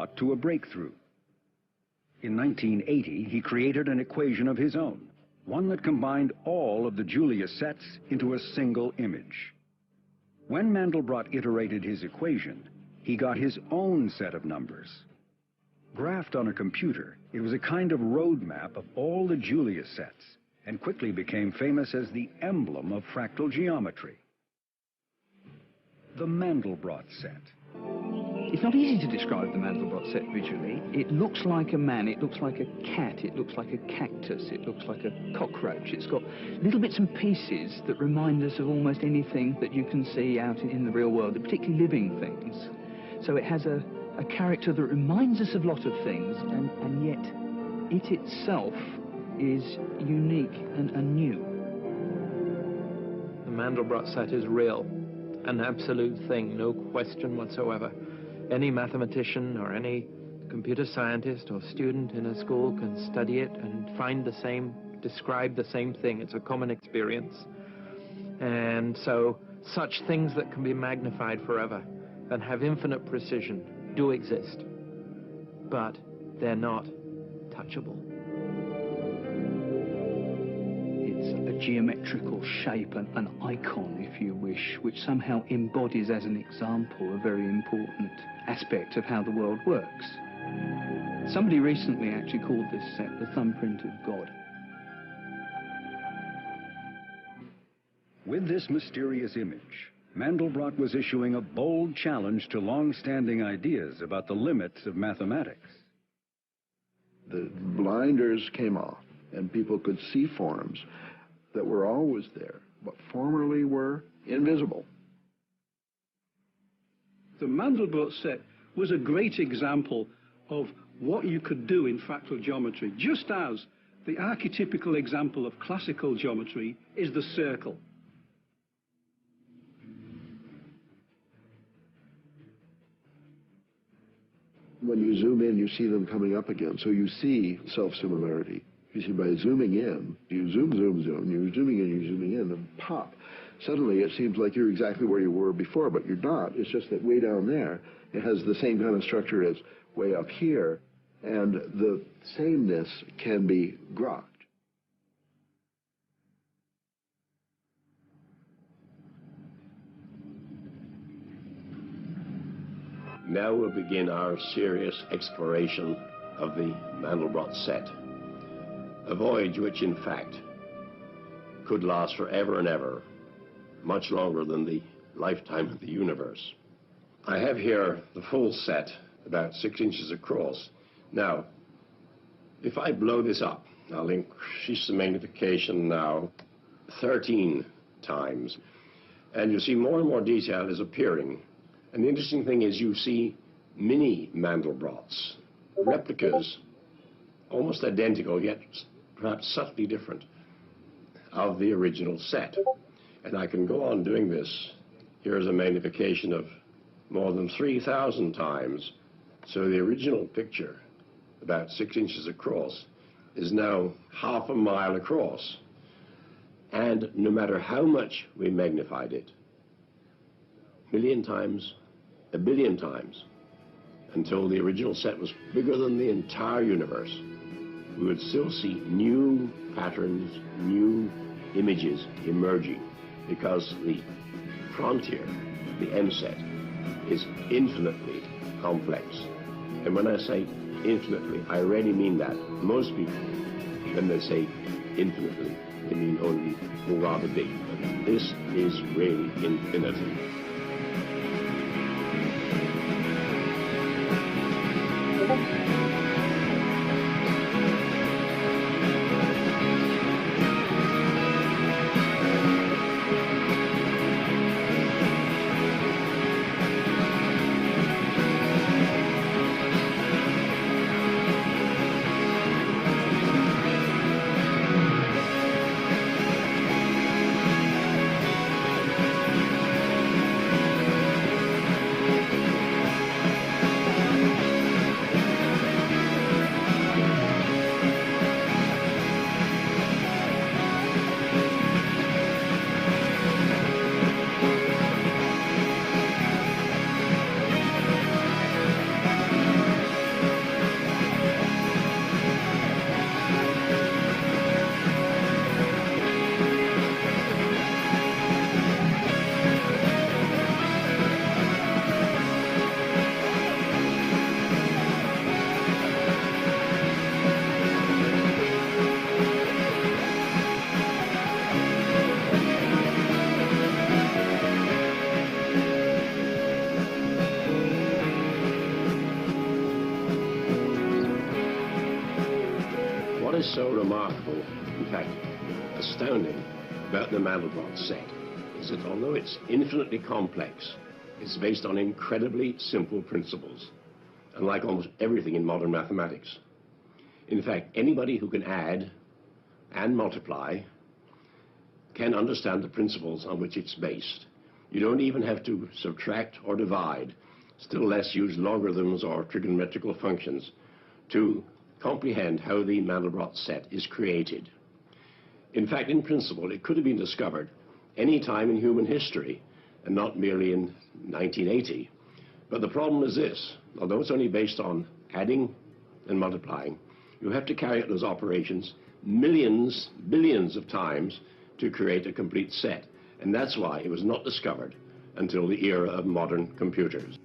Mandelbrot to a breakthrough. In 1980, he created an equation of his own, one that combined all of the Julia sets into a single image. When Mandelbrot iterated his equation, he got his own set of numbers. Graphed on a computer, it was a kind of roadmap of all the Julia sets, and quickly became famous as the emblem of fractal geometry. The Mandelbrot set. It's not easy to describe the Mandelbrot set visually. It looks like a man, it looks like a cat, it looks like a cactus, it looks like a cockroach. It's got little bits and pieces that remind us of almost anything that you can see out in the real world, particularly living things. So it has a character that reminds us of a lot of things, and yet it itself is unique and new. The Mandelbrot set is real, an absolute thing, no question whatsoever. Any mathematician or any computer scientist or student in a school can study it and find the same, describe the same thing. It's a common experience. And so such things that can be magnified forever and have infinite precision do exist, but they're not touchable. It's a geometrical shape, an icon, if you wish, which somehow embodies as an example a very important aspect of how the world works. Somebody recently actually called this set the thumbprint of God. With this mysterious image, Mandelbrot was issuing a bold challenge to long-standing ideas about the limits of mathematics. The blinders came off, and people could see forms that were always there, but formerly were invisible. The Mandelbrot set was a great example of what you could do in fractal geometry, just as the archetypical example of classical geometry is the circle. When you zoom in, you see them coming up again, so you see self-similarity. You see, by zooming in, you zoom, you're zooming in, you're zooming in, and pop. Suddenly it seems like you're exactly where you were before, but you're not. It's just that way down there, it has the same kind of structure as way up here, and the sameness can be grokked. Now we'll begin our serious exploration of the Mandelbrot set. A voyage which, in fact, could last forever and ever, much longer than the lifetime of the universe. I have here the full set, about 6 inches across. Now, if I blow this up, I'll increase the magnification now 13 times, and you see more and more detail is appearing. And the interesting thing is you see mini Mandelbrots, replicas, almost identical, yet perhaps subtly different, of the original set. And I can go on doing this. Here's a magnification of more than 3,000 times. So the original picture, about 6 inches across, is now half a mile across. And no matter how much we magnified it, a million times, a billion times, until the original set was bigger than the entire universe, we would still see new patterns, new images emerging, because the frontier, the M set, is infinitely complex. And when I say infinitely, I really mean that. Most people, when they say infinitely, they mean only rather big. But this is really infinity. What is so remarkable, in fact, astounding about the Mandelbrot set is that although it's infinitely complex, it's based on incredibly simple principles, unlike almost everything in modern mathematics. In fact, anybody who can add and multiply can understand the principles on which it's based. You don't even have to subtract or divide, still less use logarithms or trigonometrical functions to comprehend how the Mandelbrot set is created. In fact, in principle, it could have been discovered any time in human history and not merely in 1980. But the problem is this: although it's only based on adding and multiplying, you have to carry out those operations millions, billions of times to create a complete set. And that's why it was not discovered until the era of modern computers.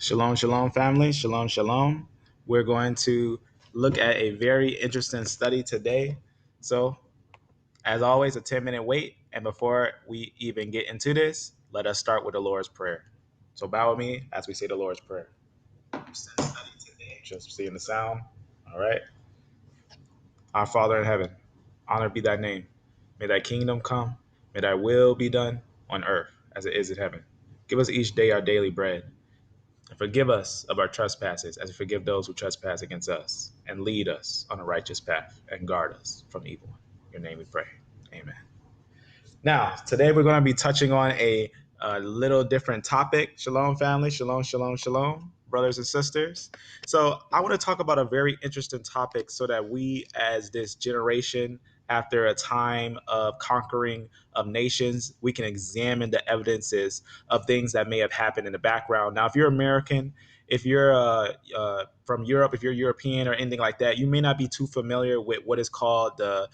Shalom, shalom, family. Shalom, shalom. We're going to look at a very interesting study today. So, as always, a 10-minute wait. And before we even get into this, let us start with the Lord's Prayer. So, bow with me as we say the Lord's Prayer. Just seeing the sound. All right. Our Father in heaven, honored be thy name. May thy kingdom come. May thy will be done on earth as it is in heaven. Give us each day our daily bread. And forgive us of our trespasses as we forgive those who trespass against us. And lead us on a righteous path and guard us from evil. In your name we pray. Amen. Now, today we're going to be touching on a little different topic. Shalom, family. Shalom, shalom, shalom, brothers and sisters. So I want to talk about a very interesting topic so that we, as this generation, after a time of conquering of nations, we can examine the evidences of things that may have happened in the background. Now, if you're American, if you're from Europe, if you're European or anything like that, you may not be too familiar with what is called the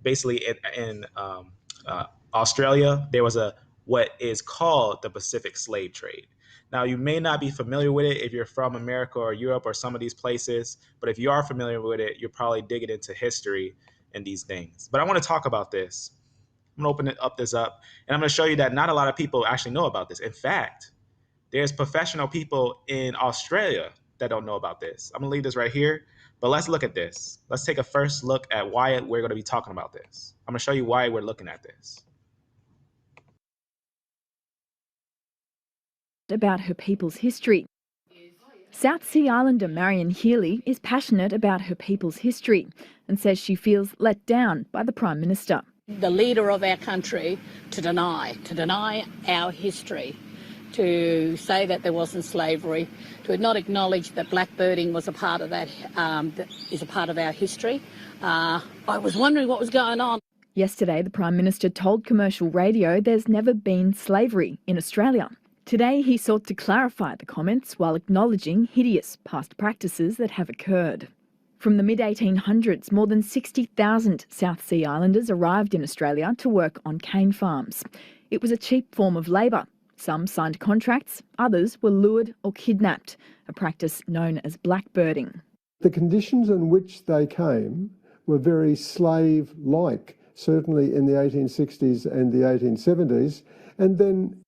basically in Australia, there was what is called the Pacific slave trade. Now, you may not be familiar with it if you're from America or Europe or some of these places, but if you are familiar with it, you're probably digging into history and these things. But I want to talk about this. I'm going to open this up, and I'm going to show you that not a lot of people actually know about this. In fact, there's professional people in Australia that don't know about this. I'm going to leave this right here, but let's look at this. Let's take a first look at why we're going to be talking about this. I'm going to show you why we're looking at this. About her people's history. South Sea Islander Marion Healy is passionate about her people's history and says she feels let down by the Prime Minister. The leader of our country to deny our history, to say that there wasn't slavery, to not acknowledge that blackbirding was a part of that, is a part of our history. I was wondering what was going on. Yesterday, the Prime Minister told commercial radio there's never been slavery in Australia. Today, he sought to clarify the comments while acknowledging hideous past practices that have occurred. From the mid-1800s, more than 60,000 South Sea Islanders arrived in Australia to work on cane farms. It was a cheap form of labour. Some signed contracts, others were lured or kidnapped, a practice known as blackbirding. The conditions in which they came were very slave-like, certainly in the 1860s and the 1870s, and then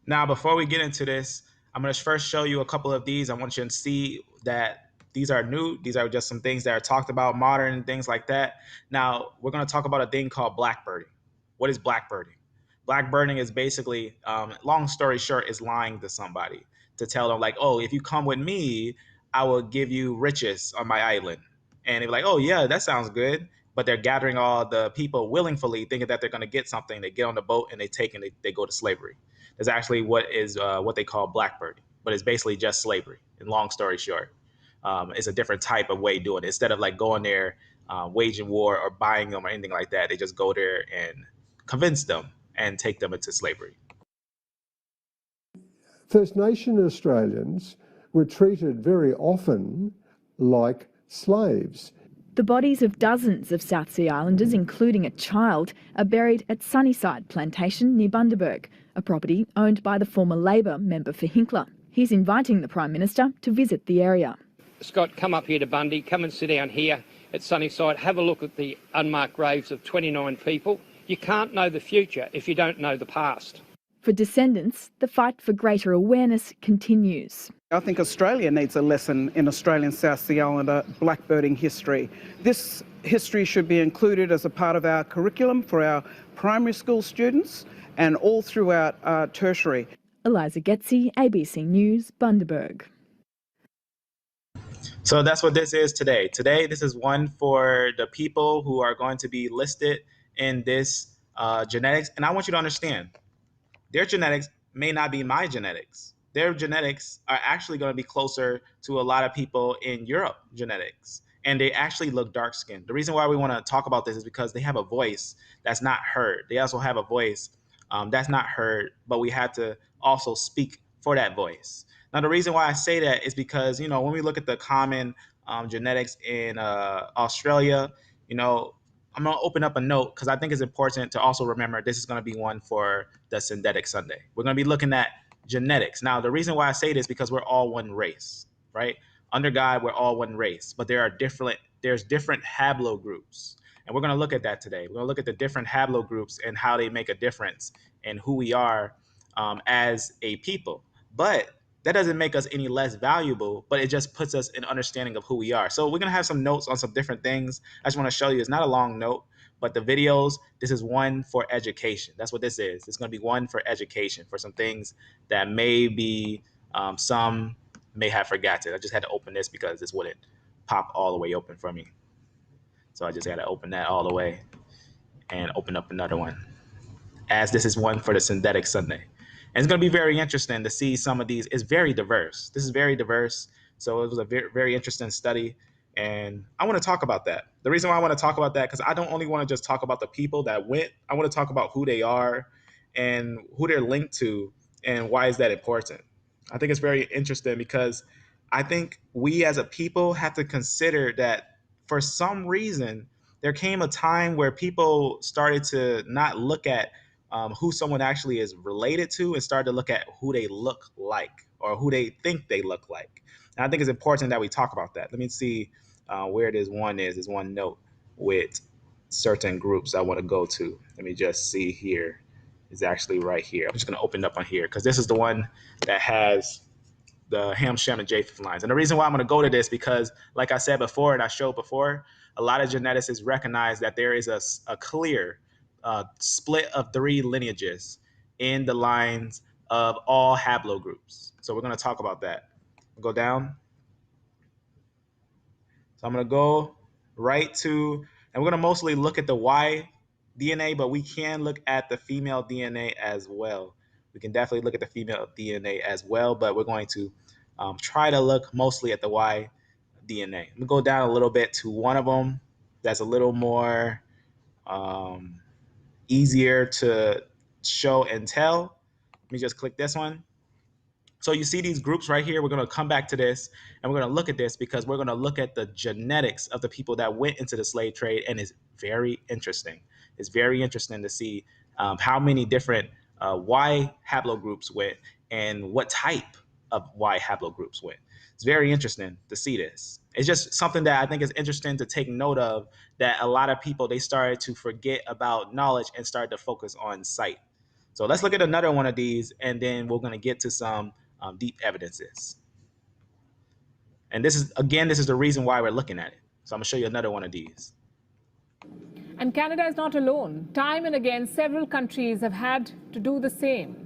Now, before we get into this, I'm going to first show you a couple of these. I want you to see that these are new. These are just some things that are talked about, modern and things like that. Now, we're going to talk about a thing called blackbirding. What is blackbirding? Blackbirding is basically, long story short, is lying to somebody to tell them like, oh, if you come with me, I will give you riches on my island. And they're like, oh, yeah, that sounds good. But they're gathering all the people willingly, thinking that they're going to get something. They get on the boat and they go to slavery. Is actually what they call blackbirding, but it's basically just slavery. And long story short, it's a different type of way of doing it. Instead of like going there, waging war or buying them or anything like that, they just go there and convince them and take them into slavery. First Nation Australians were treated very often like slaves. The bodies of dozens of South Sea Islanders, including a child, are buried at Sunnyside Plantation near Bundaberg, a property owned by the former Labor member for Hinkler. He's inviting the Prime Minister to visit the area. Scott, come up here to Bundy, come and sit down here at Sunnyside, have a look at the unmarked graves of 29 people. You can't know the future if you don't know the past. For descendants, the fight for greater awareness continues. I think Australia needs a lesson in Australian South Sea Islander blackbirding history. This history should be included as a part of our curriculum for our primary school students and all throughout tertiary. Eliza Getzi, ABC News, Bundaberg. So that's what this is today. Today, this is one for the people who are going to be listed in this genetics. And I want you to understand, their genetics may not be my genetics. Their genetics are actually going to be closer to a lot of people in Europe genetics. And they actually look dark skinned. The reason why we want to talk about this is because they have a voice that's not heard. They also have a voice that's not heard, but we have to also speak for that voice. Now, the reason why I say that is because, when we look at the common genetics in Australia, I'm going to open up a note because I think it's important to also remember this is going to be one for the Synthetic Sunday. We're going to be looking at genetics. Now, the reason why I say this is because we're all one race, right? Under God, we're all one race, but there's different haplogroups. And we're going to look at that today. We're going to look at the different haplogroups and how they make a difference in who we are as a people. But that doesn't make us any less valuable, but it just puts us in understanding of who we are. So we're going to have some notes on some different things. I just want to show you, it's not a long note, but the videos, this is one for education. That's what this is. It's going to be one for education, for some things that maybe some may have forgotten. I just had to open this because this wouldn't pop all the way open for me. So I just had to open that all the way and open up another one, as this is one for the Synthetic Sunday. And it's going to be very interesting to see some of these. It's very diverse. This is very diverse. So it was a very, very interesting study. And I want to talk about that. The reason why I want to talk about that, because I don't only want to just talk about the people that went. I want to talk about who they are and who they're linked to and why is that important. I think it's very interesting because I think we as a people have to consider that for some reason, there came a time where people started to not look at who someone actually is related to and started to look at who they look like or who they think they look like. And I think it's important that we talk about that. Let me see where this one is. There's one note with certain groups I want to go to. Let me just see here. It's actually right here. I'm just going to open it up on here because this is the one that has the Ham, Shem, and Japheth lines. And the reason why I'm going to go to this because, like I said before and I showed before, a lot of geneticists recognize that there is a clear split of 3 lineages in the lines of all haplogroups. So we're going to talk about that. We'll go down. So I'm going to go right to, and we're going to mostly look at the Y DNA, but we can look at the female DNA as well. We can definitely look at the female DNA as well, but we're going to try to look mostly at the Y DNA. I'm going to go down a little bit to one of them that's a little more easier to show and tell. Let me just click this one. So you see these groups right here. We're going to come back to this and we're going to look at this because we're going to look at the genetics of the people that went into the slave trade, and it's very interesting. It's very interesting to see how many different Y haplogroups went and what type of Y haplogroups went. It's very interesting to see this. It's just something that I think is interesting to take note of, that a lot of people, they started to forget about knowledge and started to focus on sight. So let's look at another one of these, and then we're going to get to some deep evidences. And this is the reason why we're looking at it. So I'm going to show you another one of these. And Canada is not alone. Time and again, several countries have had to do the same.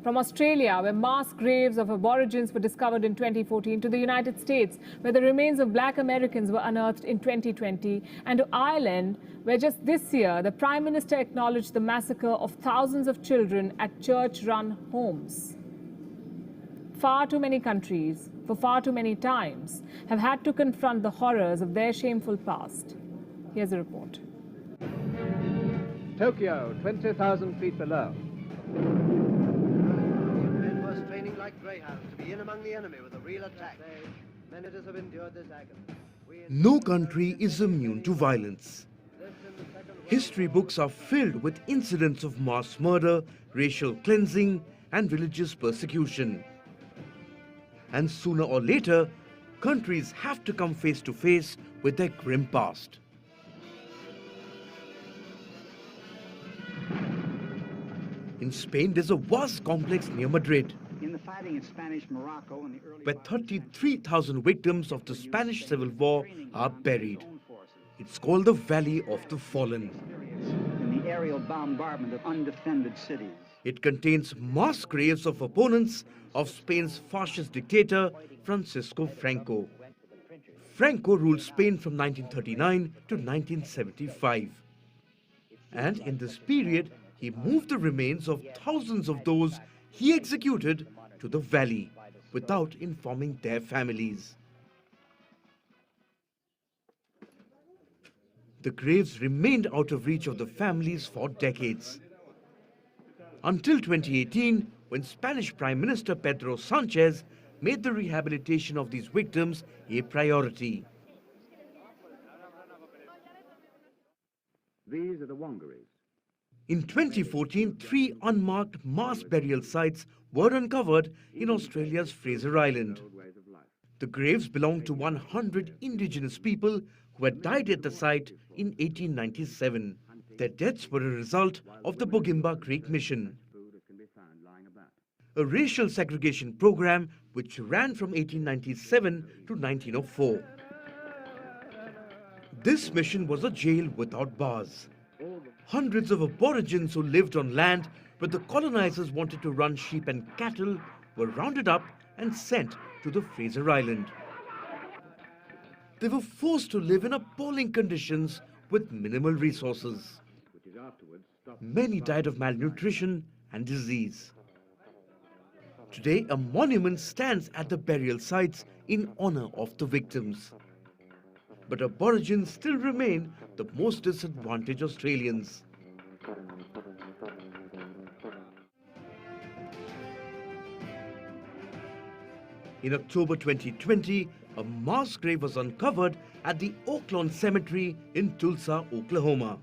From Australia, where mass graves of Aborigines were discovered in 2014, to the United States, where the remains of Black Americans were unearthed in 2020, and to Ireland, where just this year, the Prime Minister acknowledged the massacre of thousands of children at church-run homes. Far too many countries, for far too many times, have had to confront the horrors of their shameful past. Here's a report. Tokyo, 20,000 feet below. Men were straining like greyhounds to be in among the enemy with a real attack. Many have endured this agony. No country is immune to violence. History books are filled with incidents of mass murder, racial cleansing, and religious persecution. And sooner or later, countries have to come face to face with their grim past. In Spain, there's a vast complex near Madrid, in the fighting in Spanish Morocco in the early where 33,000 victims of the Spanish Civil War are buried. It's called the Valley of the Fallen. in the aerial bombardment of undefended cities. It contains mass graves of opponents of Spain's fascist dictator, Francisco Franco. Franco ruled Spain from 1939 to 1975. And in this period, he moved the remains of thousands of those he executed to the valley without informing their families. The graves remained out of reach of the families for decades. Until 2018, when Spanish Prime Minister Pedro Sanchez made the rehabilitation of these victims a priority. These are the Wangarees. In 2014, 3 unmarked mass burial sites were uncovered in Australia's Fraser Island. The graves belong to 100 indigenous people who had died at the site in 1897. Their deaths were a result of the Bogimba Creek mission, a racial segregation program which ran from 1897 to 1904. This mission was a jail without bars. Hundreds of Aborigines who lived on land where the colonizers wanted to run sheep and cattle were rounded up and sent to the Fraser Island. They were forced to live in appalling conditions with minimal resources. Many died of malnutrition and disease. Today, a monument stands at the burial sites in honor of the victims. But Aborigines still remain the most disadvantaged Australians. In October 2020, a mass grave was uncovered at the Oaklawn Cemetery in Tulsa, Oklahoma.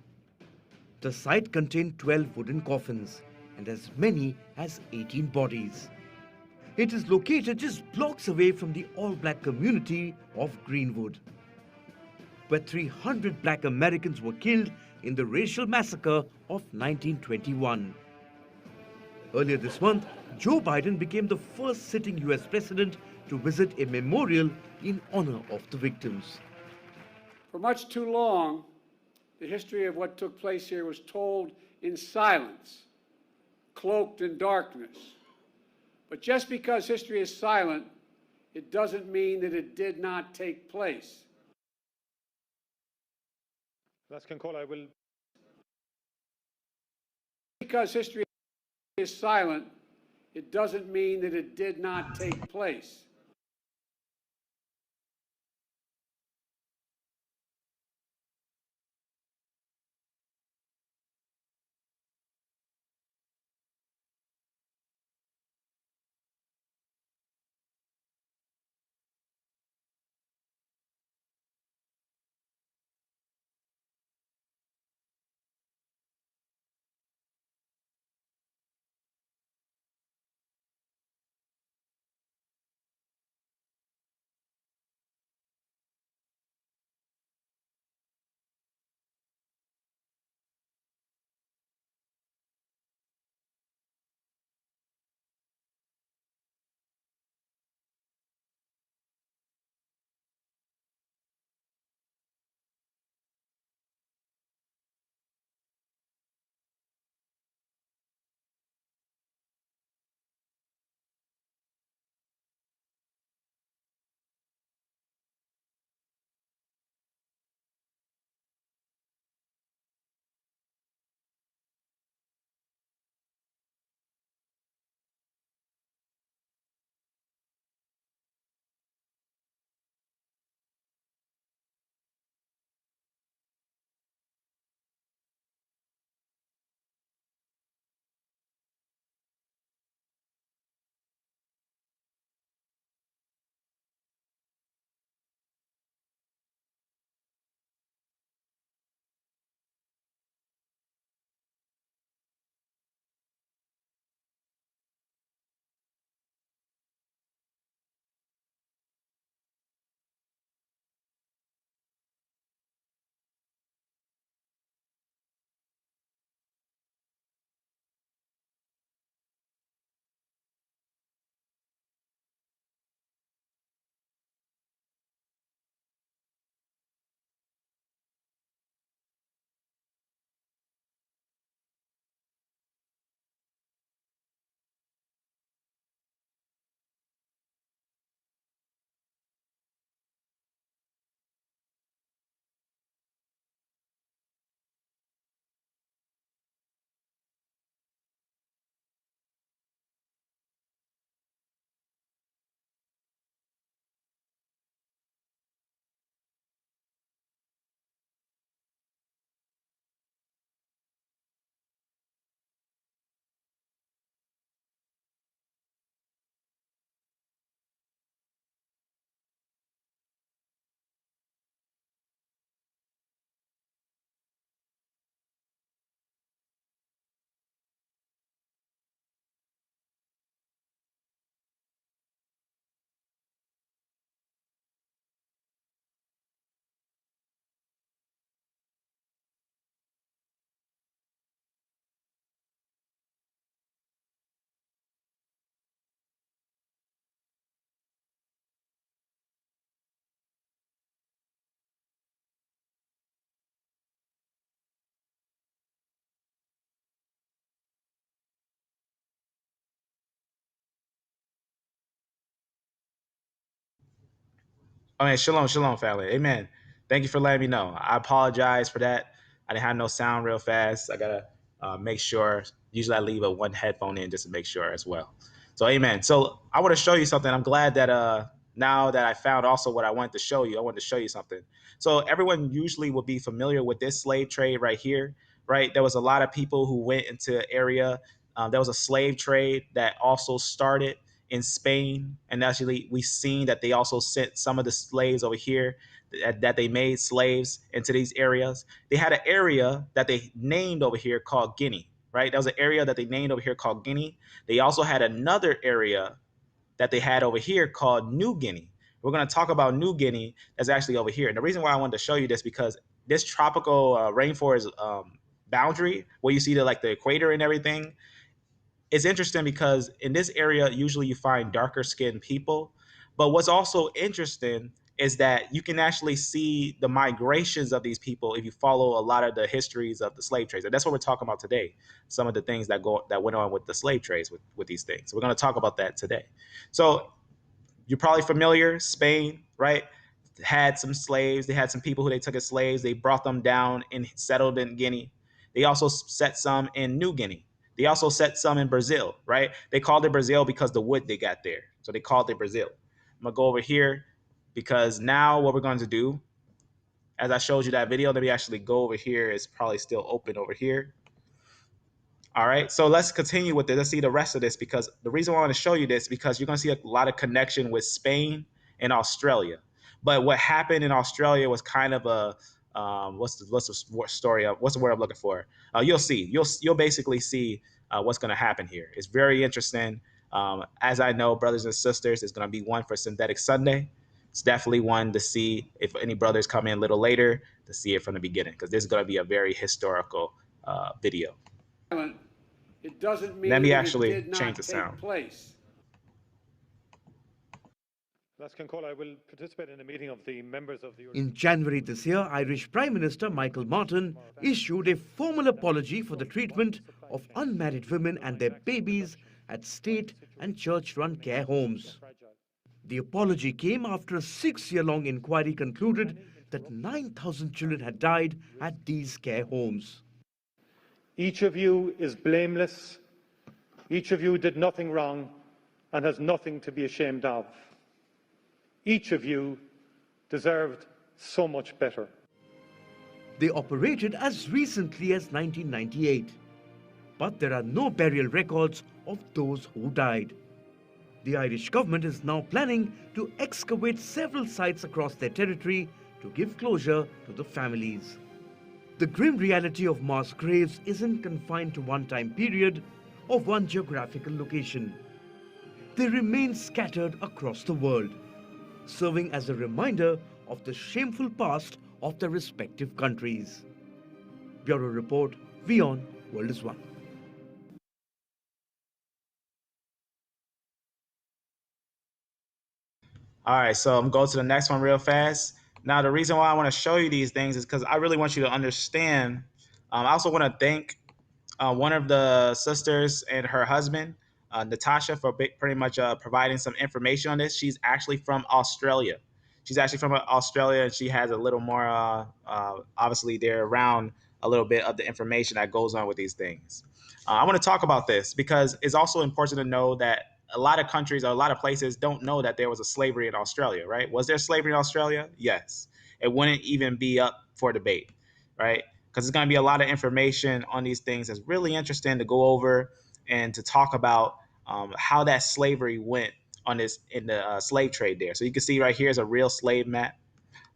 The site contained 12 wooden coffins and as many as 18 bodies. It is located just blocks away from the all-black community of Greenwood, where 300 black Americans were killed in the racial massacre of 1921. Earlier this month, Joe Biden became the first sitting US president to visit a memorial in honor of the victims. For much too long, the history of what took place here was told in silence, cloaked in darkness. But just because history is silent, it doesn't mean that it did not take place. Because history is silent, it doesn't mean that it did not take place. Oh, man, shalom, shalom, family. Amen. Thank you for letting me know. I apologize for that. I didn't have no sound real fast. I got to make sure. Usually I leave one headphone in just to make sure as well. So, amen. So I want to show you something. I'm glad that now that I found also what I wanted to show you, I wanted to show you something. So everyone usually will be familiar with this slave trade right here, right? There was a lot of people who went into the area. There was a slave trade that also started in Spain, and actually we've seen that they also sent some of the slaves over here that they made slaves into these areas. They had an area that they named over here called Guinea, right? That was an area that they named over here called Guinea. They also had another area that they had over here called New Guinea. We're going to talk about New Guinea that's actually over here. And the reason why I wanted to show you this because this tropical rainforest boundary where you see the equator and everything, it's interesting because in this area, usually you find darker skinned people. But what's also interesting is that you can actually see the migrations of these people if you follow a lot of the histories of the slave trades. And that's what we're talking about today. Some of the things that went on with the slave trades with these things. So we're going to talk about that today. So you're probably familiar, Spain, right? Had some slaves. They had some people who they took as slaves. They brought them down and settled in Guinea. They also set some in New Guinea. They also set some in Brazil, right? They called it Brazil because the wood they got there. So they called it Brazil. I'm going to go over here because now what we're going to do, as I showed you that video, let me actually go over here. It's probably still open over here. All right, so let's continue with it. Let's see the rest of this because the reason why I want to show you this because you're going to see a lot of connection with Spain and Australia. But what happened in Australia was kind of a what's the story? What's the word I'm looking for? You'll see. You'll basically see what's going to happen here. It's very interesting. As I know, brothers and sisters, it's going to be one for Synthetic Sunday. It's definitely one to see if any brothers come in a little later to see it from the beginning because this is going to be a very historical video. It doesn't mean Let me that actually it did not change the take sound. place. I will participate in a meeting of the members of the... In January this year, Irish Prime Minister Michael Martin issued a formal apology for the treatment of unmarried women and their babies at state and church-run care homes. The apology came after a 6-year-long inquiry concluded that 9,000 children had died at these care homes. Each of you is blameless. Each of you did nothing wrong and has nothing to be ashamed of. Each of you deserved so much better. They operated as recently as 1998, but there are no burial records of those who died. The Irish government is now planning to excavate several sites across their territory to give closure to the families. The grim reality of mass graves isn't confined to one time period or one geographical location. They remain scattered across the world, serving as a reminder of the shameful past of their respective countries. Bureau Report, WION, World is One. All right, so I'm going to the next one real fast. Now, the reason why I want to show you these things is because I really want you to understand. I also want to thank one of the sisters and her husband, Natasha, for pretty much providing some information on this. She's actually from Australia. She's actually from Australia, and she has a little more, obviously, they're around a little bit of the information that goes on with these things. I want to talk about this because it's also important to know that a lot of countries or a lot of places don't know that there was a slavery in Australia, right? Was there slavery in Australia? Yes. It wouldn't even be up for debate, right? Because there's going to be a lot of information on these things that's really interesting to go over and to talk about how that slavery went on this in the slave trade there. So you can see right here is a real slave map.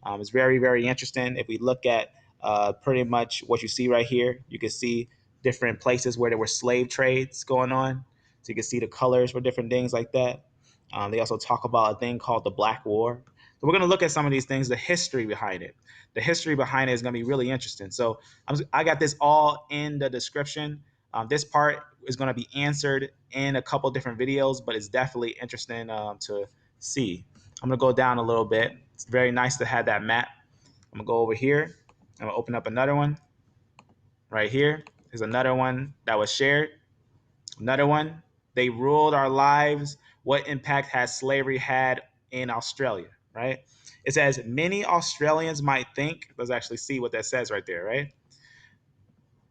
It's very, very interesting. If we look at pretty much what you see right here, you can see different places where there were slave trades going on. So you can see the colors for different things like that. They also talk about a thing called the Black War. So we're going to look at some of these things, the history behind it. The history behind it is going to be really interesting. So I got this all in the description. This part is going to be answered in a couple different videos, but it's definitely interesting to see. I'm going to go down a little bit. It's very nice to have that map. I'm going to go over here. I'm going to open up another one right here. There's another one that was shared. Another one. They ruled our lives. What impact has slavery had in Australia, right? It says, many Australians might think, let's actually see what that says right there, right?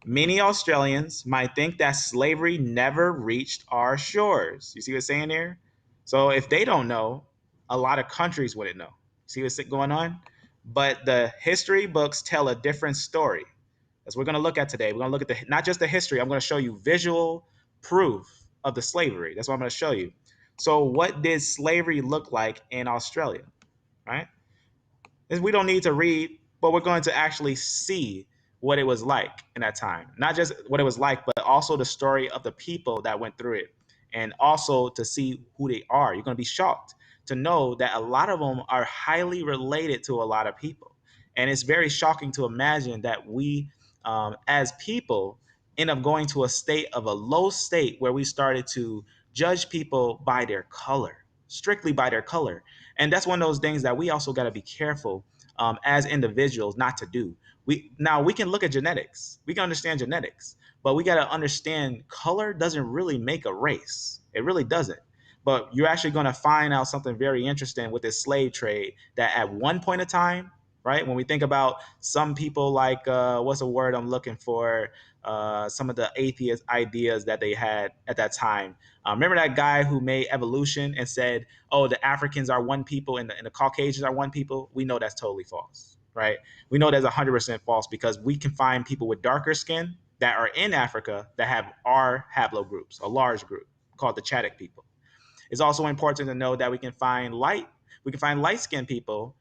Many Australians might think that slavery never reached our shores. You see what it's saying there? So if they don't know, a lot of countries wouldn't know. See what's going on? But the history books tell a different story. As we're going to look at today. We're going to look at not just the history. I'm going to show you visual proof of the slavery. That's what I'm going to show you. So what did slavery look like in Australia, right? We don't need to read, but we're going to actually see what it was like in that time. Not just what it was like, but also the story of the people that went through it, and also to see who they are. You're going to be shocked to know that a lot of them are highly related to a lot of people. And it's very shocking to imagine that we, as people, end up going to a state of a low state where we started to judge people by their color, strictly by their color. And that's one of those things that we also got to be careful as individuals not to do. We can look at genetics. We can understand genetics, but we got to understand color doesn't really make a race. It really doesn't. But you're actually going to find out something very interesting with this slave trade, that at one point in time, right, when we think about some people like, what's the word I'm looking for, some of the atheist ideas that they had at that time. Remember that guy who made evolution and said, oh, the Africans are one people and the Caucasians are one people? We know that's totally false, right? We know that's 100% false, because we can find people with darker skin that are in Africa that have our haplogroups, a large group called the Chadic people. It's also important to know that we can find light-skinned people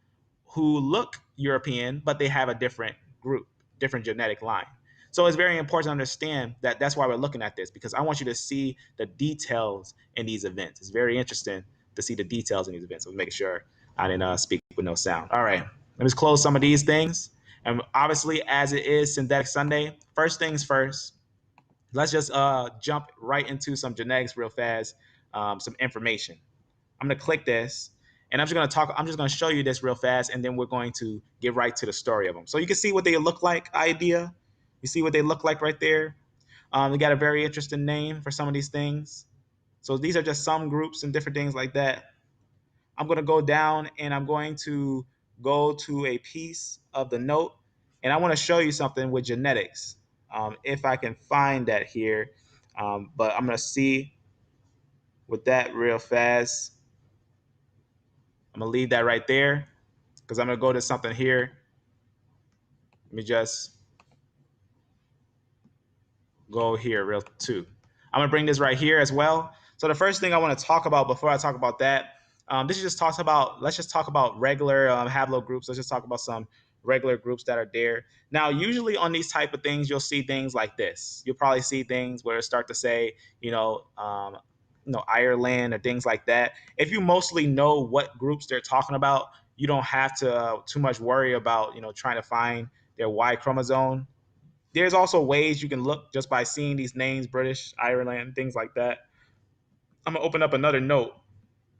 who look European, but they have a different group, different genetic line. So it's very important to understand that that's why we're looking at this, because I want you to see the details in these events. It's very interesting to see the details in these events. So make sure I didn't speak with no sound. All right, let me just close some of these things. And obviously, as it is Synthetic Sunday, first things first, let's just jump right into some genetics real fast, some information. I'm gonna click this, and I'm just gonna show you this real fast, and then we're going to get right to the story of them. So you can see what they look like, idea. You see what they look like right there? They got a very interesting name for some of these things. So these are just some groups and different things like that. I'm going to go down and I'm going to go to a piece of the note, and I want to show you something with genetics. If I can find that here, but I'm going to see with that real fast. I'm going to leave that right there because I'm going to go to something here. Let me just go here real too. I'm gonna bring this right here as well. So the first thing I want to talk about before I talk about that, let's just talk about regular haplogroups. Let's just talk about some regular groups that are there. Now, usually on these type of things, you'll see things like this. You'll probably see things where it start to say, Ireland or things like that. If you mostly know what groups they're talking about, you don't have to too much worry about trying to find their Y chromosome. There's also ways you can look just by seeing these names, British, Ireland, things like that. I'm going to open up another note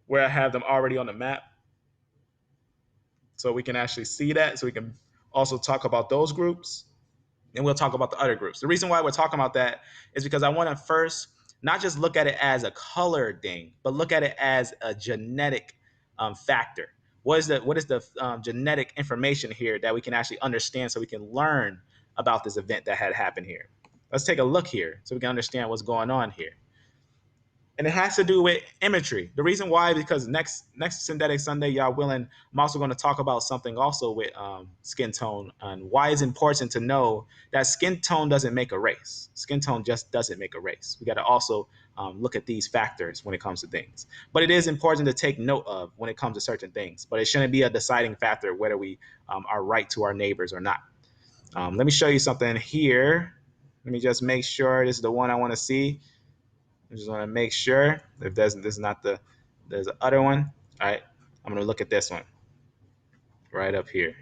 where I have them already on the map so we can actually see that, so we can also talk about those groups, and we'll talk about the other groups. The reason why we're talking about that is because I want to first not just look at it as a color thing, but look at it as a genetic factor. What is the genetic information here that we can actually understand so we can learn about this event that had happened here? Let's take a look here so we can understand what's going on here. And it has to do with imagery. The reason why, because next Synthetic Sunday, y'all willing, I'm also going to talk about something also with skin tone, and why it's important to know that skin tone doesn't make a race. Skin tone just doesn't make a race. We got to also look at these factors when it comes to things. But it is important to take note of when it comes to certain things. But it shouldn't be a deciding factor whether we are right to our neighbors or not. Let me show you something here. Let me just make sure this is the one I want to see. I just want to make sure if this is not there's the other one. All right, I'm going to look at this one right up here.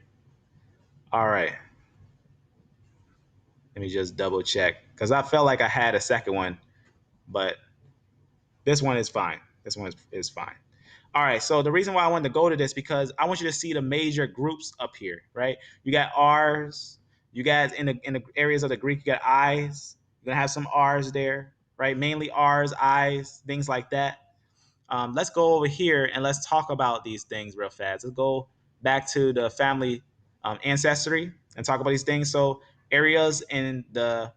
All right. Let me just double check because I felt like I had a second one, but this one is fine. This one is fine. All right, so the reason why I wanted to go to this because I want you to see the major groups up here, right? You got R's. You guys in the areas of the Greek, you got I's. You're going to have some R's there. Right, mainly R's, I's, things like that. let's go over here and let's talk about these things real fast. Let's go back to the family ancestry and talk about these things. So areas in the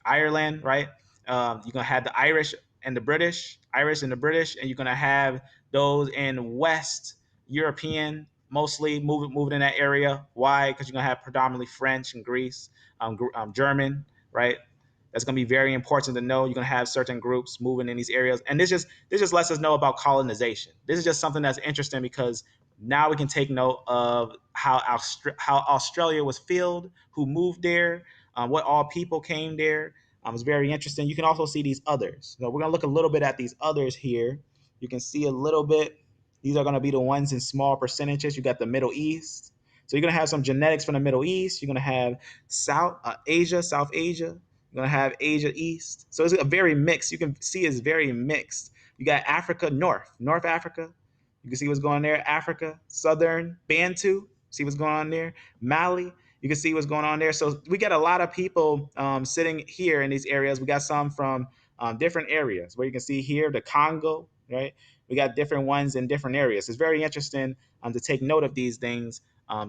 Ireland, right? You're gonna have the Irish and the British, and you're gonna have those in West European, mostly moving in that area. Why? Because you're gonna have predominantly French and Greece, German, right? That's gonna be very important to know. You're gonna have certain groups moving in these areas, and this just lets us know about colonization. This is just something that's interesting because now we can take note of how Australia was filled, who moved there, what all people came there. It's very interesting. You can also see these others. So we're going to look a little bit at these others here. You can see a little bit. These are going to be the ones in small percentages. You got the Middle East. So you're going to have some genetics from the Middle East. You're going to have South Asia. You're going to have Asia East. So it's a very mixed. You can see it's very mixed. You got Africa, North Africa. You can see what's going on there. Africa, Southern Bantu. See what's going on there. Mali. You can see what's going on there. So we got a lot of people sitting here in these areas. We got some from different areas where you can see here the Congo, right? We got different ones in different areas. It's very interesting to take note of these things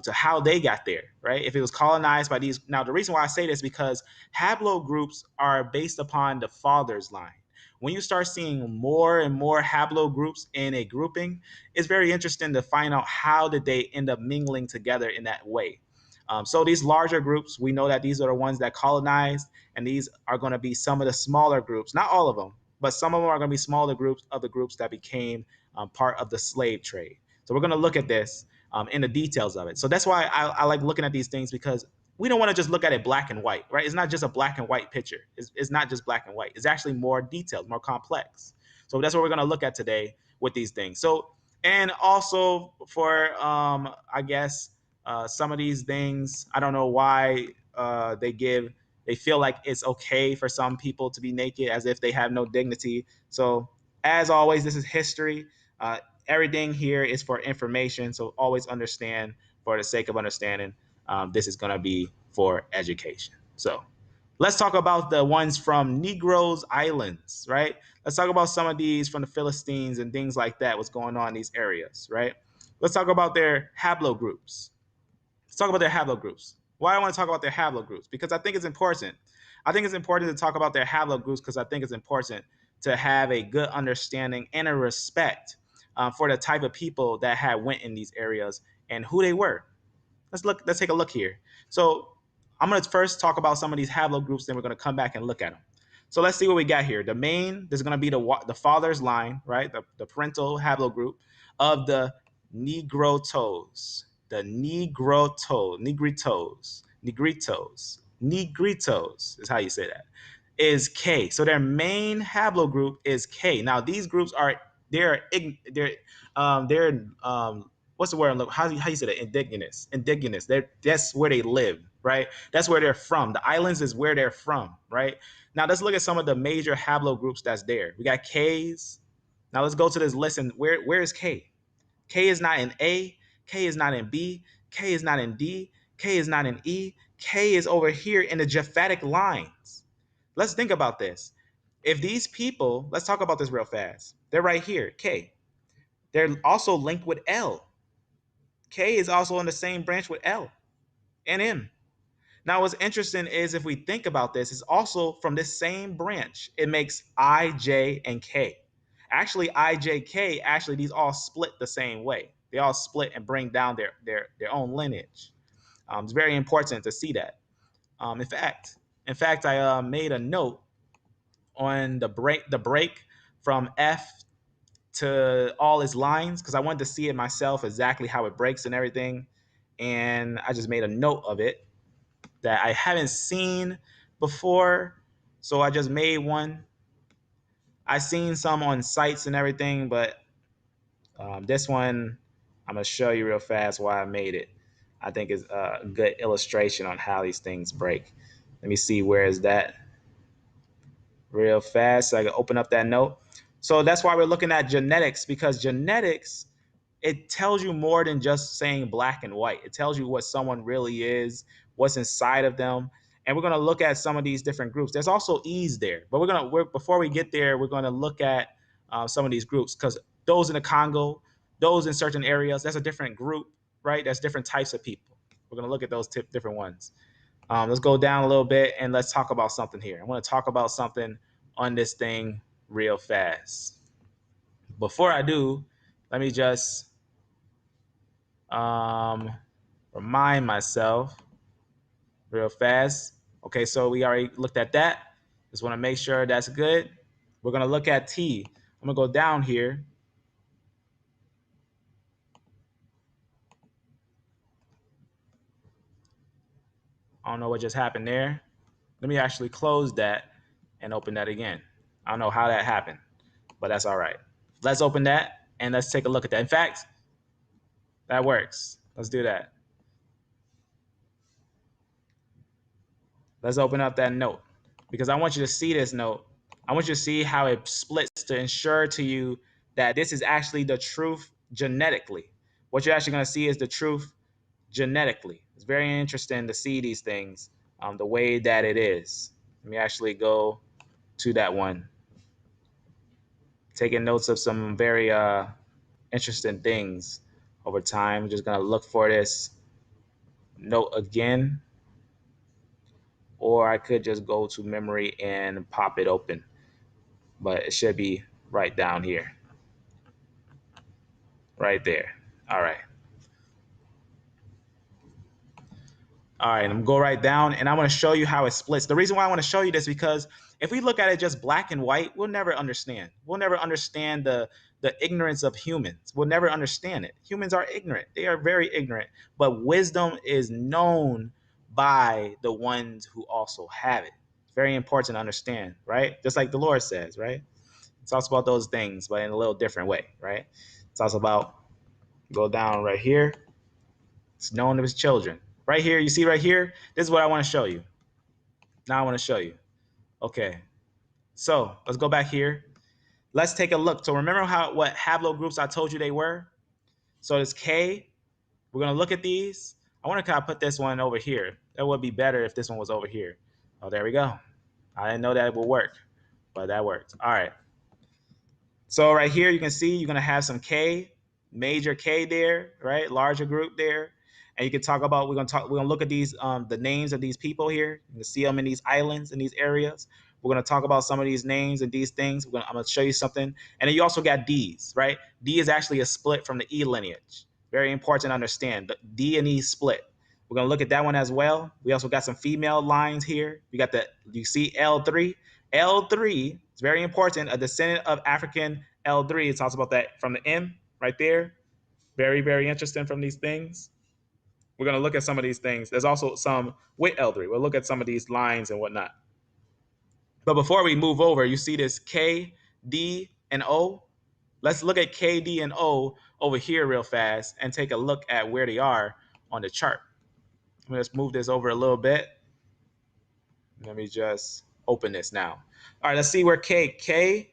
to how they got there, right? If it was colonized by these. Now, the reason why I say this is because haplogroups are based upon the father's line. When you start seeing more and more haplogroups in a grouping, it's very interesting to find out how did they end up mingling together in that way. So these larger groups, we know that these are the ones that colonized, and these are going to be some of the smaller groups, not all of them, but some of them are going to be smaller groups of the groups that became part of the slave trade. So we're going to look at this in the details of it. So that's why I like looking at these things, because we don't want to just look at it black and white, right? It's not just a black and white picture. It's not just black and white. It's actually more detailed, more complex. So that's what we're going to look at today with these things. So, and also for, I guess, some of these things, I don't know why they feel like it's okay for some people to be naked as if they have no dignity. So as always, this is history. Everything here is for information. So always understand, for the sake of understanding, this is going to be for education. So let's talk about the ones from Negroes Islands, right? Let's talk about some of these from the Philistines and things like that, what's going on in these areas, right? Let's talk about their haplogroups. Let's talk about their haplogroups. Why do I want to talk about their haplogroups? Because I think it's important. I think it's important to talk about their haplogroups because I think it's important to have a good understanding and a respect for the type of people that had went in these areas and who they were. Let's take a look here. So I'm going to first talk about some of these haplogroups, then we're going to come back and look at them. So let's see what we got here. The main, there's going to be the father's line, right? The parental haplogroup of the Negrotos. The Negritos is how you say that, is K. So their main haplogroup is K. Now these groups are what's the word? How you say that? Indigenous. That's where they live, right? That's where they're from. The islands is where they're from, right? Now let's look at some of the major haplogroups that's there. We got K's. Now let's go to this list and where is K? K is not in A. K is not in B. K is not in D. K is not in E. K is over here in the Japhetic lines. Let's think about this. If these people, let's talk about this real fast. They're right here, K. They're also linked with L. K is also in the same branch with L and M. Now, what's interesting is if we think about this, it's also from this same branch. It makes I, J, and K. Actually, I, J, K, actually, these all split the same way. They all split and bring down their own lineage. It's very important to see that. In fact, I made a note on the break from F to all its lines because I wanted to see it myself exactly how it breaks and everything. And I just made a note of it that I haven't seen before. So I just made one. I've seen some on sites and everything, but this one, I'm going to show you real fast why I made it. I think it's a good illustration on how these things break. Let me see, where is that? Real fast, so I can open up that note. So that's why we're looking at genetics, because genetics, it tells you more than just saying black and white. It tells you what someone really is, what's inside of them. And we're going to look at some of these different groups. There's also E's there, but before we get there, we're going to look at some of these groups, because those in the Congo, those in certain areas. That's a different group, right? That's different types of people. We're going to look at those different ones. Let's go down a little bit and let's talk about something here. I want to talk about something on this thing real fast. Before I do, let me just remind myself real fast. Okay, so we already looked at that. Just want to make sure that's good. We're going to look at T. I'm going to go down here. I don't know what just happened there. Let me actually close that and open that again. I don't know how that happened, but that's all right. Let's open that and let's take a look at that. In fact, that works. Let's do that. Let's open up that note because I want you to see this note. I want you to see how it splits to ensure to you that this is actually the truth genetically. What you're actually going to see is the truth genetically. It's very interesting to see these things the way that it is. Let me actually go to that one. Taking notes of some very interesting things over time. I'm just going to look for this note again. Or I could just go to memory and pop it open. But it should be right down here. Right there. All right. All right, I'm gonna go right down and I want to show you how it splits. The reason why I want to show you this is because if we look at it just black and white, we'll never understand. We'll never understand the ignorance of humans. We'll never understand it. Humans are ignorant. They are very ignorant. But wisdom is known by the ones who also have it. It's very important to understand, right? Just like the Lord says, right? It talks about those things, but in a little different way, right? It talks about, go down right here. It's known to his children. Right here, you see right here, this is what I want to show you. Now I want to show you. Okay, so let's go back here. Let's take a look. So remember what haplogroups I told you they were? So it's K. We're going to look at these. I want to kind of put this one over here. That would be better if this one was over here. Oh, there we go. I didn't know that it would work, but that worked. All right. So right here, you can see you're going to have some K, major K there, right? Larger group there. And you can talk about, we're gonna look at these, the names of these people here. You can see them in these islands, in these areas. We're gonna talk about some of these names and these things. I'm gonna show you something. And then you also got D's, right? D is actually a split from the E lineage. Very important to understand. The D and E split. We're gonna look at that one as well. We also got some female lines here. You got you see L3. L3 is very important, a descendant of African L3. It talks about that from the M right there. Very, very interesting from these things. We're going to look at some of these things. There's also some with L3. We'll look at some of these lines and whatnot. But before we move over, you see this K, D, and O. Let's look at K, D, and O over here real fast and take a look at where they are on the chart. I'm going to just move this over a little bit. Let me just open this now. All right, let's see where K,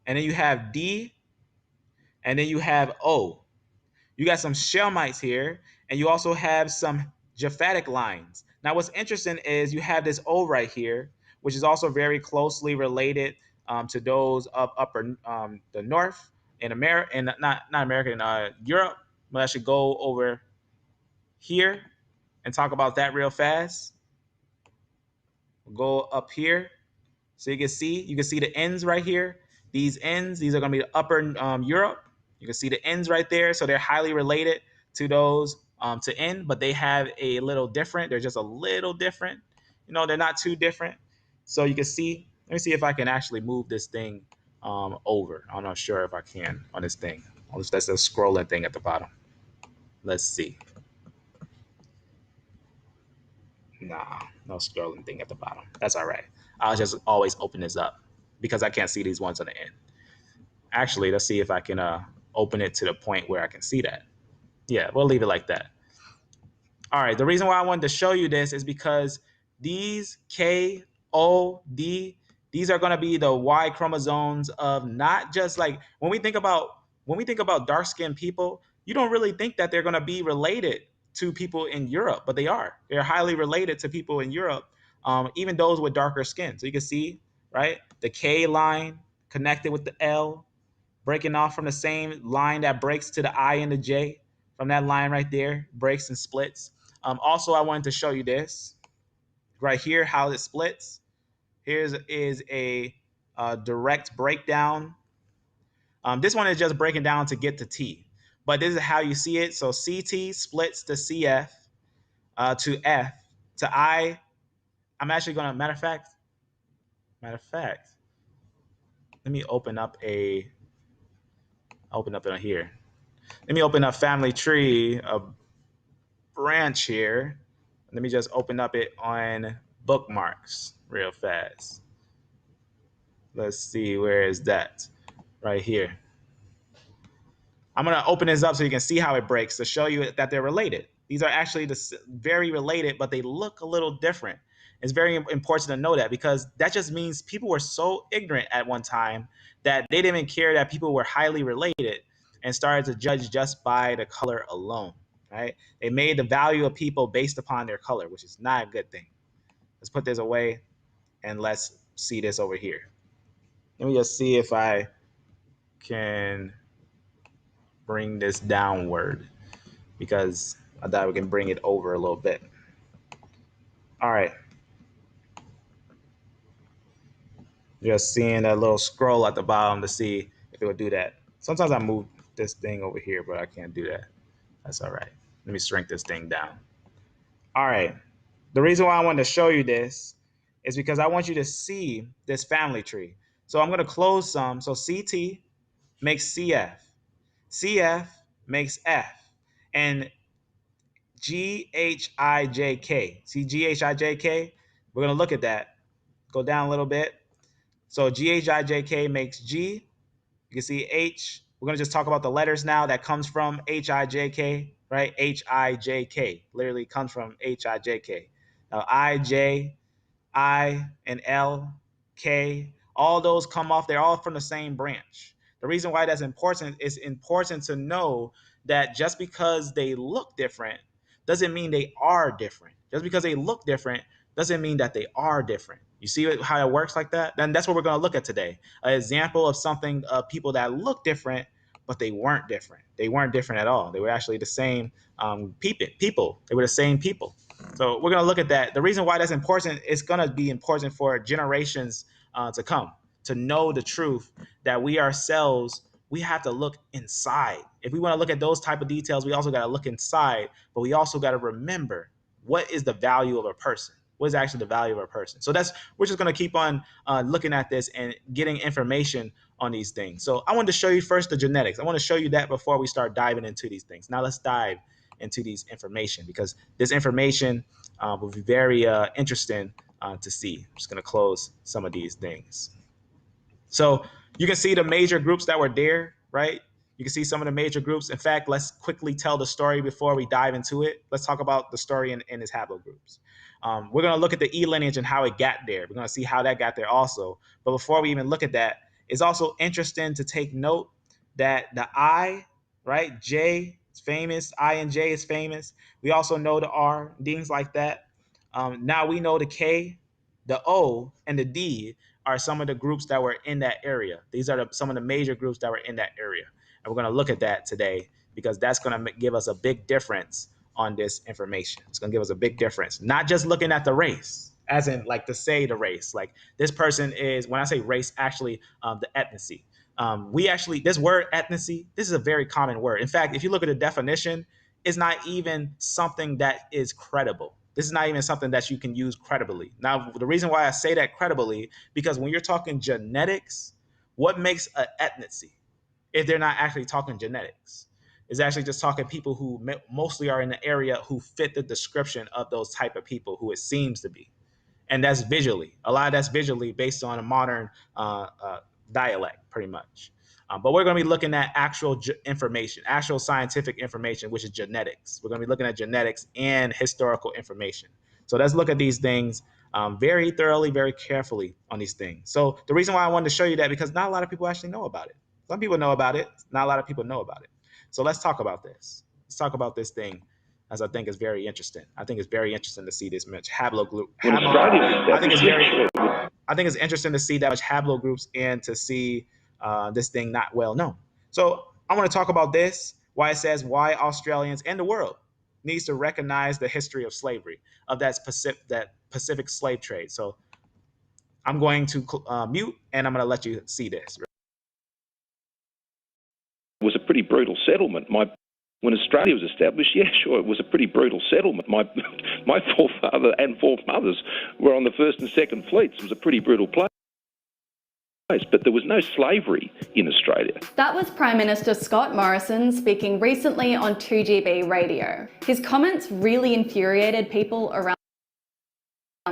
and then you have D, and then you have O. You got some Shelmites here, and you also have some Japhetic lines. Now, what's interesting is you have this O right here, which is also very closely related to those of the north in America, and not America, in Europe. But I should go over here and talk about that real fast. We'll go up here, so you can see the ends right here. These ends, these are going to be the upper Europe. You can see the ends right there. So they're highly related to those to N, but they have a little different. They're just a little different. You know, they're not too different. So you can see, let me see if I can actually move this thing over. I'm not sure if I can on this thing. That's a scrolling thing at the bottom. Let's see. Nah, no scrolling thing at the bottom. That's all right. I'll just always open this up because I can't see these ones on the end. Actually, let's see if I can open it to the point where I can see that. Yeah, we'll leave it like that. All right, the reason why I wanted to show you this is because these K, O, D, these are going to be the Y chromosomes of not just like when we think about dark-skinned people, you don't really think that they're going to be related to people in Europe, but they are. They're highly related to people in Europe, even those with darker skin. So you can see, right, the K line connected with the L. breaking off from the same line that breaks to the I and the J. From that line right there, breaks and splits. Also, I wanted to show you this right here, how it splits. Here's is a direct breakdown. This one is just breaking down to get to T, but this is how you see it. So CT splits to CF, to F, to I. I'm actually gonna, matter of fact, let me open up on here. Let me open up family tree, a branch here. Let me just open up it on bookmarks real fast. Let's see, where is that? Right here. I'm gonna open this up so you can see how it breaks to show you that they're related. These are actually very related, but they look a little different. It's very important to know that, because that just means people were so ignorant at one time that they didn't even care that people were highly related and started to judge just by the color alone, right? They made the value of people based upon their color, which is not a good thing. Let's put this away and let's see this over here. Let me just see if I can bring this downward, because I thought we can bring it over a little bit. All right. Just seeing that little scroll at the bottom to see if it would do that. Sometimes I move this thing over here, but I can't do that. That's all right. Let me shrink this thing down. All right. The reason why I wanted to show you this is because I want you to see this family tree. So I'm going to close some. So CT makes CF. CF makes F. And GHIJK. See GHIJK? We're going to look at that. Go down a little bit. So GHIJK makes G. You can see H. We're going to just talk about the letters now that comes from HIJK, right? HIJK literally comes from HIJK. Now I, J, I, and L, K, all those come off. They're all from the same branch. The reason why that's important is important to know that just because they look different doesn't mean they are different. Just because they look different doesn't mean that they are different. You see how it works like that? Then that's what we're going to look at today. An example of something, people that look different, but they weren't different. They weren't different at all. They were actually the same people. They were the same people. So we're going to look at that. The reason why that's important is going to be important for generations to come, to know the truth that we ourselves, we have to look inside. If we want to look at those type of details, we also got to look inside, but we also got to remember, what is the value of a person? What is actually the value of a person? So we're just going to keep on looking at this and getting information on these things. So I wanted to show you first the genetics. I want to show you that before we start diving into these things. Now let's dive into these information, because this information will be very interesting to see. I'm just going to close some of these things. So you can see the major groups that were there, right? You can see some of the major groups. In fact, let's quickly tell the story before we dive into it. Let's talk about the story in its haplogroups. We're going to look at the E lineage and how it got there. We're going to see how that got there also. But before we even look at that, it's also interesting to take note that the I, right, J is famous, I and J is famous. We also know the R, things like that. Now we know the K, the O, and the D are some of the groups that were in that area. These are some of the major groups that were in that area. And we're going to look at that today, because that's going to give us a big difference on this information. It's going to give us a big difference. Not just looking at the race, as in like to say the race. Like this person is, when I say race, actually the ethnicity. This word ethnicity, this is a very common word. In fact, if you look at the definition, it's not even something that is credible. This is not even something that you can use credibly. Now, the reason why I say that credibly, because when you're talking genetics, what makes an ethnicity if they're not actually talking genetics? Is actually just talking people who mostly are in the area who fit the description of those type of people who it seems to be. And that's visually. A lot of that's visually based on a modern dialect, pretty much. But we're going to be looking at actual information, actual scientific information, which is genetics. We're going to be looking at genetics and historical information. So let's look at these things very thoroughly, very carefully on these things. So the reason why I wanted to show you that, because not a lot of people actually know about it. Some people know about it. Not a lot of people know about it. So let's talk about this. Let's talk about this thing, as I think is very interesting. I think it's very interesting to see this much haplogroup. I think it's interesting to see that much haplogroups and to see this thing not well known. So I want to talk about this, why it says why Australians and the world needs to recognize the history of slavery, of that Pacific slave trade. So I'm going to mute, and I'm going to let you see this. It was a pretty brutal settlement. When Australia was established, yeah, sure, it was a pretty brutal settlement. My forefather and foremothers were on the first and second fleets. It was a pretty brutal place. But there was no slavery in Australia. That was Prime Minister Scott Morrison speaking recently on 2GB radio. His comments really infuriated people around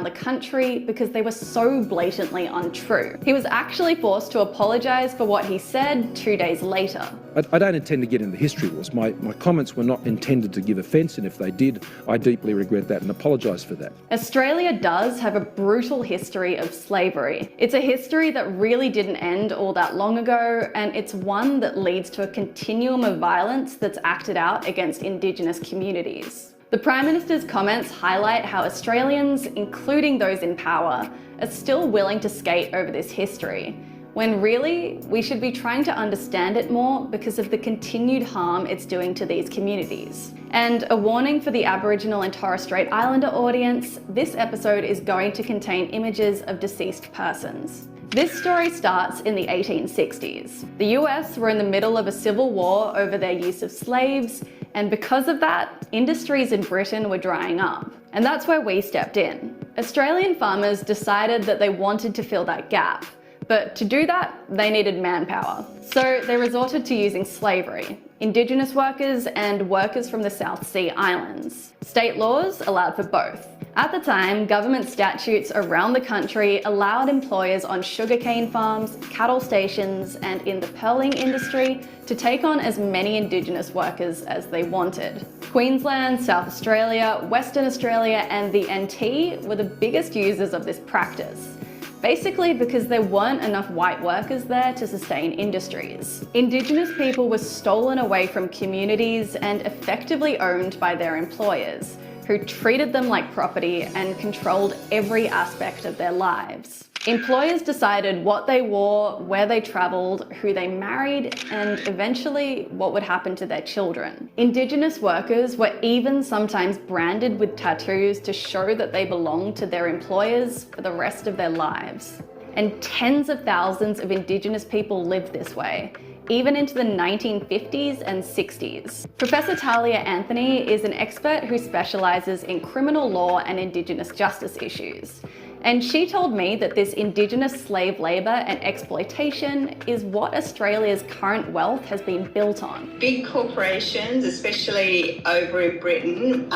the country because they were so blatantly untrue. He was actually forced to apologise for what he said 2 days later. I don't intend to get into the history wars. My comments were not intended to give offence, and if they did, I deeply regret that and apologise for that. Australia does have a brutal history of slavery. It's a history that really didn't end all that long ago, and it's one that leads to a continuum of violence that's acted out against Indigenous communities. The Prime Minister's comments highlight how Australians, including those in power, are still willing to skate over this history, when really we should be trying to understand it more because of the continued harm it's doing to these communities. And a warning for the Aboriginal and Torres Strait Islander audience, this episode is going to contain images of deceased persons. This story starts in the 1860s. The US were in the middle of a civil war over their use of slaves, and because of that, industries in Britain were drying up. And that's where we stepped in. Australian farmers decided that they wanted to fill that gap. But to do that, they needed manpower. So they resorted to using slavery, Indigenous workers and workers from the South Sea Islands. State laws allowed for both. At the time, government statutes around the country allowed employers on sugarcane farms, cattle stations, and in the pearling industry to take on as many Indigenous workers as they wanted. Queensland, South Australia, Western Australia, and the NT were the biggest users of this practice. Basically because there weren't enough white workers there to sustain industries. Indigenous people were stolen away from communities and effectively owned by their employers, who treated them like property and controlled every aspect of their lives. Employers decided what they wore, where they travelled, who they married, and eventually what would happen to their children. Indigenous workers were even sometimes branded with tattoos to show that they belonged to their employers for the rest of their lives. And tens of thousands of Indigenous people lived this way, even into the 1950s and 60s. Professor Talia Anthony is an expert who specialises in criminal law and Indigenous justice issues. And she told me that this Indigenous slave labour and exploitation is what Australia's current wealth has been built on. Big corporations, especially over in Britain,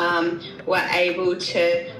were able to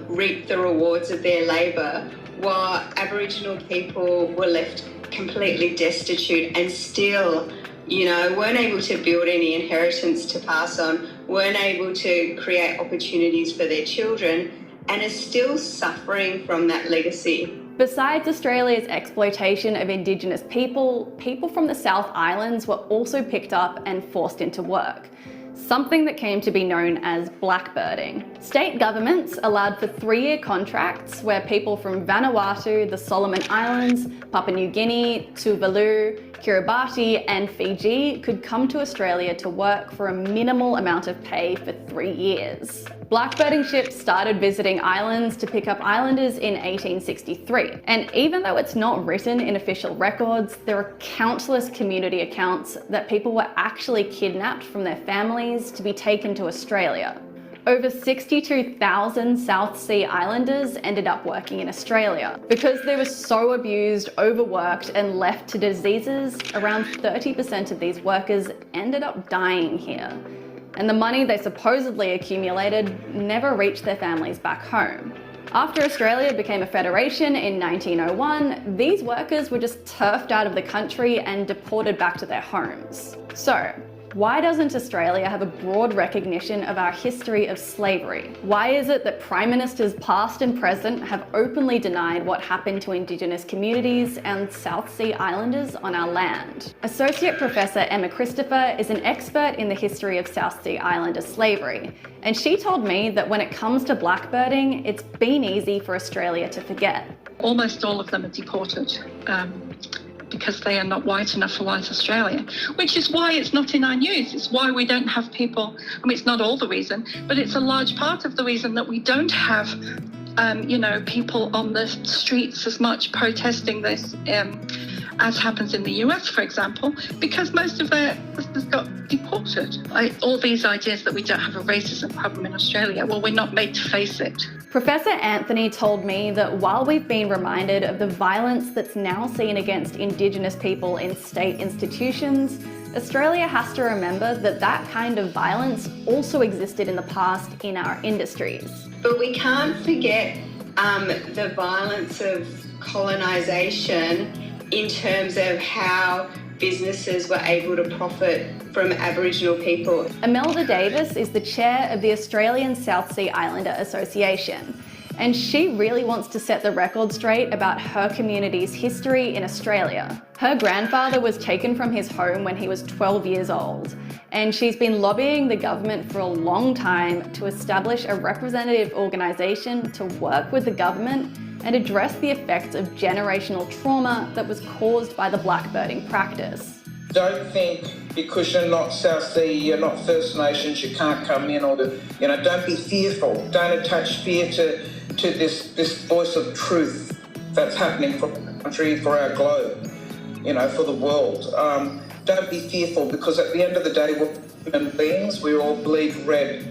reap the rewards of their labour, while Aboriginal people were left completely destitute and still, weren't able to build any inheritance to pass on, weren't able to create opportunities for their children, and are still suffering from that legacy. Besides Australia's exploitation of Indigenous people, people from the South Islands were also picked up and forced into work, something that came to be known as blackbirding. State governments allowed for 3-year contracts where people from Vanuatu, the Solomon Islands, Papua New Guinea, Tuvalu, Kiribati and Fiji could come to Australia to work for a minimal amount of pay for 3 years. Blackbirding ships started visiting islands to pick up islanders in 1863. And even though it's not written in official records, there are countless community accounts that people were actually kidnapped from their families to be taken to Australia. Over 62,000 South Sea Islanders ended up working in Australia. Because they were so abused, overworked, and left to diseases, around 30% of these workers ended up dying here. And the money they supposedly accumulated never reached their families back home. After Australia became a federation in 1901, these workers were just turfed out of the country and deported back to their homes. So, why doesn't Australia have a broad recognition of our history of slavery? Why is it that Prime Ministers past and present have openly denied what happened to Indigenous communities and South Sea Islanders on our land? Associate Professor Emma Christopher is an expert in the history of South Sea Islander slavery, and she told me that when it comes to blackbirding, it's been easy for Australia to forget. Almost all of them are deported. because they are not white enough for white Australia, which is why it's not in our news. It's why we don't have people, I mean, it's not all the reason, but it's a large part of the reason that we don't have, people on the streets as much protesting this as happens in the US, for example, because most of their listeners got deported. All these ideas that we don't have a racism problem in Australia, well, we're not made to face it. Professor Anthony told me that while we've been reminded of the violence that's now seen against Indigenous people in state institutions, Australia has to remember that that kind of violence also existed in the past in our industries. But we can't forget the violence of colonisation in terms of how businesses were able to profit from Aboriginal people. Imelda Davis is the chair of the Australian South Sea Islander Association, and she really wants to set the record straight about her community's history in Australia. Her grandfather was taken from his home when he was 12 years old, and she's been lobbying the government for a long time to establish a representative organisation to work with the government and address the effects of generational trauma that was caused by the blackbirding practice. Don't think because you're not South Sea, you're not First Nations, you can't come in, or don't be fearful. Don't attach fear to this voice of truth that's happening for the country, for our globe, for the world. Don't be fearful, because at the end of the day, we're human beings, we all bleed red.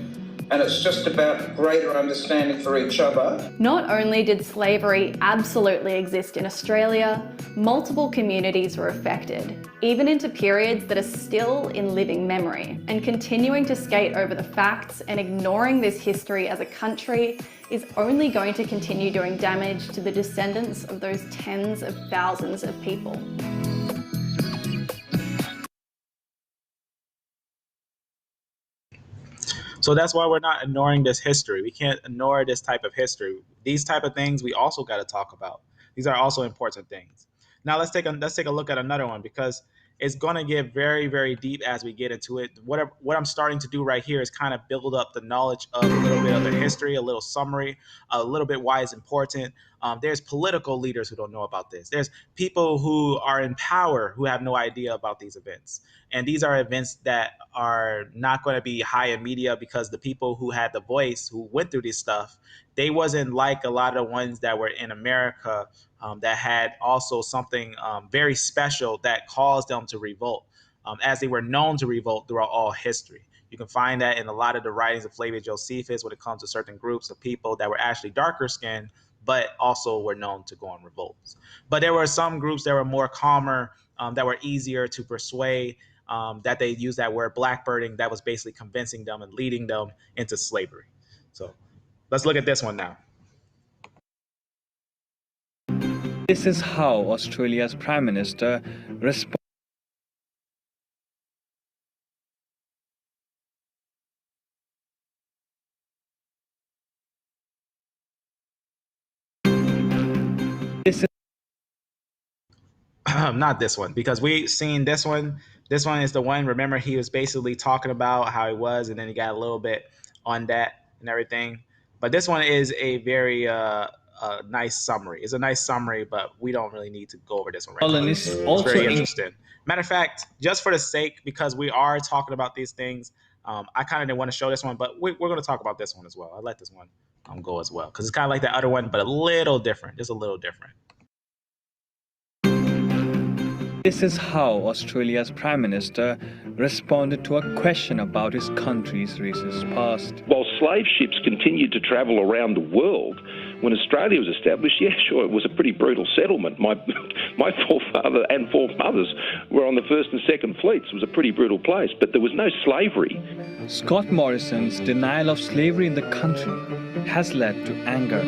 And it's just about greater understanding for each other. Not only did slavery absolutely exist in Australia, multiple communities were affected, even into periods that are still in living memory. And continuing to skate over the facts and ignoring this history as a country is only going to continue doing damage to the descendants of those tens of thousands of people. So that's why we're not ignoring this history. We can't ignore this type of history. These type of things we also got to talk about. These are also important things. Now let's take a look at another one, because it's going to get very, very deep as we get into it. What I'm starting to do right here is kind of build up the knowledge of a little bit of the history, a little summary, a little bit why it's important. There's political leaders who don't know about this. There's people who are in power who have no idea about these events. And these are events that are not going to be high in media, because the people who had the voice, who went through this stuff, they wasn't like a lot of the ones that were in America that had also something very special that caused them to revolt, as they were known to revolt throughout all history. You can find that in a lot of the writings of Flavio Josephus when it comes to certain groups of people that were actually darker skinned, but also were known to go on revolts. But there were some groups that were more calmer, that were easier to persuade, that they used that word blackbirding, that was basically convincing them and leading them into slavery. So let's look at this one now. This is how Australia's Prime Minister responded. Not this one, because we seen this one. This one is the one, remember, he was basically talking about how he was, and then he got a little bit on that and everything. But this one is a very nice summary. It's a nice summary, but we don't really need to go over this one right now. It's very interesting. Matter of fact, just for the sake, because we are talking about these things, I kind of didn't want to show this one, but we're going to talk about this one as well. I'll let this one go as well, because it's kind of like the other one, but a little different. Just a little different. This is how Australia's Prime Minister responded to a question about his country's racist past. While slave ships continued to travel around the world, when Australia was established, yeah, sure, it was a pretty brutal settlement. My forefather and foremothers were on the first and second fleets. It was a pretty brutal place, but there was no slavery. Scott Morrison's denial of slavery in the country has led to anger.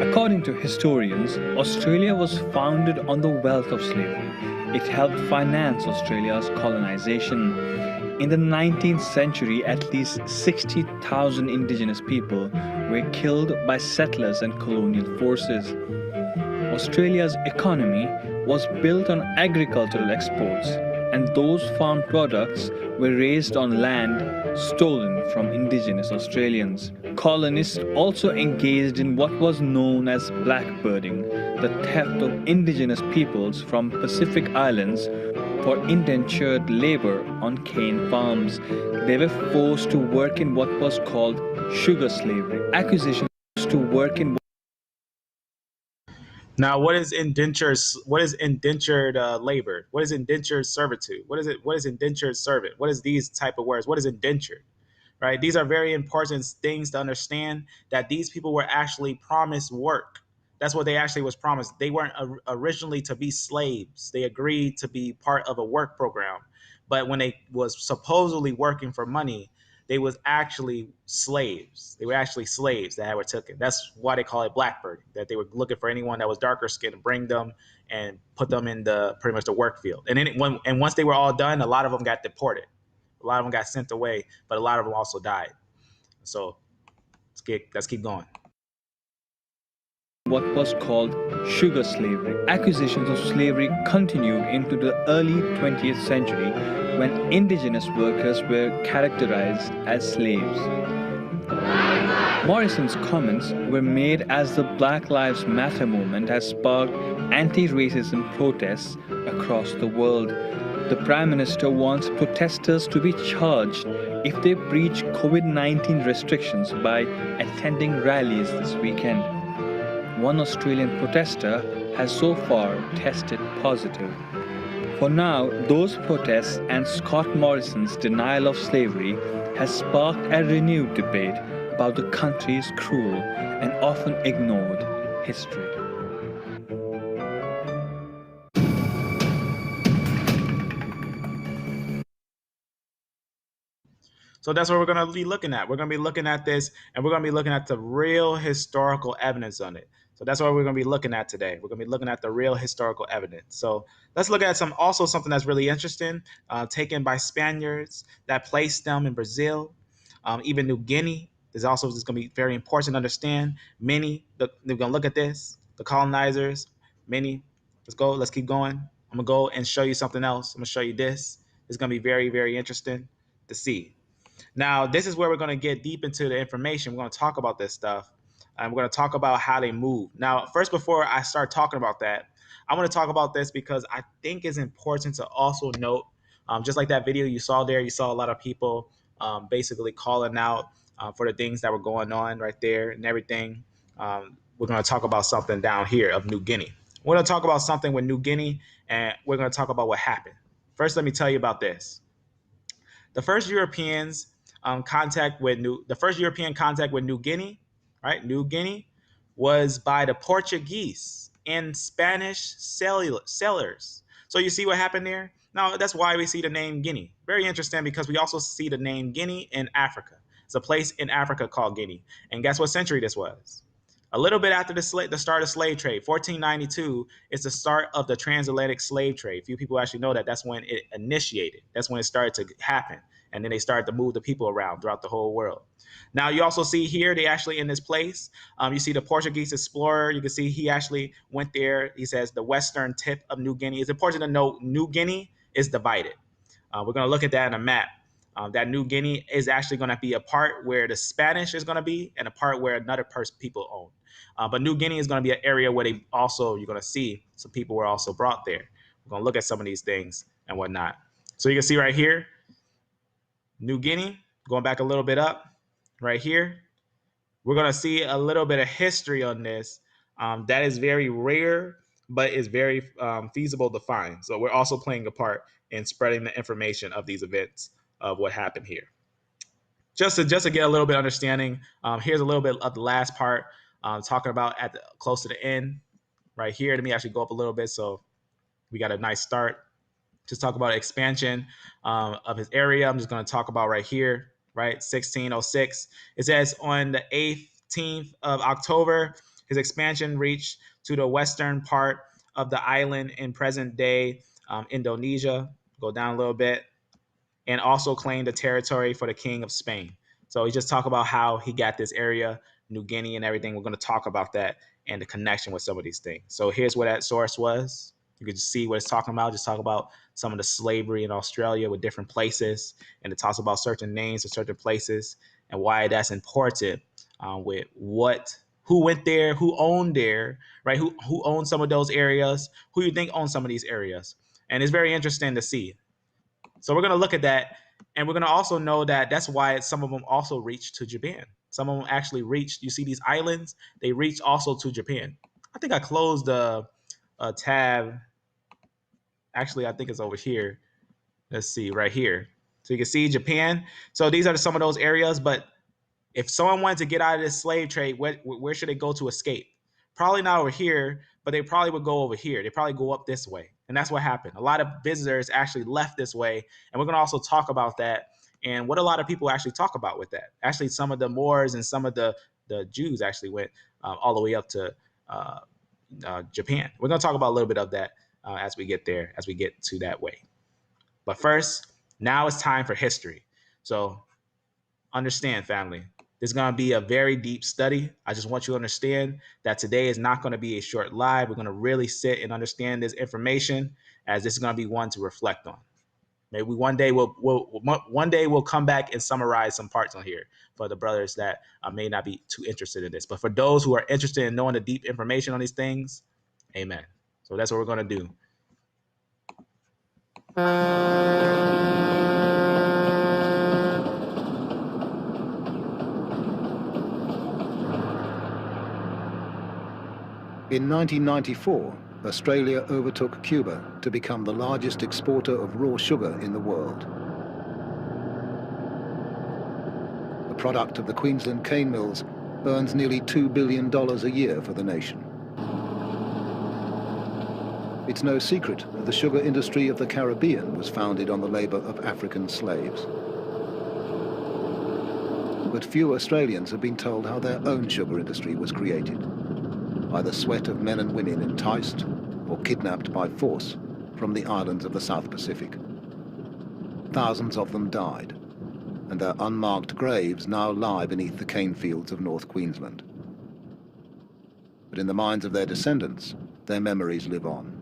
According to historians, Australia was founded on the wealth of slavery. It helped finance Australia's colonization. In the 19th century, at least 60,000 Indigenous people were killed by settlers and colonial forces. Australia's economy was built on agricultural exports. and those farm products were raised on land stolen from indigenous Australians. Colonists also engaged in what was known as blackbirding, the theft of indigenous peoples from Pacific Islands for indentured labor on cane farms. They were forced to work in what was called sugar slavery. Acquisitions to work in. Now, what is indentured? What is indentured labor? What is indentured servitude? What is it? What is indentured servant? What is these type of words? What is indentured? Right? These are very important things to understand, that these people were actually promised work. That's what they actually was promised. They weren't originally to be slaves. They agreed to be part of a work program. But when they was supposedly working for money, they was actually slaves. They were actually slaves that were taken. That's why they call it blackbirding, that they were looking for anyone that was darker skinned to bring them and put them in the pretty much the work field. And then once they were all done, a lot of them got deported. A lot of them got sent away, but a lot of them also died. So let's keep going. What was called sugar slavery. Acquisitions of slavery continued into the early 20th century, when indigenous workers were characterized as slaves. Morrison's comments were made as the Black Lives Matter movement has sparked anti-racism protests across the world. The Prime Minister wants protesters to be charged if they breach COVID-19 restrictions by attending rallies this weekend. One Australian protester has so far tested positive. For now, those protests and Scott Morrison's denial of slavery has sparked a renewed debate about the country's cruel and often ignored history. So that's what we're going to be looking at. We're going to be looking at this, and we're going to be looking at the real historical evidence on it. So that's what we're going to be looking at today. We're going to be looking at the real historical evidence. So let's look at something that's really interesting, taken by Spaniards that placed them in Brazil, even New Guinea. There's also going to be very important to understand. We're going to look at this, the colonizers, let's keep going. I'm going to go and show you something else. I'm going to show you this. It's going to be very, very interesting to see. Now, this is where we're going to get deep into the information. We're going to talk about this stuff, and we're going to talk about how they move. Now, first, before I start talking about that, I want to talk about this because I think it's important to also note, just like that video you saw there, you saw a lot of people basically calling out for the things that were going on right there and everything. We're going to talk about something down here of New Guinea. We're going to talk about something with New Guinea, and we're going to talk about what happened. First, let me tell you about this. The first European contact with New Guinea, right? New Guinea was by the Portuguese and Spanish sailors. So you see what happened there? Now, that's why we see the name Guinea. Very interesting, because we also see the name Guinea in Africa. It's a place in Africa called Guinea. And guess what century this was? A little bit after the start of slave trade, 1492 is the start of the transatlantic slave trade. Few people actually know that. That's when it initiated. That's when it started to happen. And then they started to move the people around throughout the whole world. Now, you also see here, they actually in this place, you see the Portuguese explorer. You can see he actually went there. He says the western tip of New Guinea. It's important to note New Guinea is divided. We're going to look at that in a map. That New Guinea is actually going to be a part where the Spanish is going to be and a part where another people own. But New Guinea is going to be an area where you're going to see some people were also brought there. We're going to look at some of these things and whatnot. So you can see right here, New Guinea, going back a little bit up right here, we're going to see a little bit of history on this. That is very rare, but is very feasible to find. So we're also playing a part in spreading the information of these events of what happened here. Just to get a little bit of understanding, here's a little bit of the last part, talking about close to the end right here. Let me actually go up a little bit so we got a nice start. Just talk about expansion of his area. I'm just going to talk about right here, right, 1606. It says on the 18th of October, his expansion reached to the western part of the island in present-day Indonesia. Go down a little bit. And also claimed the territory for the King of Spain. So he just talked about how he got this area, New Guinea and everything. We're going to talk about that and the connection with some of these things. So here's where that source was. You can just see what it's talking about. Just talk about some of the slavery in Australia with different places, and it talks about certain names of certain places and why that's important with who went there, who owned there, right? Who owned some of those areas, who you think owned some of these areas. And it's very interesting to see. So we're going to look at that, and we're going to also know that that's why some of them also reached to Japan. Some of them actually reached, you see these islands, they reached also to Japan. I think I closed a tab. Actually, I think it's over here. Let's see, right here. So you can see Japan. So these are some of those areas, but if someone wanted to get out of this slave trade, where should they go to escape? Probably not over here, but they probably would go over here. They probably go up this way. And that's what happened. A lot of visitors actually left this way. And we're going to also talk about that and what a lot of people actually talk about with that. Actually, some of the Moors and some of the Jews actually went all the way up to Japan. We're going to talk about a little bit of that as we get there, as we get to that way. But first, now it's time for history. So understand, family, this is going to be a very deep study. I just want you to understand that today is not going to be a short live. We're going to really sit and understand this information, as this is going to be one to reflect on. Maybe one day we'll come back and summarize some parts on here for the brothers that may not be too interested in this. But for those who are interested in knowing the deep information on these things, amen. So that's what we're going to do. In 1994, Australia overtook Cuba to become the largest exporter of raw sugar in the world. The product of the Queensland cane mills earns nearly $2 billion a year for the nation. It's no secret that the sugar industry of the Caribbean was founded on the labor of African slaves. But few Australians have been told how their own sugar industry was created, by the sweat of men and women enticed or kidnapped by force from the islands of the South Pacific. Thousands of them died, and their unmarked graves now lie beneath the cane fields of North Queensland. But in the minds of their descendants, their memories live on.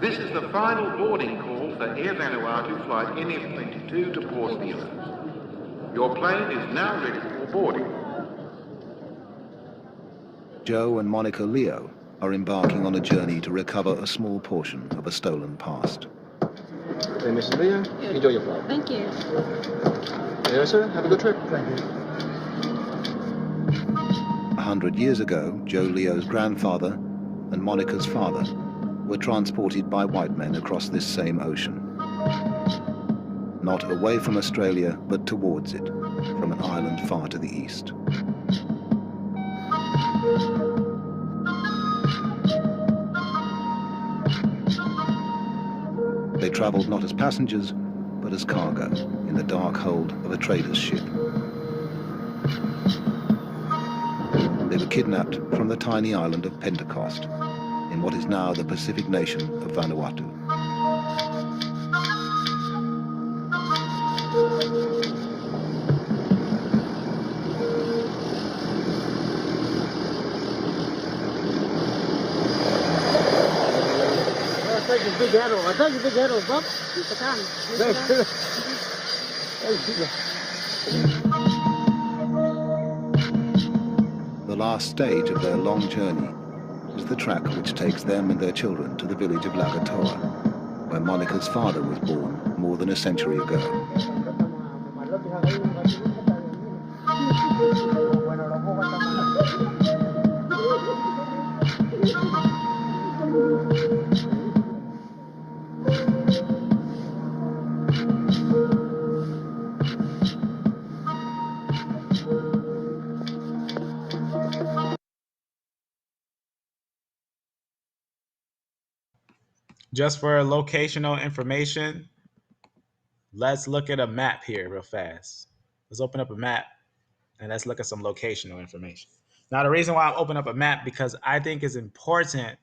This is the final boarding call for Air Vanuatu flight NF22 to Port Nila. Your plane is now ready for boarding. Joe and Monica Leo are embarking on a journey to recover a small portion of a stolen past. Hey, Mrs. Leo, enjoy your flight. Thank you. Yes, sir. Have a good trip. Thank you. 100 years ago, Joe Leo's grandfather and Monica's father were transported by white men across this same ocean. Not away from Australia, but towards it, from an island far to the east. They travelled not as passengers, but as cargo, in the dark hold of a trader's ship. They were kidnapped from the tiny island of Pentecost, in what is now the Pacific nation of Vanuatu. Take a big arrow. I take a big arrow, Bob. You can. The last stage of their long journey is the track which takes them and their children to the village of Lagatoa, where Monica's father was born more than a century ago. Just for locational information, let's look at a map here real fast. Let's open up a map and let's look at some locational information. Now, the reason why I'm opening up a map, because I think it's important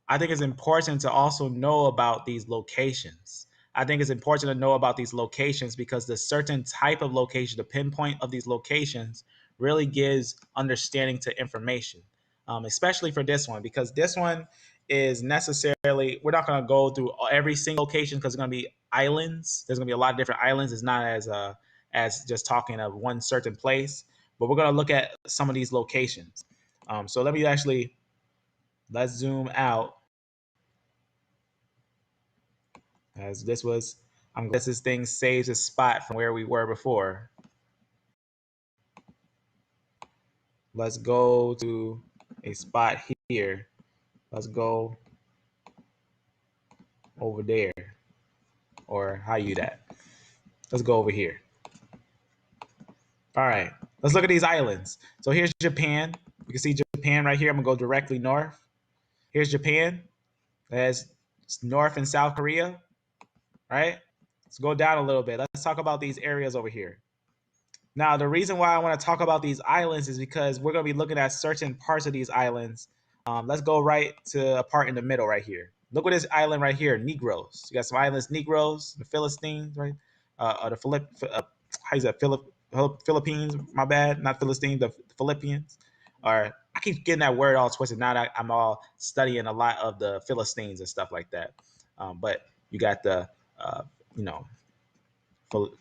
to also know about these locations. I think it's important to know about these locations because the certain type of location, the pinpoint of these locations really gives understanding to information, especially for this one, because this one is necessarily, we're not going to go through every single location because there's going to be islands. There's going to be a lot of different islands. It's not as just talking of one certain place, but we're going to look at some of these locations. So let's zoom out. As I'm glad this thing saves a spot from where we were before. Let's go to a spot here. Let's go over there, or how you that? Let's go over here. All right, let's look at these islands. So here's Japan. You can see Japan right here. I'm gonna go directly north. Here's Japan. That's North and South Korea, right? Let's go down a little bit. Let's talk about these areas over here. Now, the reason why I want to talk about these islands is because we're going to be looking at certain parts of these islands. Let's go right to a part in the middle right here. Look at this island right here, Negroes. You got some islands, Negroes, the Philistines, right? Or the Philippines, my bad, not Philistines, the Philippians. Or I keep getting that word all twisted. Now that I'm all studying a lot of the Philistines and stuff like that. But you got the,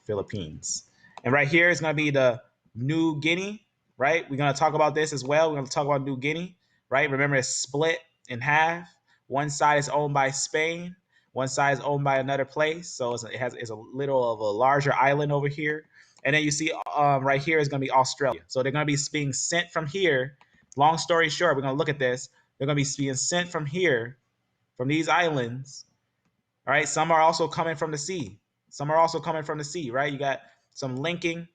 Philippines. And right here is going to be the New Guinea, right? We're going to talk about this as well. We're going to talk about New Guinea, right? Remember, it's split in half. One side is owned by Spain. One side is owned by another place. So it's a little of a larger island over here. And then you see right here is going to be Australia. So they're going to be being sent from here. Long story short, we're going to look at this. They're going to be being sent from here, from these islands. All right. Some are also coming from the sea. Right? You got some linking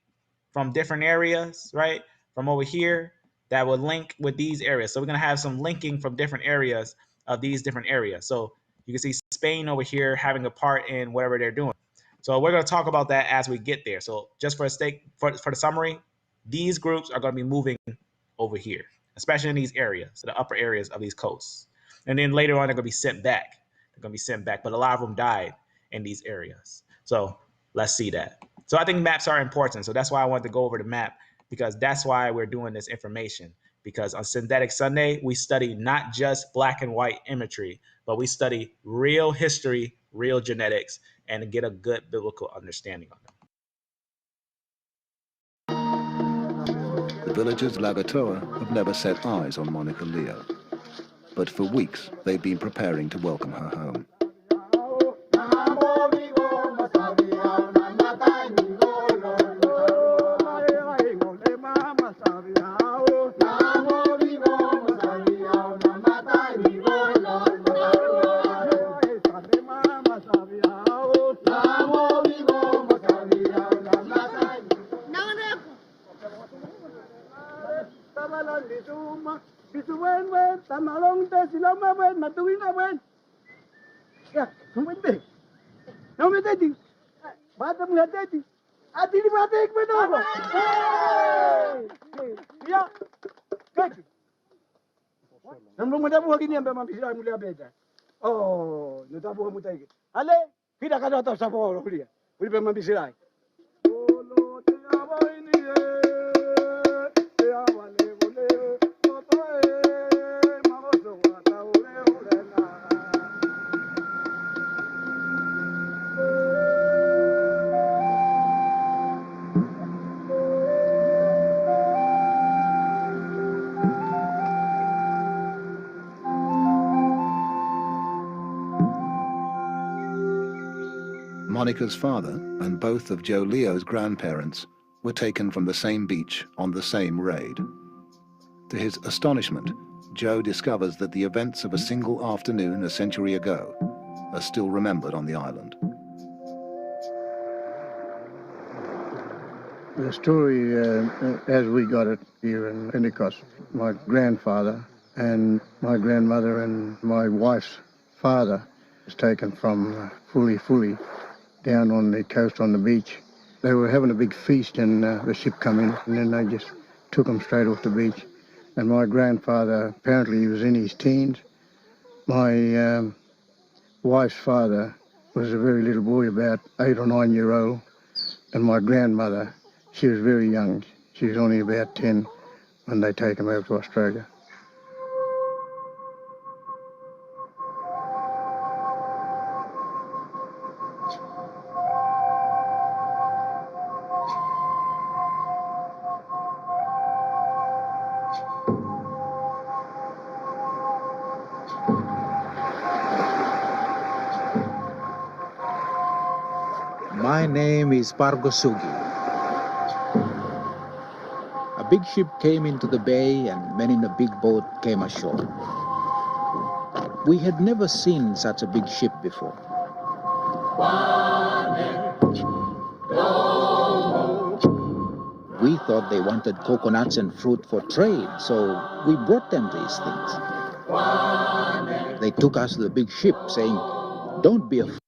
from different areas, right? From over here that would link with these areas. So we're going to have some linking from different areas of these different areas. So you can see Spain over here having a part in whatever they're doing. So we're going to talk about that as we get there. So just for the summary, these groups are going to be moving over here, especially in these areas, so the upper areas of these coasts. And then later on, they're going to be sent back. But a lot of them died in these areas. So let's see that. So I think maps are important. So that's why I wanted to go over the map, because that's why we're doing this information. Because on Synthetic Sunday, we study not just black and white imagery, but we study real history, real genetics, and get a good biblical understanding on them. The villagers Lagatoa have never set eyes on Monica Leo. But for weeks, they've been preparing to welcome her home. Oh, no tapo mo tayo. Ale, kita ka daw sa polo kuliya. Uli pa mabisiray. Monica's father and both of Joe Leo's grandparents were taken from the same beach on the same raid. To his astonishment, Joe discovers that the events of a single afternoon a century ago are still remembered on the island. The story, as we got it here in Pentecost, my grandfather and my grandmother and my wife's father was taken from Fuli down on the coast on the beach. They were having a big feast and the ship come in, and then they just took them straight off the beach. And my grandfather, apparently he was in his teens. My wife's father was a very little boy, about 8 or 9 year old. And my grandmother, she was very young. She was only about 10 when they take him over to Australia. My name is Pargosugi. A big ship came into the bay and men in a big boat came ashore. We had never seen such a big ship before. We thought they wanted coconuts and fruit for trade, so we brought them these things. They took us to the big ship saying, "Don't be afraid."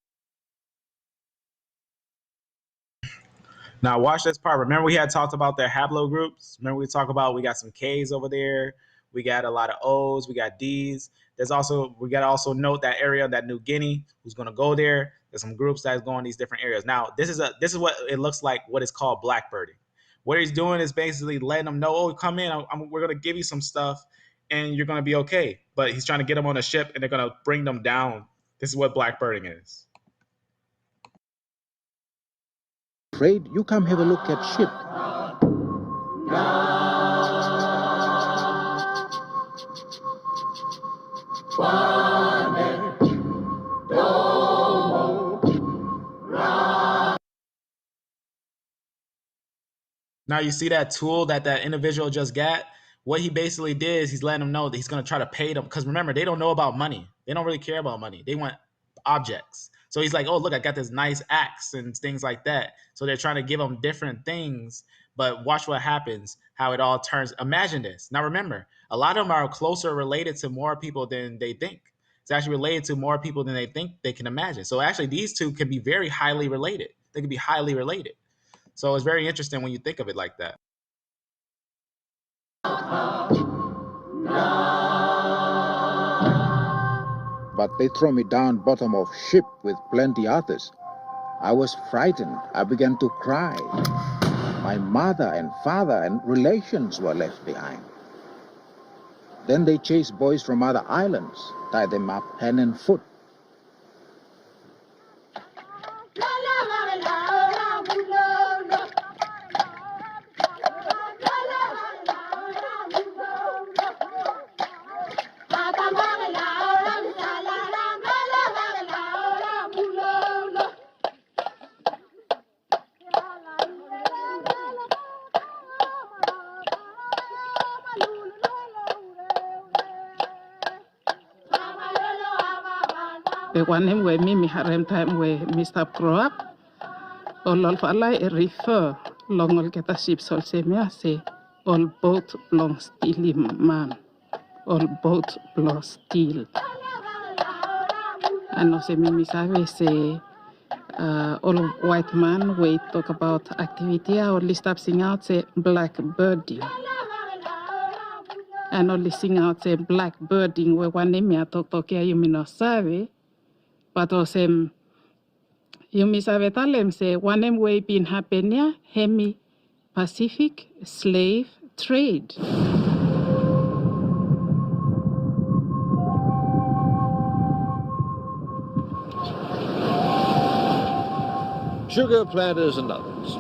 Now watch this part. Remember we had talked about their haplogroups? Remember we talked about we got some K's over there. We got a lot of O's. We got D's. There's also, we got to also note that area, that New Guinea, who's going to go there. There's some groups that's going these different areas. Now, this is what it looks like, what is called blackbirding. What he's doing is basically letting them know, oh, come in. We're going to give you some stuff and you're going to be okay. But he's trying to get them on a ship and they're going to bring them down. This is what blackbirding is. Afraid, you come have a look at ship. Now you see that tool that individual just got? What he basically did is he's letting them know that he's going to try to pay them. Because remember, they don't know about money. They don't really care about money. They want objects. So he's like, oh, look, I got this nice axe and things like that. So they're trying to give them different things. But watch what happens, how it all turns. Imagine this. Now, remember, a lot of them are closer related to more people than they think. It's actually related to more people than they think they can imagine. So actually, these two can be very highly related. They can be highly related. So it's very interesting when you think of it like that. But they throw me down bottom of ship with plenty others. I was frightened. I began to cry. My mother and father and relations were left behind. Then they chased boys from other islands, tied them up hand and foot. The one name where me harem time where Mr. grow up, all of Allah refer long all get a ship so say me say all boat long steel man, all boat long steel. And also me say all white man we talk about activity only stop sing out say blackbirding. And only sing out say blackbirding where one name me talk here you mean no survey. But also, you miss a vetalem say one name way been happening hemi Pacific slave trade. Sugar planters and others.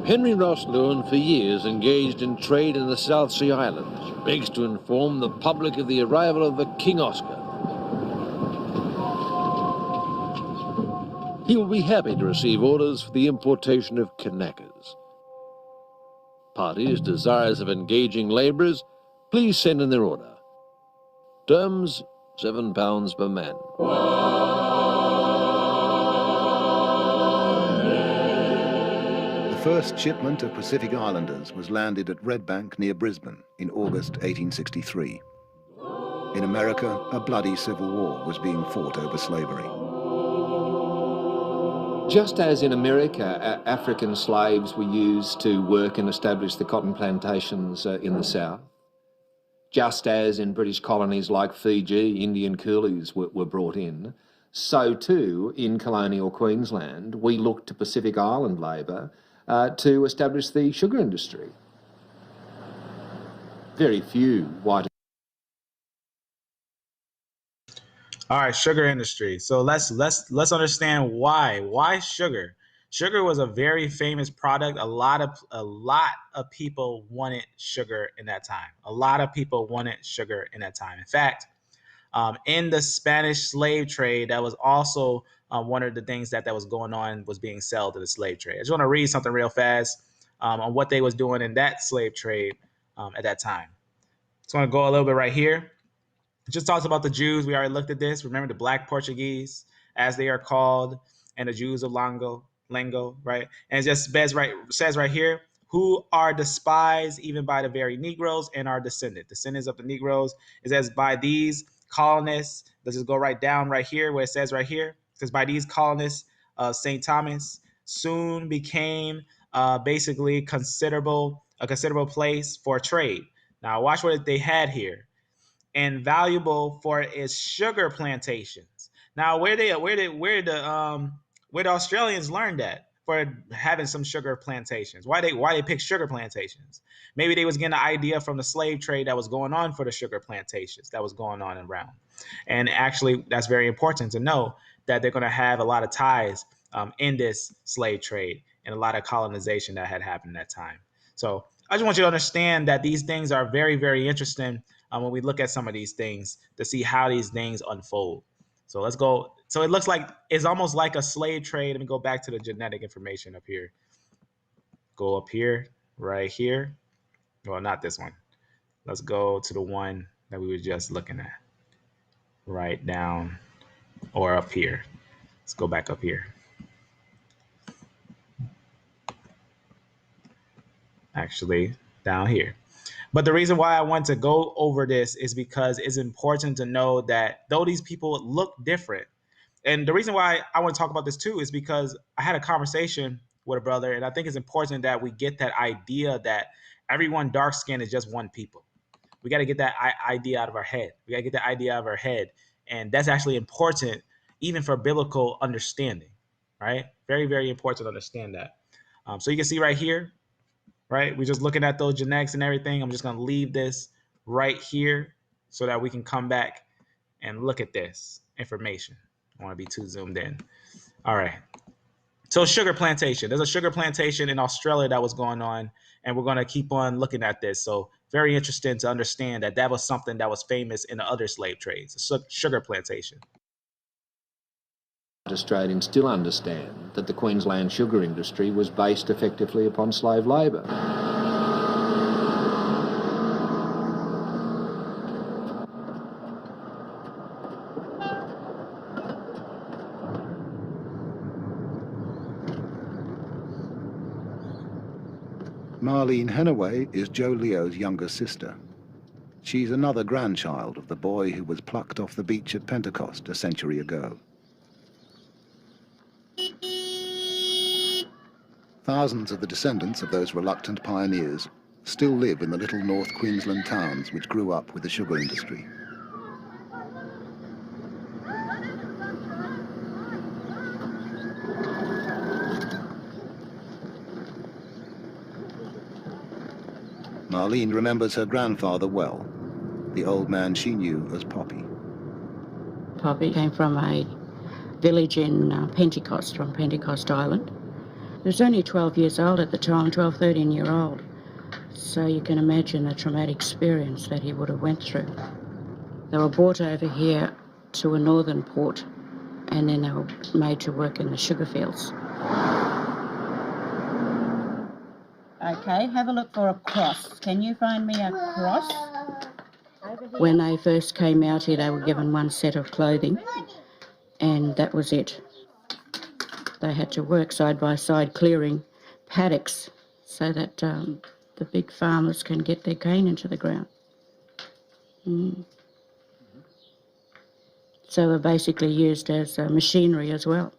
Henry Ross Lewin for years engaged in trade in the South Sea Islands, begs to inform the public of the arrival of the King Oscar. He will be happy to receive orders for the importation of Kanakas. parties desirous of engaging labourers, please send in their order. Terms, £7 per man. The first shipment of Pacific Islanders was landed at Red Bank near Brisbane in August 1863. In America, a bloody civil war was being fought over slavery. Just as in America, African slaves were used to work and establish the cotton plantations in the South, just as in British colonies like Fiji, Indian coolies were brought in, so too in colonial Queensland, we looked to Pacific Island labour to establish the sugar industry. Very few white. All right, sugar industry. So let's understand why. Why sugar? Sugar was a very famous product. A lot of people wanted sugar in that time. A lot of people wanted sugar in that time. In fact, in the Spanish slave trade, that was also one of the things that was going on, was being sold to the slave trade. I just want to read something real fast on what they was doing in that slave trade at that time. Just want to go a little bit right here. It just talks about the Jews. We already looked at this. Remember the Black Portuguese, as they are called, and the Jews of Lango, right? And it just says right here, who are despised even by the very Negroes and are descendants of the Negroes. It says by these colonists, let's just go right down right here where it says right here, it says by these colonists of St. Thomas soon became basically a considerable place for trade. Now watch what they had here. And valuable for its sugar plantations. Now, where the Australians learned that for having some sugar plantations? Why they pick sugar plantations? Maybe they was getting an idea from the slave trade that was going on for the sugar plantations that was going on around. And actually, that's very important to know that they're going to have a lot of ties in this slave trade and a lot of colonization that had happened at that time. So I just want you to understand that these things are very, very interesting when we look at some of these things to see how these things unfold. So let's go. So it looks like it's almost like a slave trade. Let me go back to the genetic information up here. Go up here, right here. Well, not this one. Let's go to the one that we were just looking at. Right down or up here. Let's go back up here. Actually, down here. But the reason why I want to go over this is because it's important to know that though these people look different, and the reason why I want to talk about this too is because I had a conversation with a brother, and I think it's important that we get that idea that everyone dark skinned is just one people. We got to get that idea out of our head. We got to get that idea out of our head. And that's actually important even for biblical understanding, right? Very, very important to understand that. So you can see right here, right? We're just looking at those genetics and everything. I'm just going to leave this right here so that we can come back and look at this information. I don't want to be too zoomed in. All right. So sugar plantation. There's a sugar plantation in Australia that was going on, and we're going to keep on looking at this. So very interesting to understand that that was something that was famous in the other slave trades, a sugar plantation. Australians still understand that the Queensland sugar industry was based effectively upon slave labour. Marlene Henaway is Joe Leo's younger sister. She's another grandchild of the boy who was plucked off the beach at Pentecost a century ago. Thousands of the descendants of those reluctant pioneers still live in the little North Queensland towns which grew up with the sugar industry. Marlene remembers her grandfather well, the old man she knew as Poppy. Poppy came from a village in Pentecost, from Pentecost Island. He was only 12 years old at the time, 12, 13-year-old. So you can imagine the traumatic experience that he would have went through. They were brought over here to a northern port, and then they were made to work in the sugar fields. Okay, have a look for a cross. Can you find me a cross? When they first came out here, they were given one set of clothing, and that was it. They had to work side by side clearing paddocks so that the big farmers can get their cane into the ground. So they're basically used as machinery as well,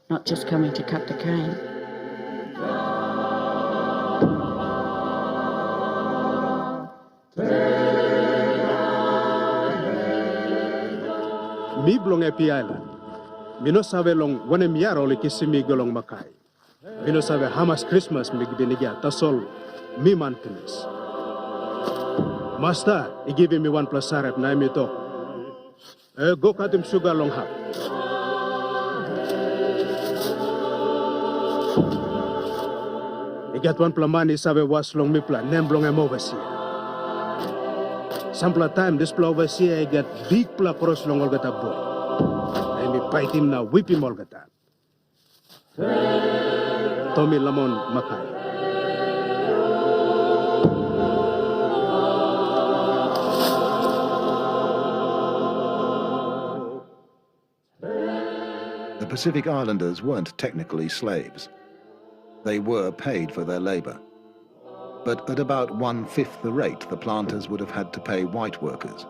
not just coming to cut the cane. Mi blong epi island. Mino save long wane miaro le kisimi golong makai. Mino save Hamas Christmas mi gbenigia tasol mi mantenes. Master, he give me 1 plus sarep na mi to. Go katim sugar long hap. I get 1 plamani save was long mi plan nem blong em overseer. Sample time this plow overseer I get big pla cross long olgata boy. I me bite him now, whip him olgata. Tommy Lamon Makai. The Pacific Islanders weren't technically slaves. They were paid for their labor. But at about 1/5 the rate the planters would have had to pay white workers.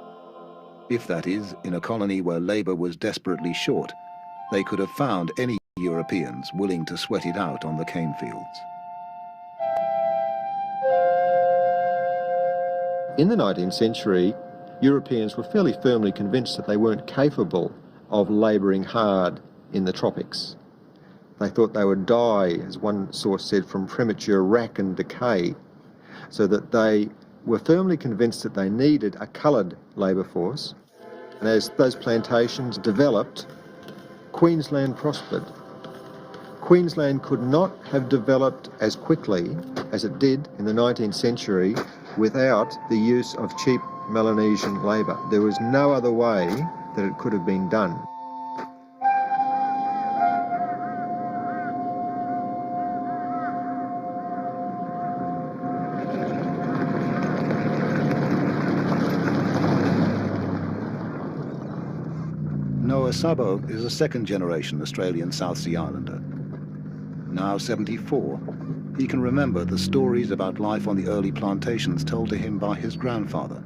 If that is, in a colony where labor was desperately short, they could have found any Europeans willing to sweat it out on the cane fields. In the 19th century, Europeans were fairly firmly convinced that they weren't capable of labouring hard in the tropics. They thought they would die, as one source said, from premature rack and decay, so that they were firmly convinced that they needed a coloured labour force. And as those plantations developed, Queensland prospered. Queensland could not have developed as quickly as it did in the 19th century without the use of cheap Melanesian labour. There was no other way that it could have been done. Noah Sabo is a second-generation Australian South Sea Islander. Now 74, he can remember the stories about life on the early plantations told to him by his grandfather,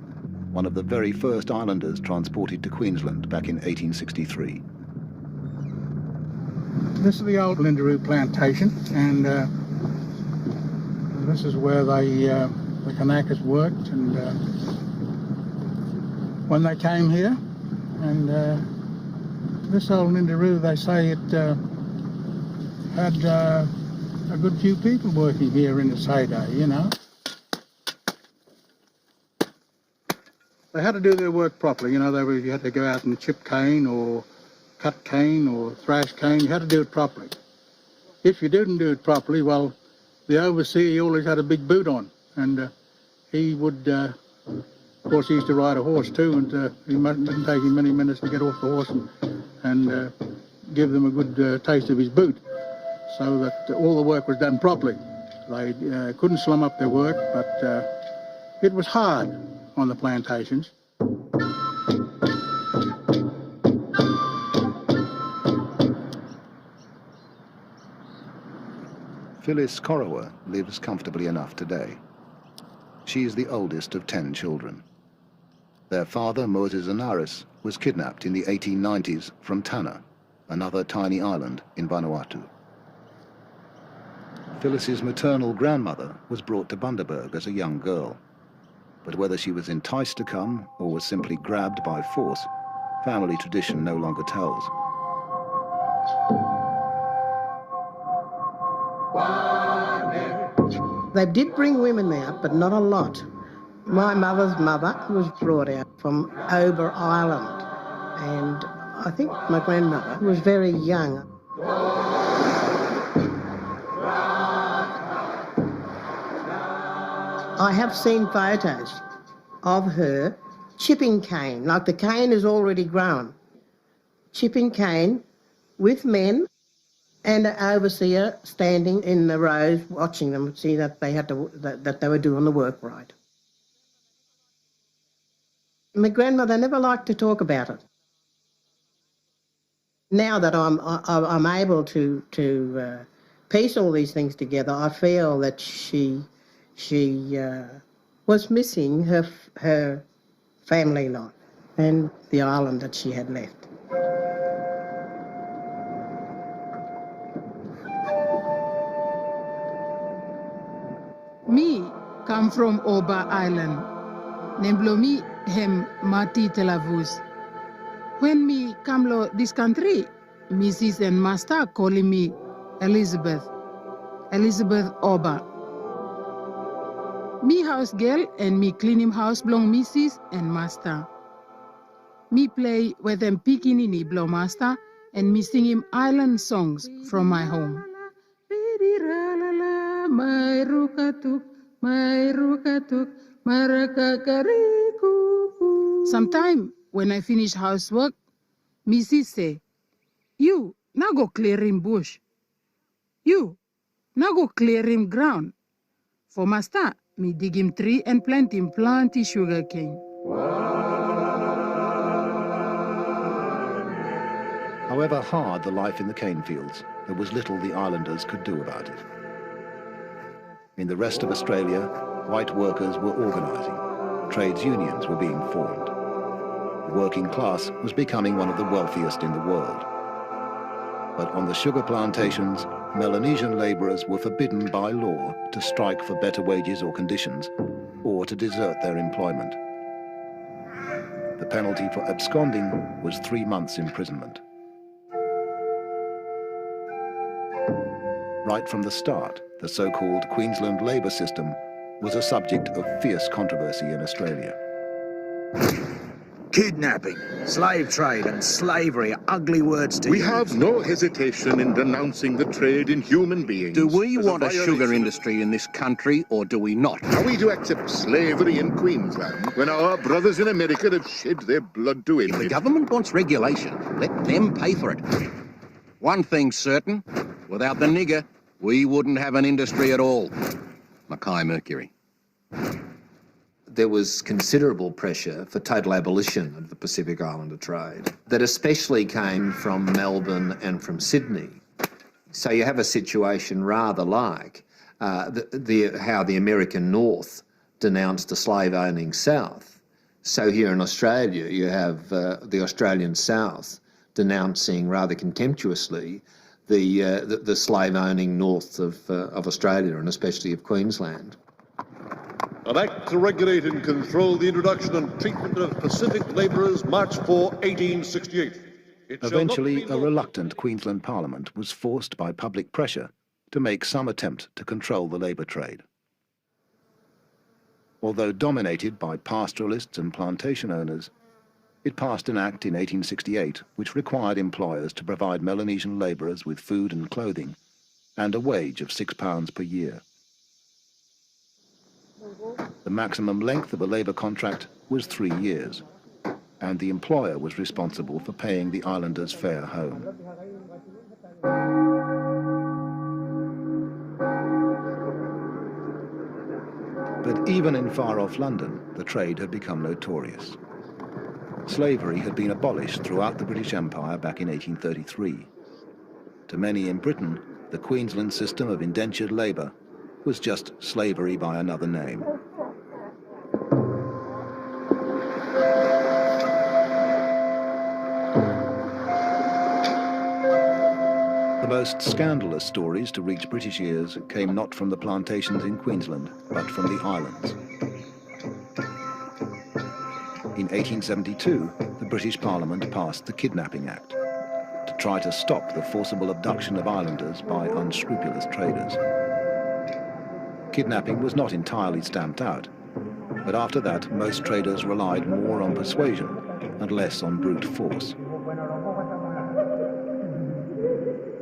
one of the very first islanders transported to Queensland back in 1863. This is the old Lindaroo plantation, and this is where the Kanakas worked, and when they came here, and this old Lindaroo, they say it had a good few people working here in its heyday, you know. They had to do their work properly, you know. You had to go out and chip cane or cut cane or thrash cane. You had to do it properly. If you didn't do it properly, well, the overseer, he always had a big boot on, and he would, of course, he used to ride a horse too, and it didn't take him many minutes to get off the horse and give them a good taste of his boot, so that all the work was done properly. They couldn't slum up their work, but it was hard on the plantations. Phyllis Corowa lives comfortably enough today. She is the oldest of 10 children. Their father, Moses Anaris, was kidnapped in the 1890s from Tanna, another tiny island in Vanuatu. Phyllis's maternal grandmother was brought to Bundaberg as a young girl, but whether she was enticed to come or was simply grabbed by force, family tradition no longer tells. They did bring women out, but not a lot. My mother's mother was brought out from Ober Island, and I think my grandmother was very young. I have seen photos of her chipping cane, like the cane is already grown. Chipping cane with men and an overseer standing in the rows watching them, see that they that they were doing the work right. My grandmother never liked to talk about it. Now that I'm able to piece all these things together, I feel that she was missing her family life and the island that she had left. Me come from Oba Island. Nemblomi hem mati telavus. When me come to this country, Mrs. and Master calling me Elizabeth Oba. Me house girl and me clean him house belong Mrs. and Master. Me play with them pikinini belong Master and me sing him island songs from my home. My rukatuk, marakakariku. Sometime when I finish housework, Mrs. say, "You now go clear him bush. You now go clear him ground. For Master, me dig him tree and plant him plenty sugar cane." However hard the life in the cane fields, there was little the islanders could do about it. In the rest of Australia, white workers were organising. Trades unions were being formed. The working class was becoming one of the wealthiest in the world. But on the sugar plantations, Melanesian labourers were forbidden by law to strike for better wages or conditions, or to desert their employment. The penalty for absconding was 3 months' imprisonment. Right from the start, the so-called Queensland labour system was a subject of fierce controversy in Australia. Kidnapping, slave trade and slavery are ugly words to We use. have no hesitation in denouncing the trade in human beings. Do we as want a violation. sugar industry in this country or do we not? Are we to accept slavery in Queensland when our brothers in America have shed their blood to end If the it? government wants regulation, let them pay for it. One thing's certain, without the nigger, we wouldn't have an industry at all. Mackay Mercury. There was considerable pressure for total abolition of the Pacific Islander trade that especially came from Melbourne and from Sydney. So you have a situation rather like how the American North denounced the slave-owning South. So here in Australia you have the Australian South denouncing rather contemptuously the slave-owning north of Australia and especially of Queensland. An act to regulate and control the introduction and treatment of Pacific labourers, March 4, 1868. Eventually, a reluctant Queensland Parliament was forced by public pressure to make some attempt to control the labour trade. Although dominated by pastoralists and plantation owners, it passed an act in 1868 which required employers to provide Melanesian labourers with food and clothing and a wage of £6 per year. The maximum length of a labour contract was 3 years, and the employer was responsible for paying the islanders' fare home. But even in far-off London, the trade had become notorious. Slavery had been abolished throughout the British Empire back in 1833. To many in Britain, the Queensland system of indentured labour was just slavery by another name. The most scandalous stories to reach British ears came not from the plantations in Queensland, but from the islands. In 1872, the British Parliament passed the Kidnapping Act to try to stop the forcible abduction of islanders by unscrupulous traders. Kidnapping was not entirely stamped out, but after that, most traders relied more on persuasion and less on brute force.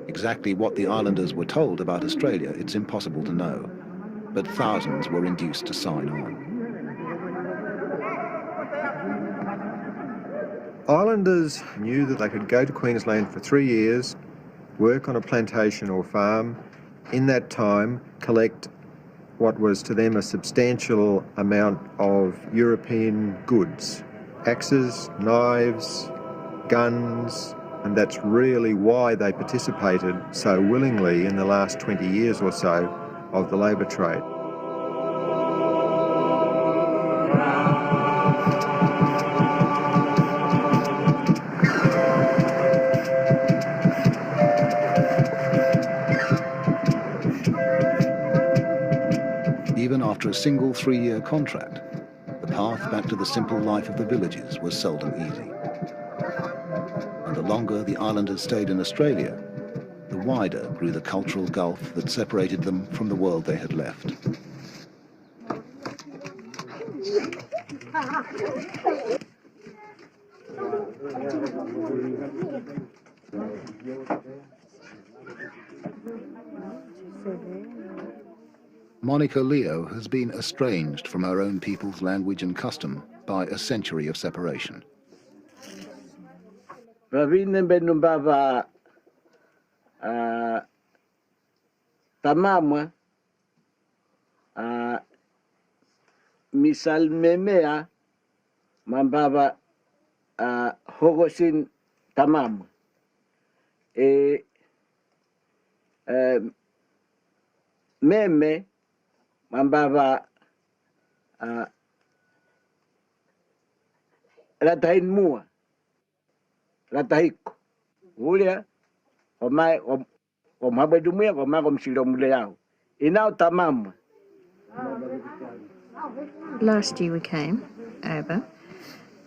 Exactly what the islanders were told about Australia, it's impossible to know, but thousands were induced to sign on. Islanders knew that they could go to Queensland for 3 years, work on a plantation or farm, in that time collect what was to them a substantial amount of European goods, axes, knives, guns, and that's really why they participated so willingly in the last 20 years or so of the labour trade. Even after a single 3-year contract, the path back to the simple life of the villages was seldom easy. And the longer the islanders stayed in Australia, the wider grew the cultural gulf that separated them from the world they had left. Monica Leo has been estranged from her own people's language and custom by a century of separation. Tamamwa misal memea mambaba hogosin tamam meme mambaba ratahin mua ratahiko ulia omai omabedumia omagom silomuleyao inao tamam. Last year we came over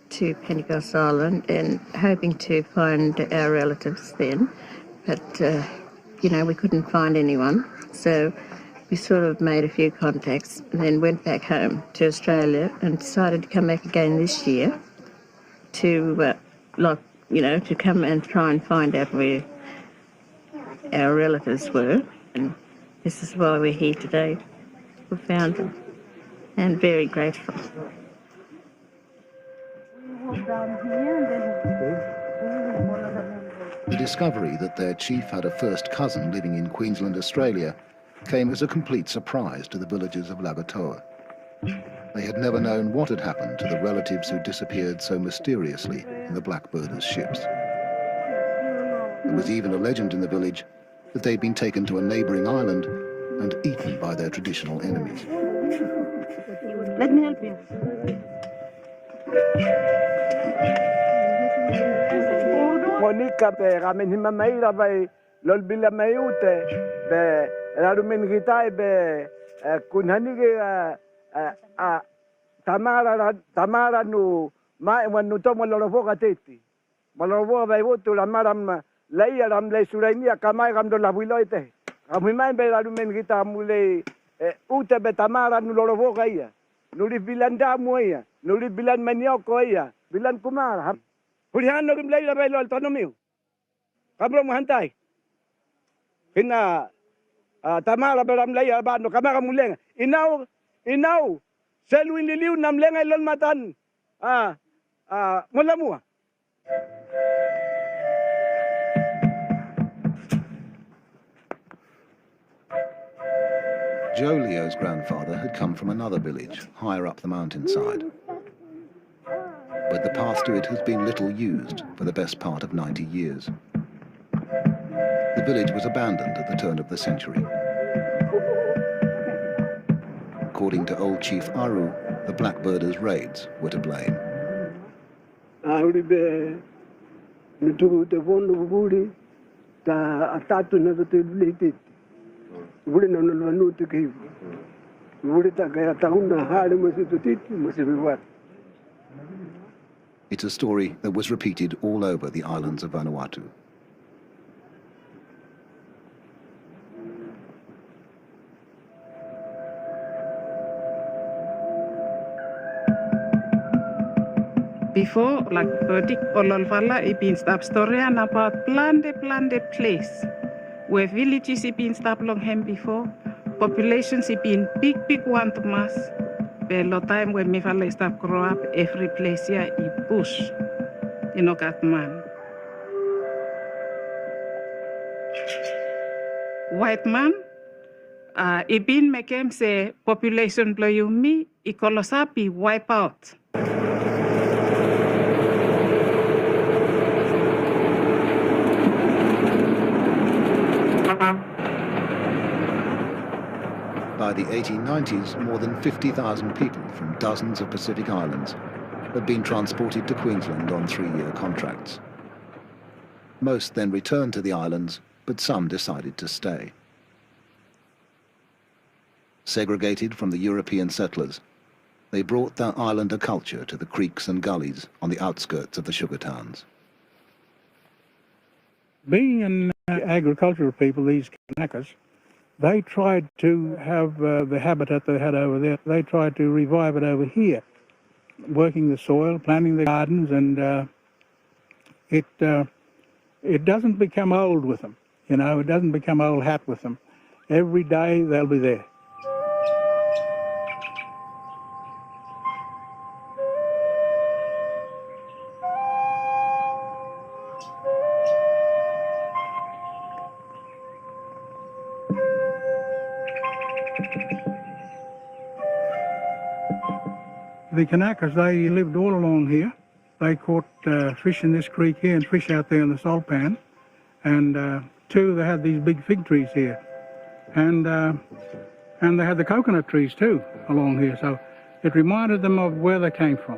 to Pentecost Island and hoping to find our relatives then, but you know, we couldn't find anyone, so we sort of made a few contacts and then went back home to Australia and decided to come back again this year to to come and try and find out where our relatives were, and this is why we're here today. We found them and very grateful. The discovery that their chief had a first cousin living in Queensland, Australia, came as a complete surprise to the villagers of Lavertoa. They had never known what had happened to the relatives who disappeared so mysteriously in the Blackbirders' ships. There was even a legend in the village that they'd been taken to a neighbouring island and eaten by their traditional enemies. Let me help you. Monica pe ramen himameira be lolbila meute be rarumen gitai be kunhanige tamara nu mai wanu tomo lorovoga teti malorovoga be votu la maram leia ram le surainia kamai ram do la builoite amimai be rarumen gita mule ute be tamara nu lorovoga ia nuri bilanda moia nuri bilan manioko ia bilan kumara Huriano rim leila be lol tonomiu kabro mo hantai hina tamara be ram leia ba no kamara mulenga inau seluin liliu nam lenga lol matan mulamua. Joe Leo's grandfather had come from another village higher up the mountainside, but the path to it has been little used for the best part of 90 years. The village was abandoned at the turn of the century. According to old Chief Aru, the Blackbirders' raids were to blame. It's a story that was repeated all over the islands of Vanuatu. Before, like Burdick or Lolvala, it been stop story and about planned place where villages it been stop long time before, populations it been big one to mass. But lot time when me fella stop grow up, every place here is bush, you know, got man. White man, ibin mekem se population bloyumi ikolosapi wipe out. By the 1890s, more than 50,000 people from dozens of Pacific islands had been transported to Queensland on 3-year contracts. Most then returned to the islands, but some decided to stay. Segregated from the European settlers, they brought their islander culture to the creeks and gullies on the outskirts of the sugar towns. Being an agricultural people, these Kanakas, they tried to have the habitat they had over there, they tried to revive it over here, working the soil, planting the gardens, and it doesn't become old with them, you know, it doesn't become old hat with them. Every day they'll be there. The Kanakas, they lived all along here. They caught fish in this creek here and fish out there in the salt pan. And two, they had these big fig trees here. And they had the coconut trees too along here. So it reminded them of where they came from,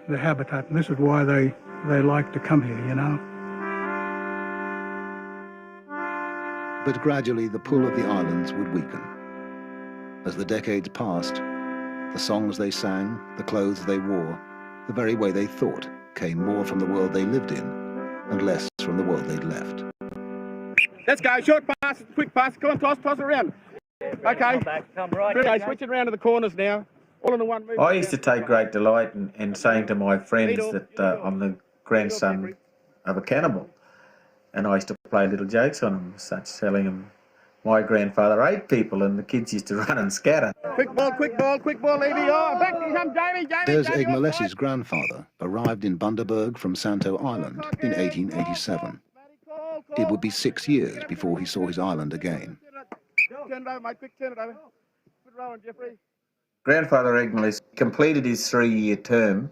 the habitat. And this is why they like to come here, you know. But gradually the pull of the islands would weaken. As the decades passed, the songs they sang, the clothes they wore, the very way they thought came more from the world they lived in and less from the world they'd left. Let's go, short pass, quick pass, come on, toss it around. Okay, okay, switch it around to the corners now, all in the one move. I used to take great delight in saying to my friends that I'm the grandson of a cannibal, and I used to play little jokes on them, such telling them my grandfather ate people and the kids used to run and scatter. Quick ball, Evie. Oh, back to him, Jamie. Des Egmalesi's grandfather arrived in Bundaberg from Santo Island in 1887. It would be 6 years before he saw his island again. Turn it over, mate, quick, turn it over. Put it rolling, Jeffrey. Grandfather Egmalesi completed his 3-year term,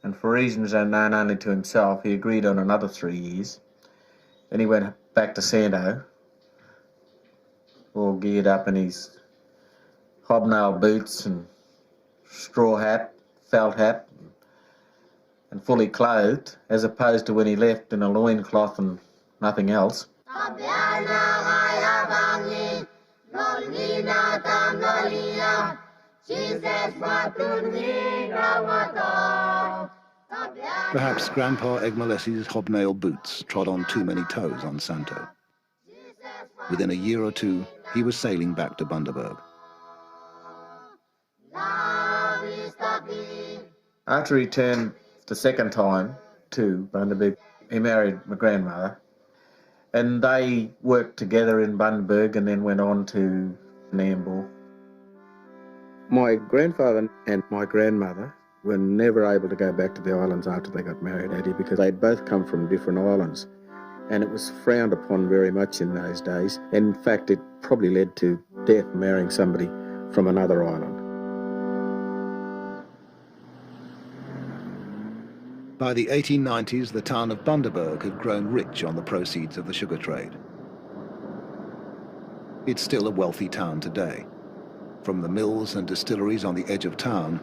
and for reasons unknown only to himself, he agreed on another 3 years. Then he went back to Santo, all geared up in his hobnail boots and straw hat, felt hat, and fully clothed, as opposed to when he left in a loincloth and nothing else. Perhaps Grandpa Egmalesi's hobnail boots trod on too many toes on Santo. Within a year or two, he was sailing back to Bundaberg. After he returned the second time to Bundaberg, he married my grandmother, and they worked together in Bundaberg and then went on to Nambour. My grandfather and my grandmother were never able to go back to the islands after they got married, Eddie, because they'd both come from different islands. And it was frowned upon very much in those days. In fact, it probably led to death marrying somebody from another island. By the 1890s, the town of Bundaberg had grown rich on the proceeds of the sugar trade. It's still a wealthy town today. From the mills and distilleries on the edge of town,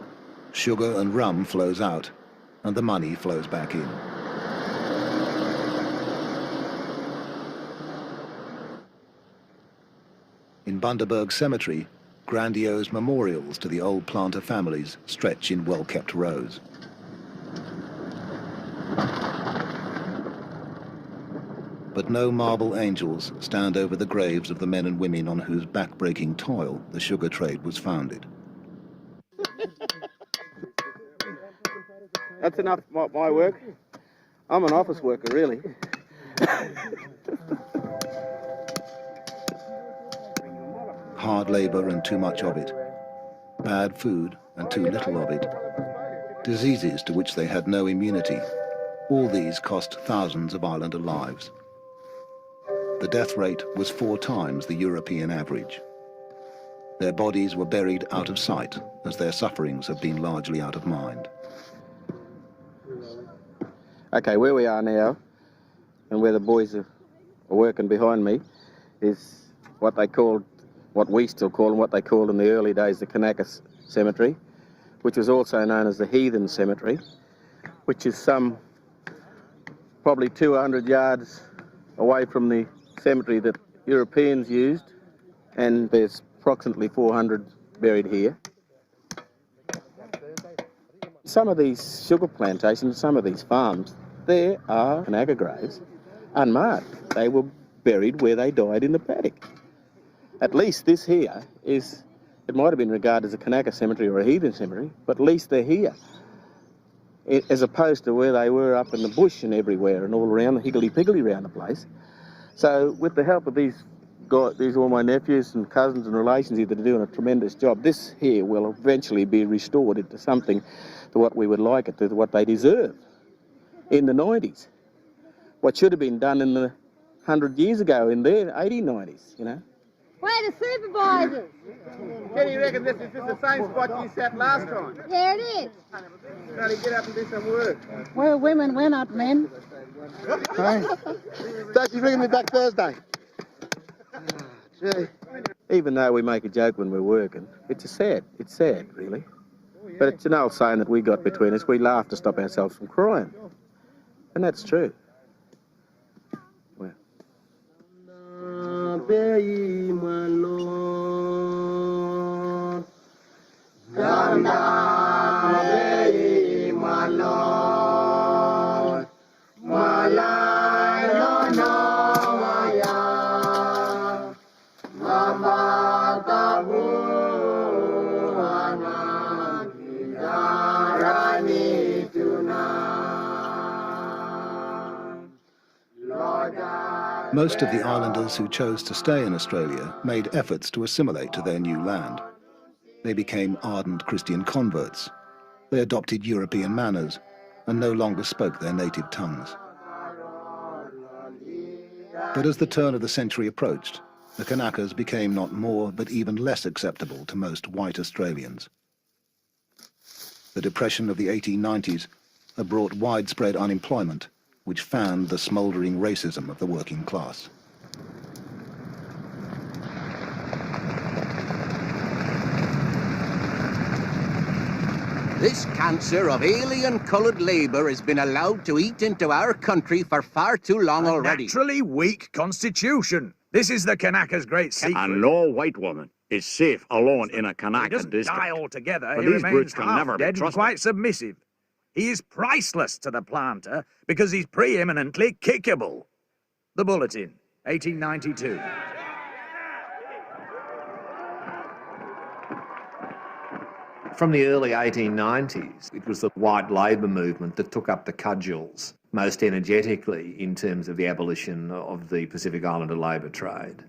sugar and rum flows out, and the money flows back in. In Bundaberg Cemetery, grandiose memorials to the old planter families stretch in well-kept rows. But no marble angels stand over the graves of the men and women on whose back-breaking toil the sugar trade was founded. That's enough my work. I'm an office worker, really. Hard labor and too much of it. Bad food and too little of it. Diseases to which they had no immunity. All these cost thousands of islander lives. the death rate was 4 times the European average. Their bodies were buried out of sight, as their sufferings have been largely out of mind. Okay, where we are now, and where the boys are working behind me, is what we still call, and what they called in the early days, the Kanaka Cemetery, which was also known as the Heathen Cemetery, which is probably 200 yards away from the cemetery that Europeans used, and there's approximately 400 buried here. Some of these sugar plantations, some of these farms, there are Kanaka graves unmarked. They were buried where they died in the paddock. At least this here is, it might have been regarded as a Kanaka cemetery or a heathen cemetery, but at least they're here. As opposed to where they were up in the bush and everywhere and all around, the higgledy-piggledy around the place. So with the help of these all my nephews and cousins and relations here that are doing a tremendous job, this here will eventually be restored into something to what we would like it to, what they deserve in the 90s. What should have been done in the 100 years ago, in their 80s, 90s, you know. Where are the supervisors? Kenny reckon this is the same spot you sat last time. Yeah, it is. Try to get up and do some work. We're women, we're not men. Hey. Don't you bring me back Thursday? Gee. Even though we make a joke when we're working, it's sad really. But it's an old saying that we got between us. We laugh to stop ourselves from crying. And that's true. Well. Most of the islanders who chose to stay in Australia made efforts to assimilate to their new land. They became ardent Christian converts. They adopted European manners and no longer spoke their native tongues. But as the turn of the century approached, the Kanakas became not more but even less acceptable to most white Australians. The depression of the 1890s had brought widespread unemployment, which fanned the smouldering racism of the working class. This cancer of alien-coloured labour has been allowed to eat into our country for far too long already. Naturally weak constitution. This is the Kanaka's great secret. And no white woman is safe alone in a Kanaka district. He doesn't die altogether. But He these remains brutes can half never be dead and trusted. quite submissive. He is priceless to the planter because he's preeminently kickable. The Bulletin, 1892. From the early 1890s, it was the white labour movement that took up the cudgels most energetically in terms of the abolition of the Pacific Islander labour trade.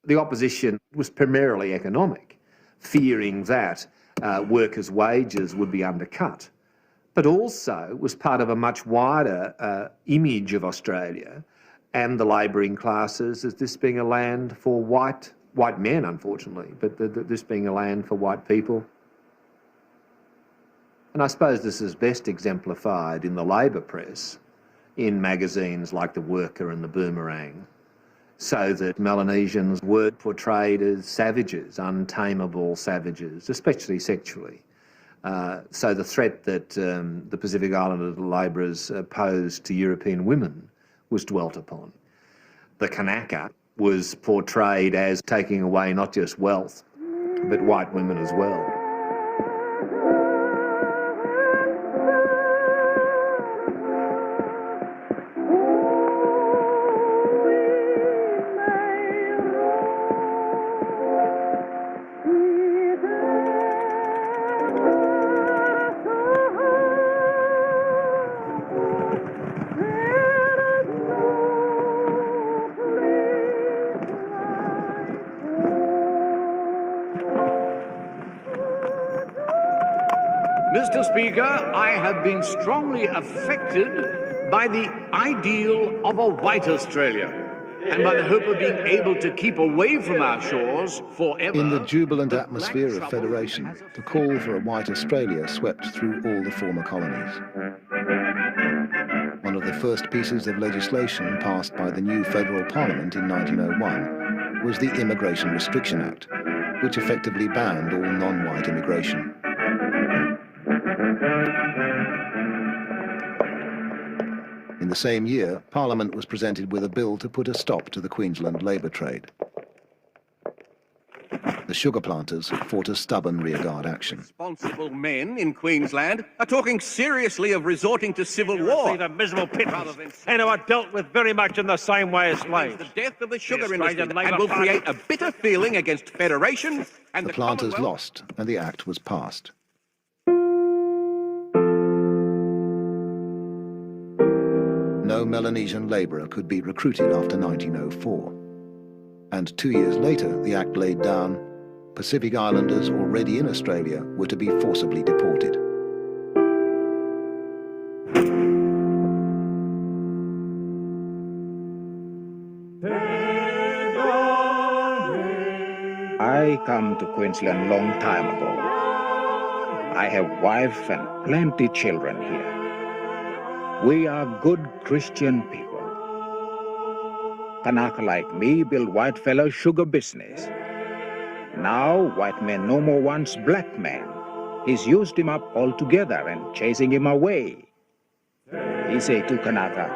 The opposition was primarily economic, fearing that workers' wages would be undercut, but also was part of a much wider image of Australia and the labouring classes as this being a land for white men, unfortunately, but this being a land for white people. And I suppose this is best exemplified in the labour press, in magazines like The Worker and The Boomerang, so that Melanesians were portrayed as savages, untamable savages, especially sexually. So the threat that the Pacific Islander labourers posed to European women was dwelt upon. The Kanaka was portrayed as taking away not just wealth, but white women as well. Mr. Speaker, I have been strongly affected by the ideal of a white Australia and by the hope of being able to keep away from our shores forever. In the jubilant atmosphere of federation, the call for a white Australia swept through all the former colonies. One of the first pieces of legislation passed by the new federal parliament in 1901 was the Immigration Restriction Act, which effectively banned all non-white immigration. In the same year, Parliament was presented with a bill to put a stop to the Queensland labour trade. The sugar planters fought a stubborn rearguard action. Responsible men in Queensland are talking seriously of resorting to civil war. The miserable pittance, and who are dealt with very much in the same way as slaves. The death of the sugar industry and will create a bitter feeling against federation and the planters lost, and the act was passed. No Melanesian labourer could be recruited after 1904. And 2 years later, the act laid down Pacific Islanders already in Australia were to be forcibly deported. I come to Queensland long time ago. I have wife and plenty children here. We are good Christian people. Kanaka like me build white fellow sugar business. Now white man no more wants black man. He's used him up altogether and chasing him away. He say to Kanaka,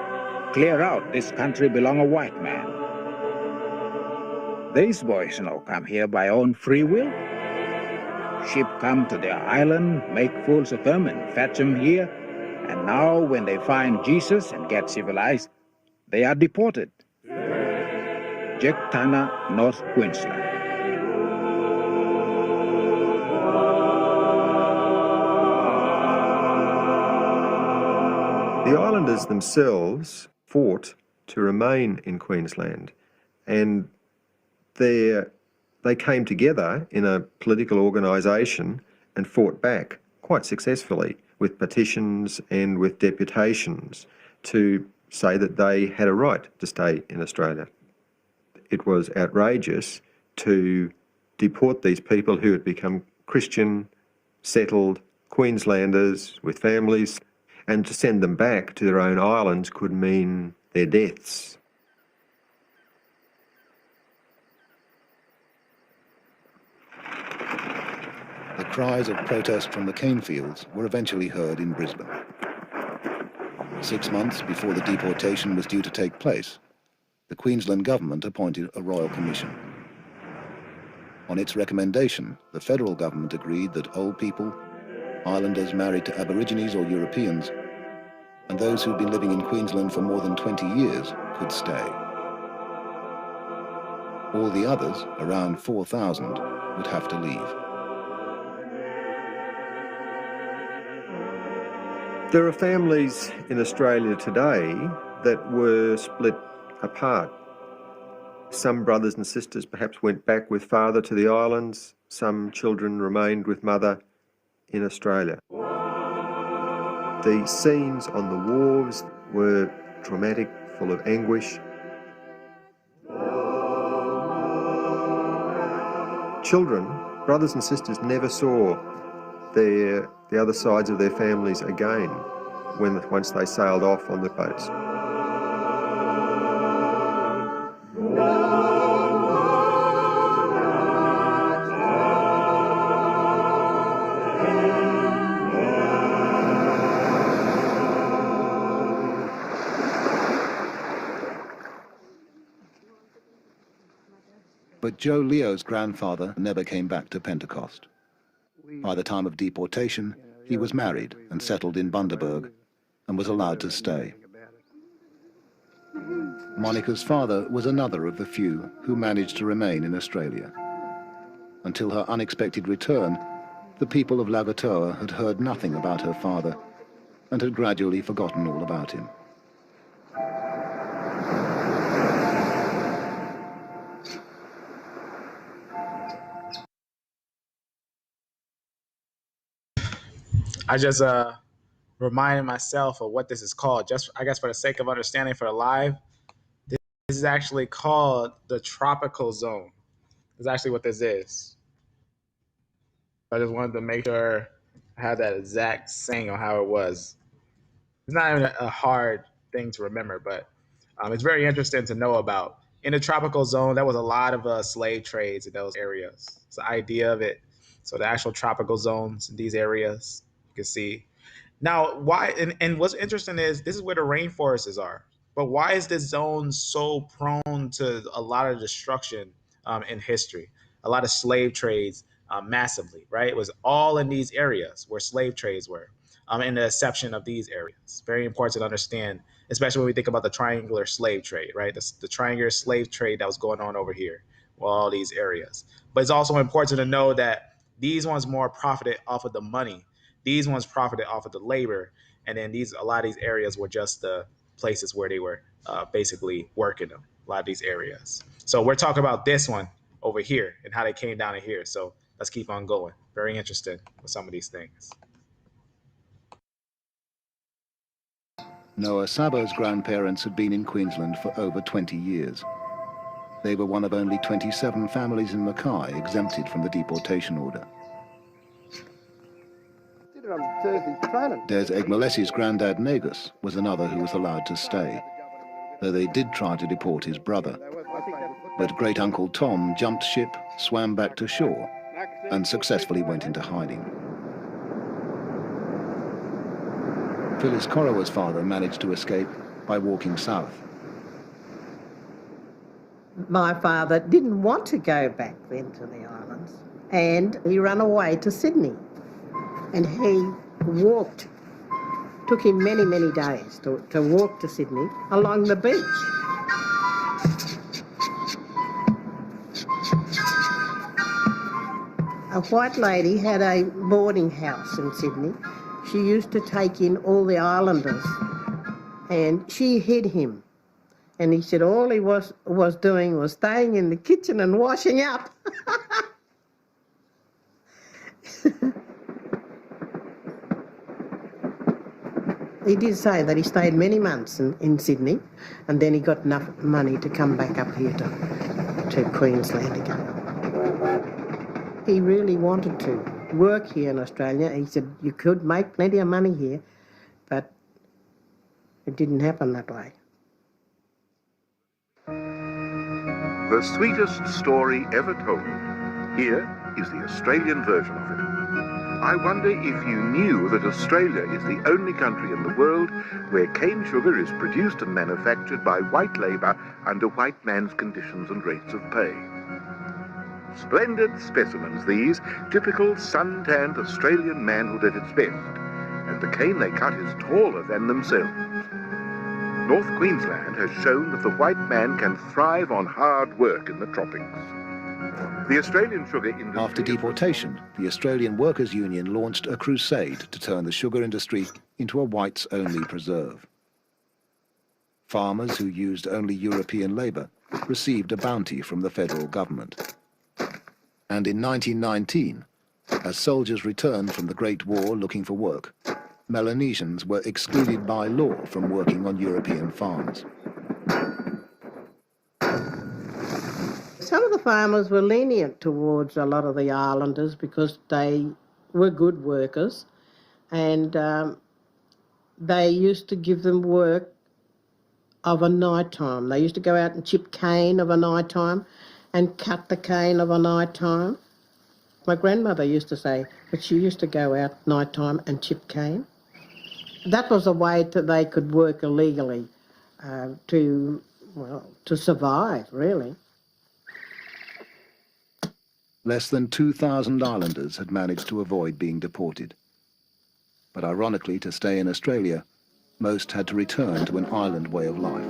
clear out, this country belong a white man. These boys now come here by own free will. Ship come to their island, make fools of them and fetch them here. And now when they find Jesus and get civilized, they are deported. Jektana, North Queensland. The islanders themselves fought to remain in Queensland, and they came together in a political organisation and fought back quite successfully with petitions and with deputations to say that they had a right to stay in Australia. It was outrageous to deport these people who had become Christian, settled Queenslanders with families, and to send them back to their own islands could mean their deaths. The cries of protest from the cane fields were eventually heard in Brisbane. 6 months before the deportation was due to take place, the Queensland government appointed a royal commission. On its recommendation, the federal government agreed that old people, islanders married to Aborigines or Europeans, and those who'd been living in Queensland for more than 20 years could stay. All the others, around 4,000, would have to leave. There are families in Australia today that were split apart. Some brothers and sisters perhaps went back with father to the islands. Some children remained with mother in Australia. The scenes on the wharves were traumatic, full of anguish. Children, brothers and sisters, never saw the other sides of their families again once they sailed off on the boats. But Joe Leo's grandfather never came back to Pentecost. By the time of deportation, he was married and settled in Bundaberg and was allowed to stay. Monica's father was another of the few who managed to remain in Australia. Until her unexpected return, the people of Lavatoa had heard nothing about her father and had gradually forgotten all about him. I just reminding myself of what this is called, just I guess for the sake of understanding for the live. This is actually called the tropical zone. Is actually what this is. I just wanted to make sure I had that exact saying on how it was. It's not even a hard thing to remember, but it's very interesting to know about. In the tropical zone, there was a lot of slave trades in those areas. It's the idea of it. So the actual tropical zones in these areas, you can see. Now, why, and what's interesting is this is where the rainforests are. But why is this zone so prone to a lot of destruction in history? A lot of slave trades massively, right? It was all in these areas where slave trades were, in the exception of these areas. Very important to understand, especially when we think about the triangular slave trade, right? The triangular slave trade that was going on over here, well, all these areas. But it's also important to know that these ones more profited off of the money. These ones profited off of the labor. And then a lot of these areas were just the places where they were basically working them, a lot of these areas. So we're talking about this one over here and how they came down to here. So let's keep on going. Very interesting with some of these things. Noah Sabo's grandparents had been in Queensland for over 20 years. They were one of only 27 families in Mackay exempted from the deportation order. Des Egmolesi's granddad Negus was another who was allowed to stay, though they did try to deport his brother. But great-uncle Tom jumped ship, swam back to shore, and successfully went into hiding. Phyllis Corowa's father managed to escape by walking south. My father didn't want to go back then to the islands, and he ran away to Sydney. And he walked, took him many, many days to walk to Sydney along the beach. A white lady had a boarding house in Sydney. She used to take in all the islanders, and she hid him. And he said all he was doing was staying in the kitchen and washing up. He did say that he stayed many months in Sydney, and then he got enough money to come back up here to Queensland again. He really wanted to work here in Australia. He said you could make plenty of money here, but it didn't happen that way. The sweetest story ever told. Here is the Australian version of it. I wonder if you knew that Australia is the only country in the world where cane sugar is produced and manufactured by white labour under white man's conditions and rates of pay. Splendid specimens these, typical sun-tanned Australian manhood at its best, and the cane they cut is taller than themselves. North Queensland has shown that the white man can thrive on hard work in the tropics. The Australian sugar industry... After deportation, the Australian Workers' Union launched a crusade to turn the sugar industry into a whites-only preserve. Farmers who used only European labour received a bounty from the federal government. And in 1919, as soldiers returned from the Great War looking for work, Melanesians were excluded by law from working on European farms. Some of the farmers were lenient towards a lot of the islanders because they were good workers, and they used to give them work of a night time. They used to go out and chip cane of a night time and cut the cane of a night time. My grandmother used to say that she used to go out night time and chip cane. That was a way that they could work illegally to survive, really. Less than 2,000 islanders had managed to avoid being deported. But ironically, to stay in Australia, most had to return to an island way of life.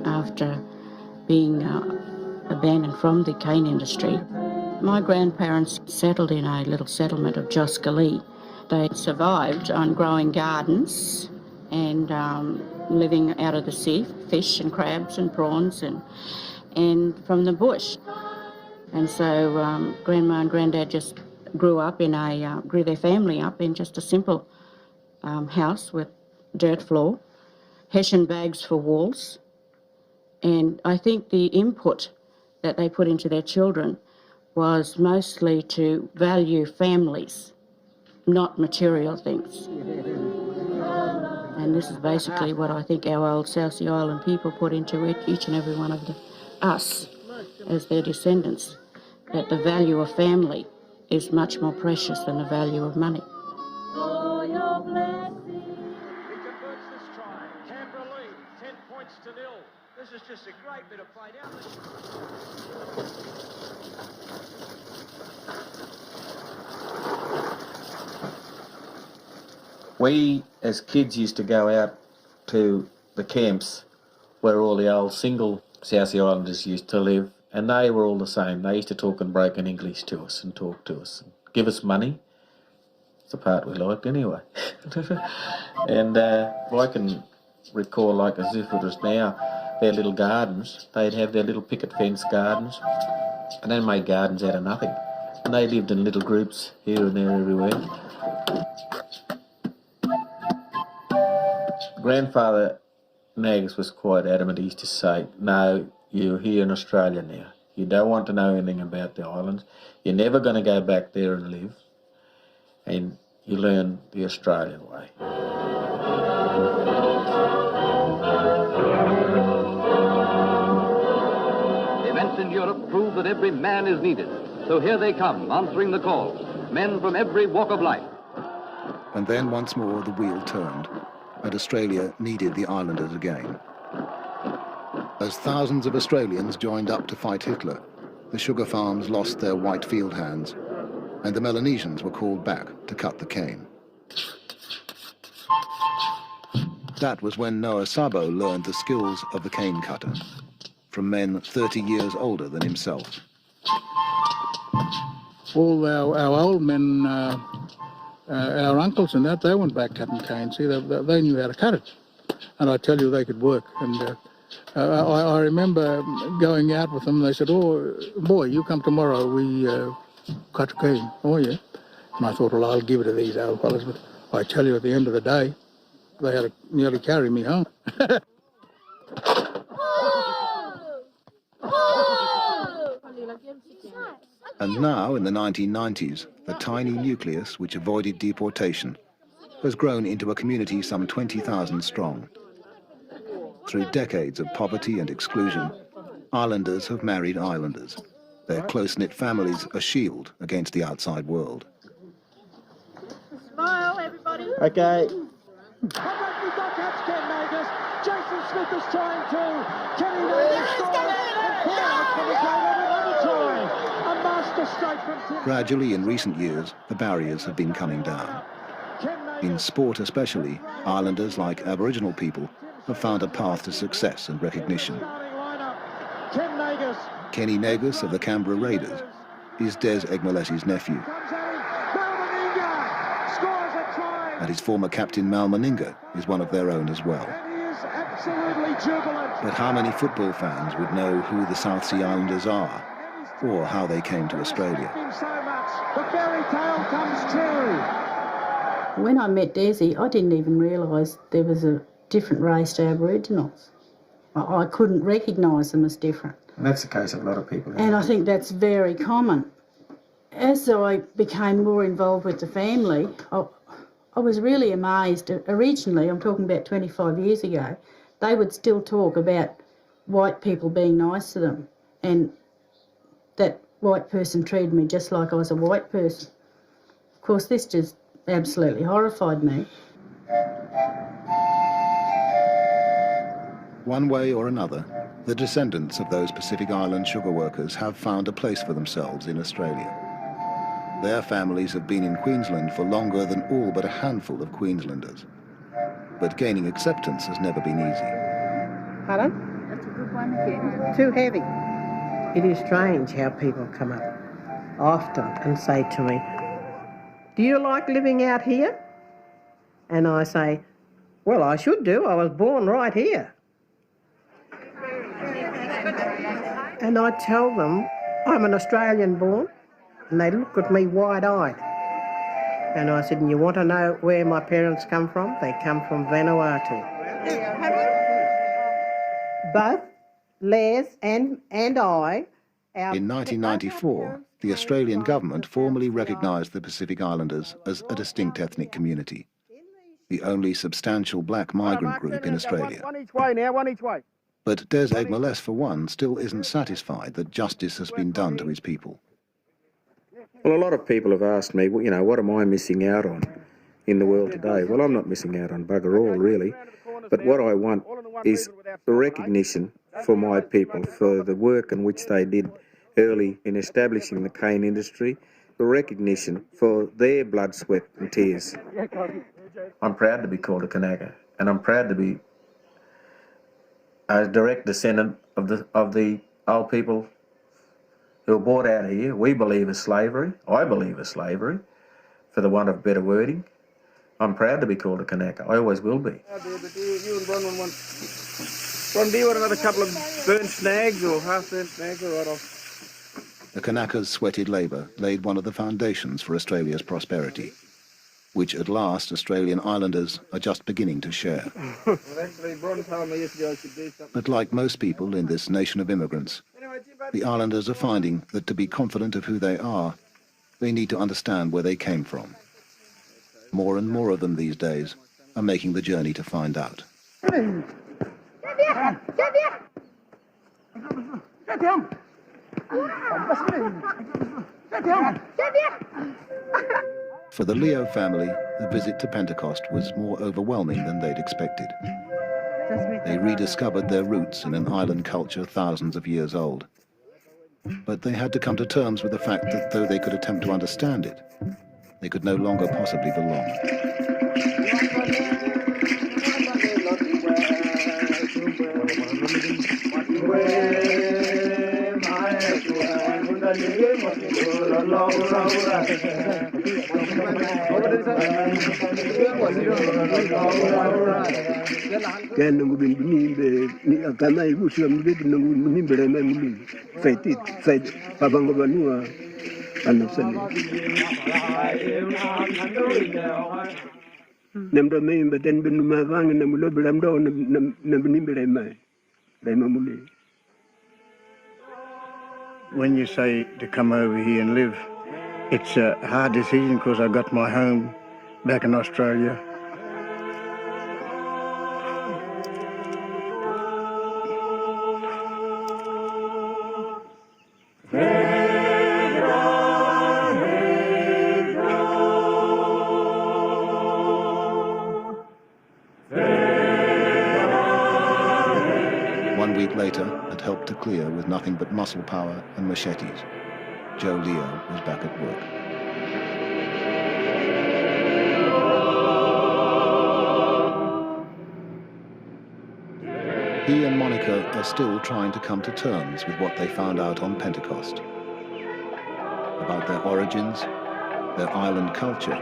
After being abandoned from the cane industry, my grandparents settled in a little settlement of Joscalee. They survived on growing gardens and living out of the sea, fish and crabs and prawns and from the bush. And so Grandma and Granddad just grew their family up in just a simple house with dirt floor, hessian bags for walls. And I think the input that they put into their children was mostly to value families, not material things. And this is basically what I think our old South Sea Island people put into each and every one of us as their descendants, that the value of family is much more precious than the value of money. This is just a great bit of play down We, as kids, used to go out to the camps where all the old single South Sea Islanders used to live, and they were all the same. They used to talk in broken English to us and talk to us, and give us money. It's the part we liked anyway. And I can recall, like as if it was now, their little gardens. They'd have their little picket fence gardens, and they made gardens out of nothing. And they lived in little groups here and there everywhere. Grandfather Nags was quite adamant. He used to say, no, you're here in Australia now. You don't want to know anything about the islands. You're never going to go back there and live. And you learn the Australian way. Events in Europe prove that every man is needed. So here they come, answering the call. Men from every walk of life. And then once more the wheel turned, and Australia needed the islanders again. As thousands of Australians joined up to fight Hitler, the sugar farms lost their white field hands, and the Melanesians were called back to cut the cane. That was when Noah Sabo learned the skills of the cane cutter, from men 30 years older than himself. All our old men, our uncles and that, they went back cutting cane. See, they knew how to cut it. And I tell you, they could work. And I remember going out with them. They said, oh, boy, you come tomorrow, we cut cane. Oh, yeah. And I thought, well, I'll give it to these old fellas. But I tell you, at the end of the day, they had to nearly carry me home. And now, in the 1990s, the tiny nucleus which avoided deportation has grown into a community some 20,000 strong. Through decades of poverty and exclusion, islanders have married islanders, their close-knit families a shield against the outside world. Smile, everybody. Okay. Jason Smith is trying to. Kenny Nagle scores. Another try. A master strike from Tim. Gradually, in recent years, the barriers have been coming down. In sport especially, islanders, like Aboriginal people, have found a path to success and recognition. Kenny Nagus of the Canberra Raiders is Des Egmalese's nephew. And his former captain Mal Meninga is one of their own as well. But how many football fans would know who the South Sea Islanders are, or how they came to Australia? The fairy tale comes true. When I met Desi, I didn't even realise there was a different race to Aboriginals. I couldn't recognise them as different. And that's the case of a lot of people. And I think that's very common. As I became more involved with the family, I was really amazed. Originally, I'm talking about 25 years ago, they would still talk about white people being nice to them, and that white person treated me just like I was a white person. Of course, this just absolutely horrified me. One way or another, the descendants of those Pacific Island sugar workers have found a place for themselves in Australia. Their families have been in Queensland for longer than all but a handful of Queenslanders. But gaining acceptance has never been easy. Pardon? That's a good one again. Too heavy. It is strange how people come up often and say to me, do you like living out here? And I say, Well, I should do. I was born right here. And I tell them I'm an Australian born, and they look at me wide-eyed. And I said, and you want to know where my parents come from? They come from Vanuatu. Both Les and I... In 1994, the Australian government formally recognised the Pacific Islanders as a distinct ethnic community, the only substantial black migrant group in Australia. One each way now, one each way. But Des Egmoless, for one, still isn't satisfied that justice has been done to his people. Well, a lot of people have asked me, you know, what am I missing out on in the world today? Well, I'm not missing out on bugger all, really. But what I want is a recognition for my people, for the work in which they did early in establishing the cane industry, a recognition for their blood, sweat and tears. I'm proud to be called a Kanaka, and I'm proud to be a direct descendant of the old people who were brought out here. We believe in slavery. I believe in slavery, for the want of better wording. I'm proud to be called a Kanaka. I always will be. You and Bron Ron, do you want another couple of burnt snags or half-burnt snags? All right, The Kanakas' sweated labour laid one of the foundations for Australia's prosperity, which at last Australian islanders are just beginning to share. Well, actually, Bron told me yesterday I should do something. But like most people in this nation of immigrants, the islanders are finding that to be confident of who they are, they need to understand where they came from. More and more of them these days are making the journey to find out. For the Leo family, the visit to Pentecost was more overwhelming than they'd expected. They rediscovered their roots in an island culture thousands of years old. But they had to come to terms with the fact that though they could attempt to understand it, they could no longer possibly belong. When you say to come over here and live, it's a hard decision because I got my home back in Australia. Later, had helped to clear with nothing but muscle power and machetes. Joe Leo was back at work. He and Monica are still trying to come to terms with what they found out on Pentecost. About their origins, their island culture,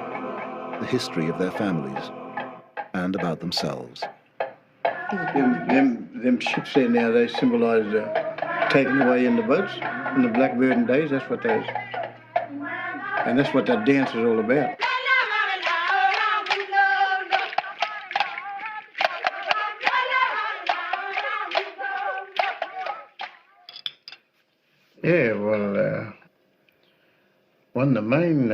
the history of their families, and about themselves. Them ships there now, they symbolise taken away in the boats in the Black Virgin days. That's what those, and that's what that dance is all about. Yeah, well, one of the main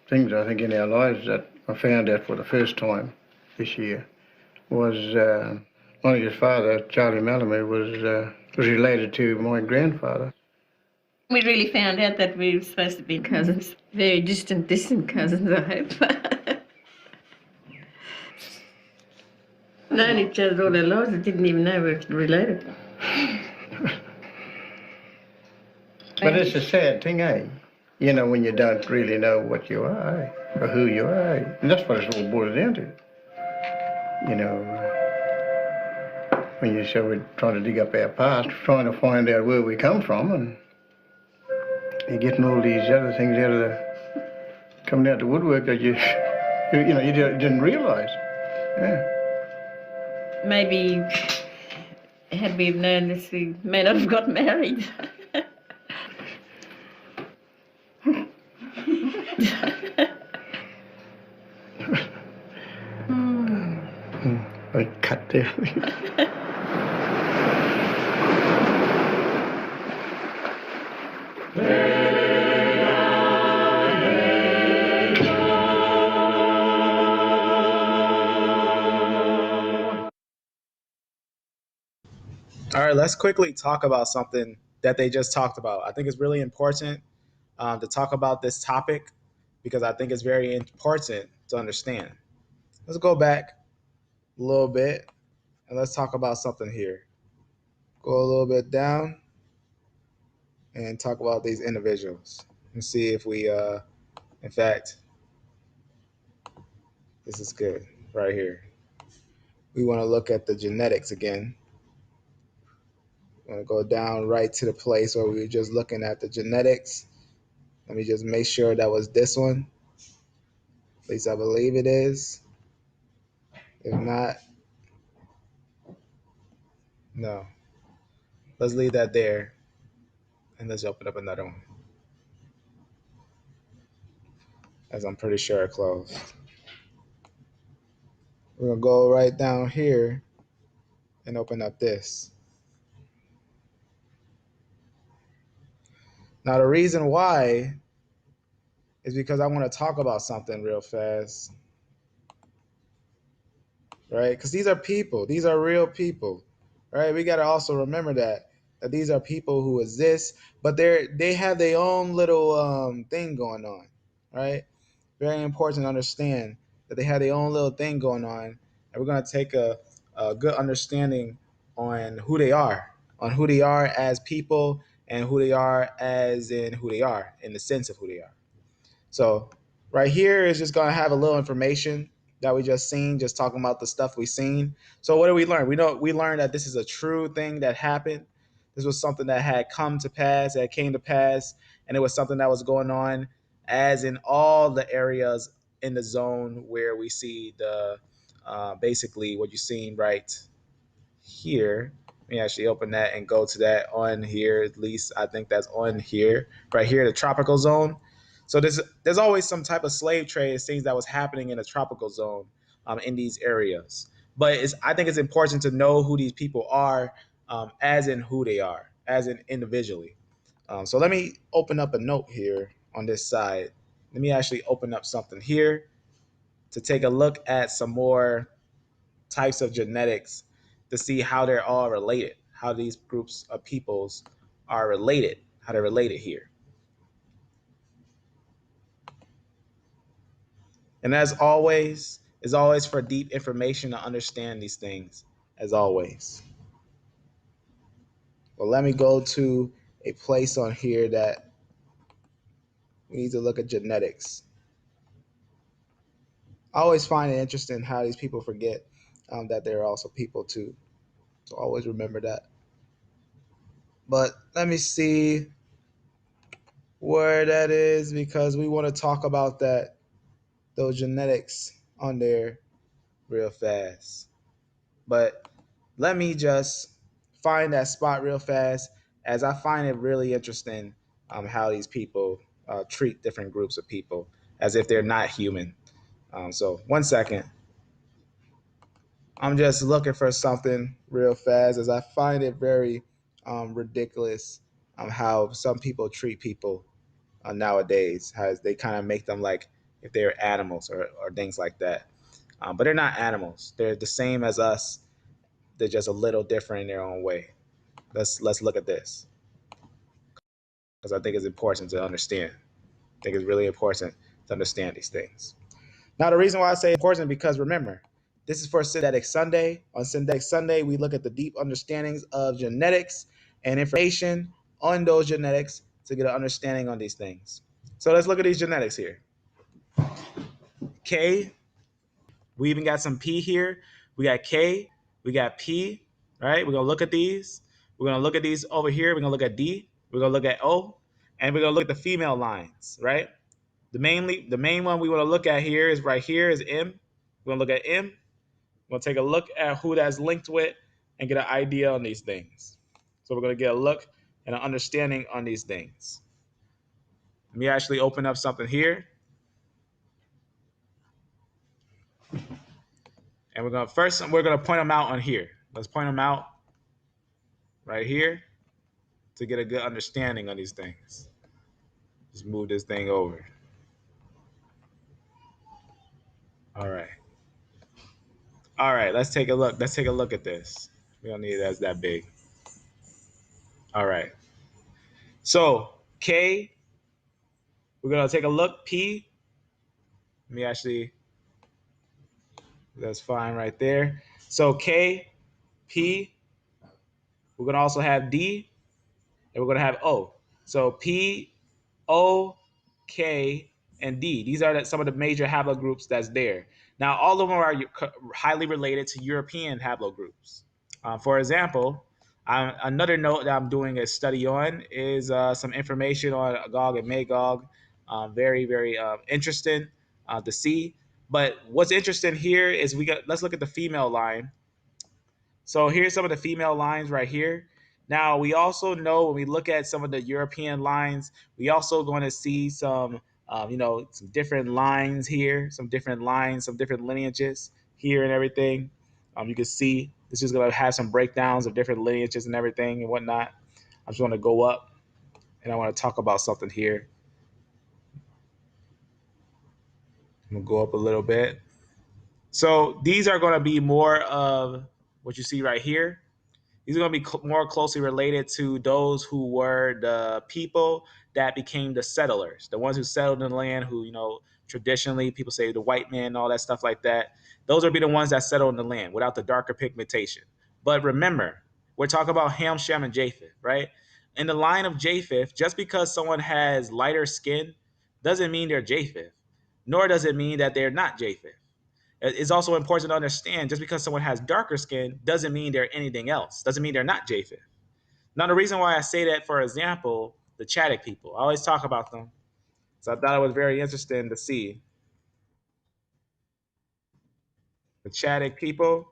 things I think in our lives that I found out for the first time this year was Monica's father, Charlie Malamud, was related to my grandfather. We really found out that we were supposed to be cousins, very distant cousins, I hope. Known each other all our lives, we didn't even know we were related. But it's a sad thing, eh? You know, when you don't really know what you are, eh? Or who you are, eh? And that's what it's all boils down to. You know, when you say we're trying to dig up our past, trying to find out where we come from, and you're getting all these other things out of coming out the woodwork that you didn't realise. Yeah. maybe had we known this, we may not have got married. I cut there. All right, let's quickly talk about something that they just talked about. I think it's really important to talk about this topic because I think it's very important to understand. Let's go back a little bit and let's talk about something here. Go a little bit down and talk about these individuals and see if we, in fact, this is good right here. We want to look at the genetics again. I'm going to go down right to the place where we were just looking at the genetics. Let me just make sure that was this one. At least I believe it is. If not, no. Let's leave that there. And let's open up another one. As I'm pretty sure it closed. We're going to go right down here and open up this. Now, the reason why is because I want to talk about something real fast. Right? Because these are people. These are real people. Right? We got to also remember that these are people who exist, but they have their own little thing going on. Right? Very important to understand that they have their own little thing going on. And we're going to take a good understanding on who they are as people and who they are as in who they are, in the sense of who they are. So right here is just going to have a little information that we just seen, just talking about the stuff we seen. So what did we learn? We learned that this is a true thing that happened. This was something that had come to pass, that came to pass, and it was something that was going on as in all the areas in the zone where we see the basically what you're seeing right here. Let me actually open that and go to that on here. At least I think that's on here, right here, the tropical zone. So there's always some type of slave trade, things that was happening in the tropical zone in these areas. But I think it's important to know who these people are, as in who they are, as in individually. So let me open up a note here on this side. Let me actually open up something here to take a look at some more types of genetics to see how they're all related, how these groups of peoples are related, how they're related here. And as always, is always for deep information to understand these things, as always. Well, let me go to a place on here that we need to look at genetics. I always find it interesting how these people forget that they're also people too. So always remember that. But let me see where that is, because we want to talk about those genetics on there real fast. But let me just find that spot real fast, as I find it really interesting how these people treat different groups of people as if they're not human. So 1 second. I'm just looking for something real fast, as I find it very ridiculous how some people treat people nowadays, how they kind of make them like if they're animals or things like that. But they're not animals. They're the same as us. They're just a little different in their own way. Let's look at this, because I think it's important to understand. I think it's really important to understand these things. Now, the reason why I say important, because remember, this is for Synthetic Sunday. On Synthetic Sunday, we look at the deep understandings of genetics and information on those genetics to get an understanding on these things. So let's look at these genetics here. K, we even got some P here. We got K, we got P, right? We're going to look at these. We're going to look at these over here. We're going to look at D. We're going to look at O. And we're going to look at the female lines, right? The main one we want to look at here is right here is M. We're going to look at M. We're We'll take a look at who that's linked with and get an idea on these things. So we're going to get a look and an understanding on these things. Let me actually open up something here. And we're going to point them out on here. Let's point them out right here to get a good understanding on these things. Just move this thing over. All right. All right, let's take a look. Let's take a look at this. We don't need it as that big. All right. So K, we're going to take a look. P, let me actually, that's fine right there. So K, P, we're going to also have D, and we're going to have O. So P, O, K, and D. These are some of the major haplogroups that's there. Now, all of them are highly related to European haplogroups. For example, another note that I'm doing a study on is some information on Gog and Magog. Very, very interesting to see. But what's interesting here is let's look at the female line. So here's some of the female lines right here. Now, we also know when we look at some of the European lines, we also going to see some, some different lines here, some different lines, some different lineages here and everything. You can see this is going to have some breakdowns of different lineages and everything and whatnot. I'm just going to go up and I want to talk about something here. I'm going to go up a little bit. So these are going to be more of what you see right here. These are going to be more closely related to those who were the people that became the settlers, the ones who settled in the land, who, traditionally people say the white man and all that stuff like that. Those will be the ones that settled in the land without the darker pigmentation. But remember, we're talking about Ham, Shem, and Japheth, right? In the line of Japheth, just because someone has lighter skin doesn't mean they're Japheth, nor does it mean that they're not Japheth. It's also important to understand just because someone has darker skin doesn't mean they're anything else. Doesn't mean they're not Japheth. Now, the reason why I say that, for example, the Chadic people, I always talk about them. So I thought it was very interesting to see. The Chadic people,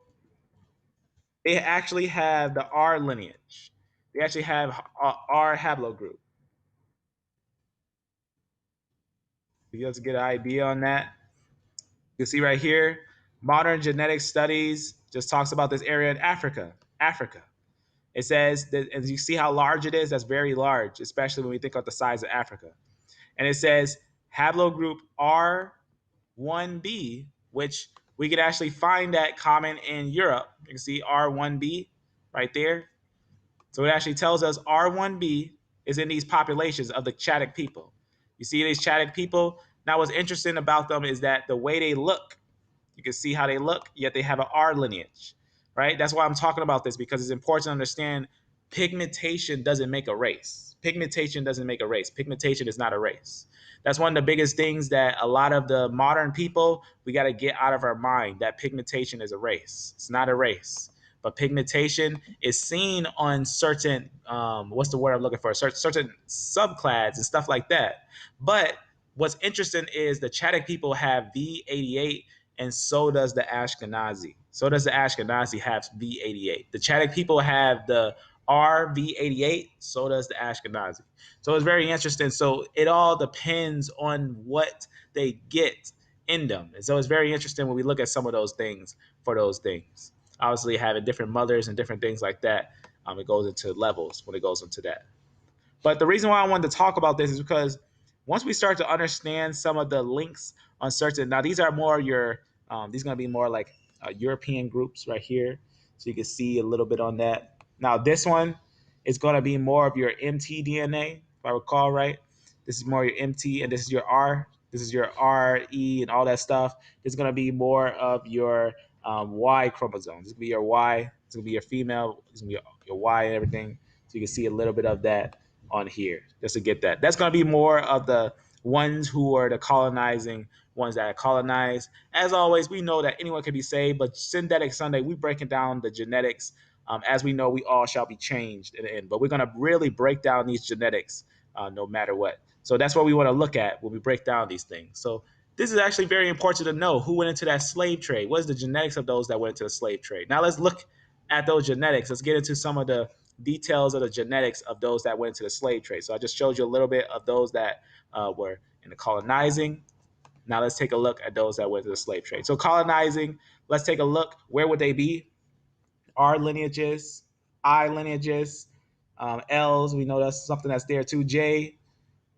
they actually have the R lineage. They actually have R haplogroup. You guys get an idea on that. You can see right here, modern genetic studies just talks about this area in Africa. It says that, as you see how large it is, that's very large, especially when we think of the size of Africa. And it says haplogroup R1b, which we could actually find that common in Europe. You can see R1b right there. So it actually tells us R1b is in these populations of the Chadic people. You see these Chadic people? Now, what's interesting about them is that the way they look, you can see how they look, yet they have an R lineage, right? That's why I'm talking about this, because it's important to understand pigmentation doesn't make a race. Pigmentation doesn't make a race. Pigmentation is not a race. That's one of the biggest things that a lot of the modern people, we got to get out of our mind, that pigmentation is a race. It's not a race. But pigmentation is seen on certain, what's the word I'm looking for? Certain subclads and stuff like that. But what's interesting is the Chadic people have V88, and so does the Ashkenazi. So does the Ashkenazi have V88. The Chadic people have the RV88, so does the Ashkenazi. So it's very interesting. So it all depends on what they get in them. And so it's very interesting when we look at some of those things for those things. Obviously, having different mothers and different things like that, it goes into levels when it goes into that. But the reason why I wanted to talk about this is because once we start to understand some of the links on certain, now these are more your, these are going to be more like European groups right here. So you can see a little bit on that. Now this one is going to be more of your MT DNA, if I recall right. This is more your MT, and this is your R. This is your RE and all that stuff. This is going to be more of your Y chromosome. This is going to be your Y. It's going to be your female. It's going to be your Y and everything. So you can see a little bit of that on here, just to get that. That's going to be more of the ones who are the colonizing ones that are colonized. As always, we know that anyone can be saved, but Synthetic Sunday, we breaking down the genetics. As we know, we all shall be changed in the end. But we're going to really break down these genetics no matter what. So that's what we want to look at when we break down these things. So This is actually very important to know who went into that slave trade. What is the genetics of those that went into the slave trade? Now let's look at those genetics. Let's get into some of the details of the genetics of those that went into the slave trade. So I just showed you a little bit of those that were in the colonizing. Now let's take a look at those that went to the slave trade. So colonizing, let's take a look. Where would they be? R lineages, I lineages, L's, we know that's something that's there too. J,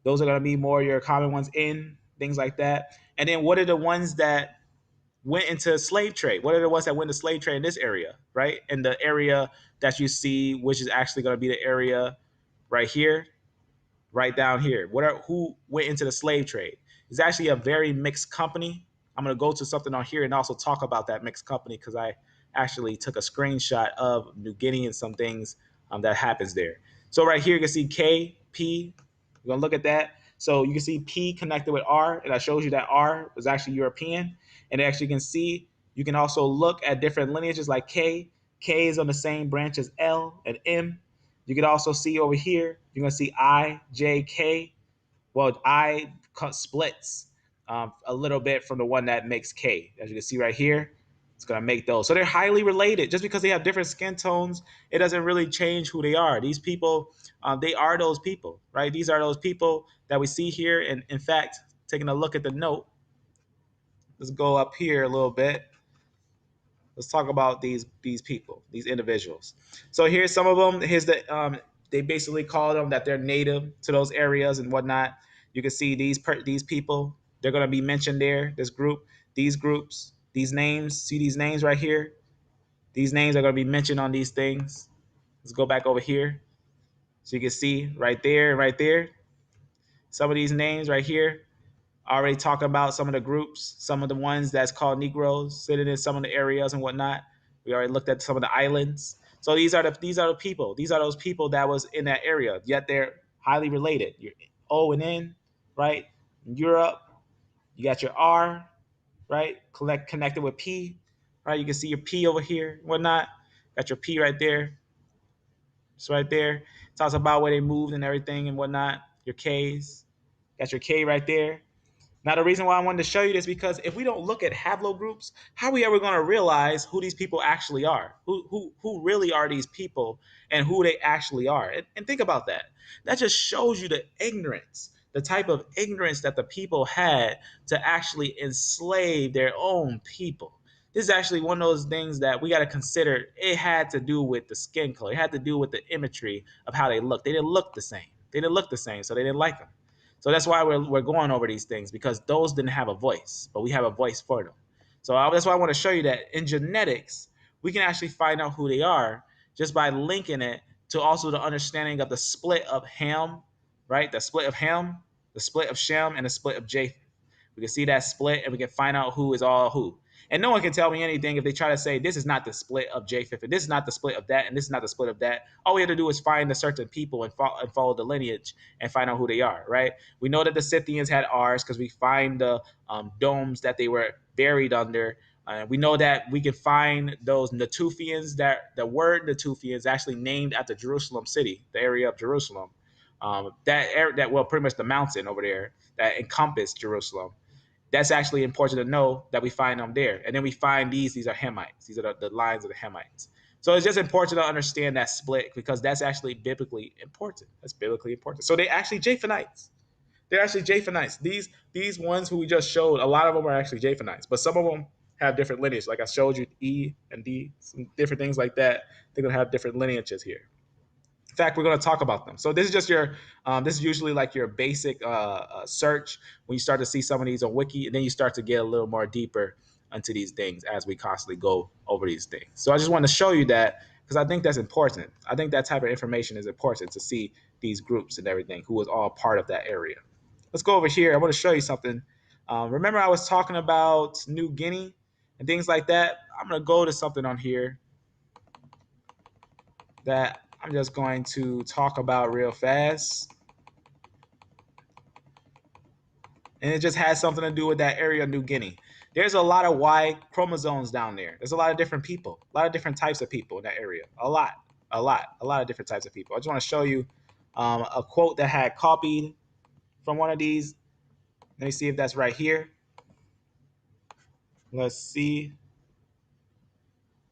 those are going to be more your common ones. N, things like that. And then what are the ones that went into slave trade? What are the ones that went to slave trade in this area, right? In the area that you see, which is actually going to be the area right here, right down here. Who went into the slave trade? It's actually a very mixed company. I'm going to go to something on here and also talk about that mixed company because I actually took a screenshot of New Guinea and some things that happens there. So right here, you can see K, P. We're going to look at that. So you can see P connected with R, and I showed you that R was actually European. And actually you can see, you can also look at different lineages like K. K is on the same branch as L and M. You can also see over here, you're going to see I, J, K. Well, I splits a little bit from the one that makes K. As you can see right here, it's going to make those. So they're highly related. Just because they have different skin tones, it doesn't really change who they are. These people, they are those people, right? These are those people that we see here. And in fact, taking a look at the note, let's go up here a little bit. Let's talk about these people, these individuals. So here's some of them. Here's the they basically call them that they're native to those areas and whatnot. You can see these people. They're going to be mentioned there. This group, these groups, these names. See these names right here. These names are going to be mentioned on these things. Let's go back over here, so you can see right there, right there. Some of these names right here. Already talking about some of the groups, some of the ones that's called Negroes sitting in some of the areas and whatnot. We already looked at some of the islands. So these are the people. These are those people that was in that area. Yet they're highly related. Your O and N, right? In Europe, you got your R, right? Connected with P, right? You can see your P over here, whatnot. Got your P right there. It's right there. Talks about where they moved and everything and whatnot. Your K's. Got your K right there. Now, the reason why I wanted to show you this, because if we don't look at haplogroups, how are we ever going to realize who these people actually are? Who really are these people and who they actually are? And think about that. That just shows you the ignorance, the type of ignorance that the people had to actually enslave their own people. This is actually one of those things that we got to consider. It had to do with the skin color. It had to do with the imagery of how they looked. They didn't look the same. They didn't look the same, so they didn't like them. So that's why we're going over these things, because those didn't have a voice, but we have a voice for them. So that's why I want to show you that in genetics, we can actually find out who they are just by linking it to also the understanding of the split of Ham, right? The split of Ham, the split of Shem, and the split of Japheth. We can see that split and we can find out who is all who. And no one can tell me anything if they try to say this is not the split of Japheth, and this is not the split of that, and this is not the split of that. All we have to do is find a certain people and follow the lineage and find out who they are, right? We know that the Scythians had R's because we find the domes that they were buried under. We know that we can find those Natufians, that the word Natufians actually named after Jerusalem city, the area of Jerusalem. Well, pretty much the mountain over there that encompassed Jerusalem. That's actually important to know that we find them there. And then we find these are Hamites. These are the lines of the Hamites. So it's just important to understand that split, because that's actually biblically important. That's biblically important. So they're actually Japhanites. They're actually Japhanites. These ones who we just showed, a lot of them are actually Japhanites, but some of them have different lineages. Like I showed you E and D, some different things like that. They're going to have different lineages here. In fact, we're going to talk about them. So this is just your, this is usually like your basic search when you start to see some of these on Wiki, and then you start to get a little more deeper into these things as we constantly go over these things. So I just want to show you that because I think that's important. I think that type of information is important to see these groups and everything, who was all part of that area. Let's go over here. I want to show you something. Remember I was talking about New Guinea and things like that? I'm going to go to something on here that I'm just going to talk about real fast. And it just has something to do with that area of New Guinea. There's a lot of Y chromosomes down there. There's a lot of different people, a lot of different types of people in that area. A lot of different types of people. I just want to show you a quote that I had copied from one of these. Let me see if that's right here. Let's see.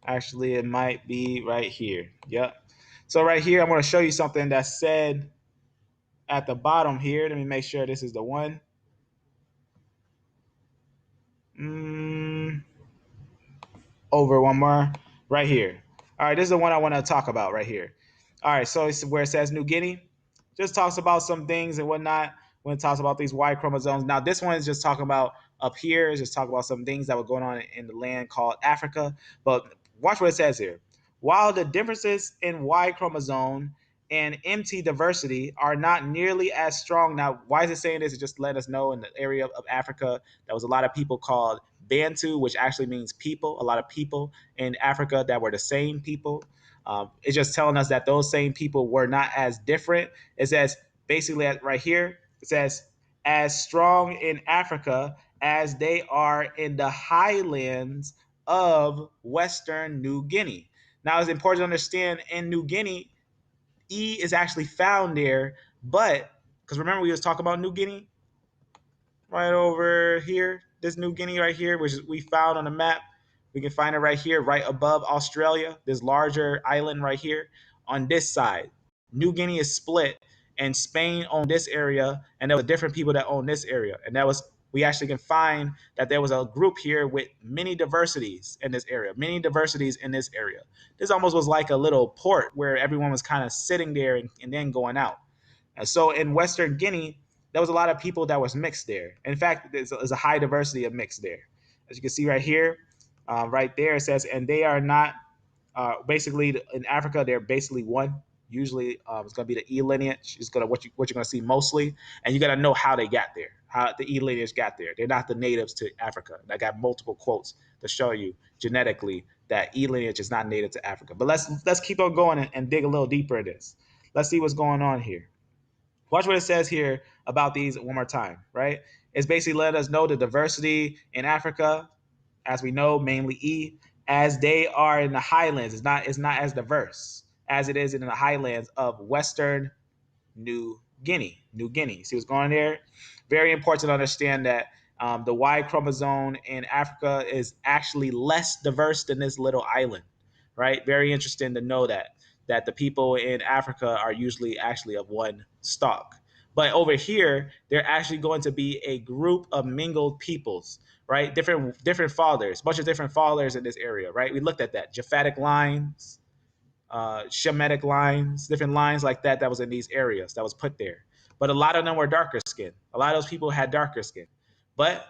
Actually, it might be right here. Yep. So right here, I'm going to show you something that's said at the bottom here. Let me make sure this is the one. Over one more. Right here. All right, this is the one I want to talk about right here. All right, so it's where it says New Guinea. Just talks about some things and whatnot when it talks about these Y chromosomes. Now, this one is just talking about up here, is just talking about some things that were going on in the land called Africa. But watch what it says here. While the differences in Y chromosome and MT diversity are not nearly as strong. Now, why is it saying this? It just let us know in the area of Africa, there was a lot of people called Bantu, which actually means people, a lot of people in Africa that were the same people. It's just telling us that those same people were not as different. It says basically right here, it says as strong in Africa as they are in the highlands of Western New Guinea. Now, it's important to understand in New Guinea, E is actually found there, but because remember we was talking about New Guinea right over here, this New Guinea right here, which we found on the map. We can find it right here, right above Australia, this larger island right here on this side. New Guinea is split, and Spain owned this area, and there were different people that owned this area. And that was, we actually can find that there was a group here with many diversities in this area, many diversities in this area. This almost was like a little port where everyone was kind of sitting there and then going out. And so in Western Guinea, there was a lot of people that was mixed there. In fact, there's a high diversity of mixed there. As you can see right here, right there, it says, and they are not, basically in Africa, they're basically one. Usually it's going to be the E lineage. It's going to what you're going to see mostly. And you got to know how they got there, how the E lineage got there. They're not the natives to Africa. I got multiple quotes to show you genetically that E lineage is not native to Africa. But let's keep on going and dig a little deeper in this. Let's see what's going on here. Watch what it says here about these one more time, right? It's basically letting us know the diversity in Africa, as we know, mainly E, as they are in the highlands. It's not as diverse as it is in the highlands of Western New Guinea. See what's going on there? Very important to understand that the Y chromosome in Africa is actually less diverse than this little island, right? Very interesting to know that the people in Africa are usually actually of one stock. But over here, they're actually going to be a group of mingled peoples, right? Different fathers, bunch of different fathers in this area, right? We looked at that. Japhetic lines, Shemitic lines, different lines like that was in these areas that was put there. But a lot of them were darker skinned. A lot of those people had darker skin. But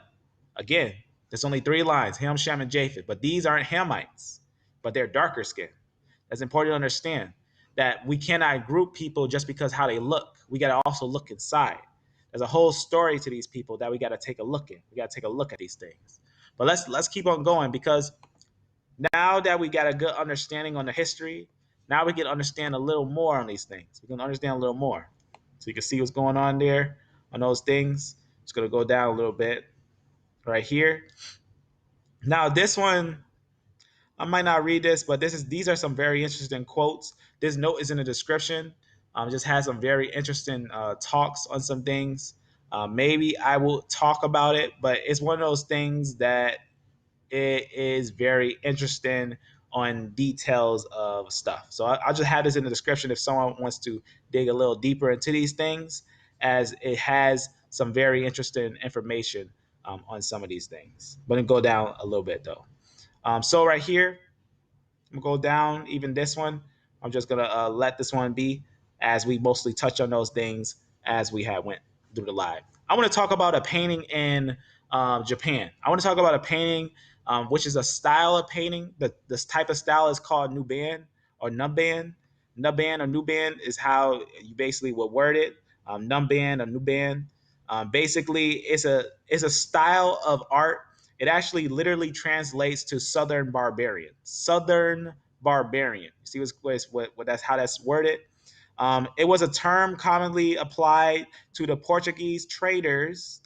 again, there's only 3 lines, Ham, Shem, and Japheth. But these aren't Hamites, but they're darker skinned. That's important to understand that we cannot group people just because how they look. We got to also look inside. There's a whole story to these people that we got to take a look at. We got to take a look at these things. But let's keep on going, because now that we got a good understanding on the history, now we can understand a little more on these things. We can understand a little more. So you can see what's going on there on those things. It's going to go down a little bit right here. Now this one, I might not read this, but these are some very interesting quotes. This note is in the description. Just has some very interesting talks on some things. Maybe I will talk about it, but it's one of those things that it is very interesting on details of stuff. So I'll just have this in the description if someone wants to dig a little deeper into these things, as it has some very interesting information on some of these things. But then go down a little bit though. So right here, I'm gonna go down even this one. I'm just gonna let this one be, as we mostly touch on those things as we had went through the live. I want to talk about a painting in Japan. I want to talk about a painting which is a style of painting. This type of style is called Nuban or Nuban. Nuban or Nuban is how you basically would word it. Nuban or Nuban. Basically, it's a style of art. It actually literally translates to Southern Barbarian. Southern Barbarian. You see what that's how that's worded. It was a term commonly applied to the Portuguese traders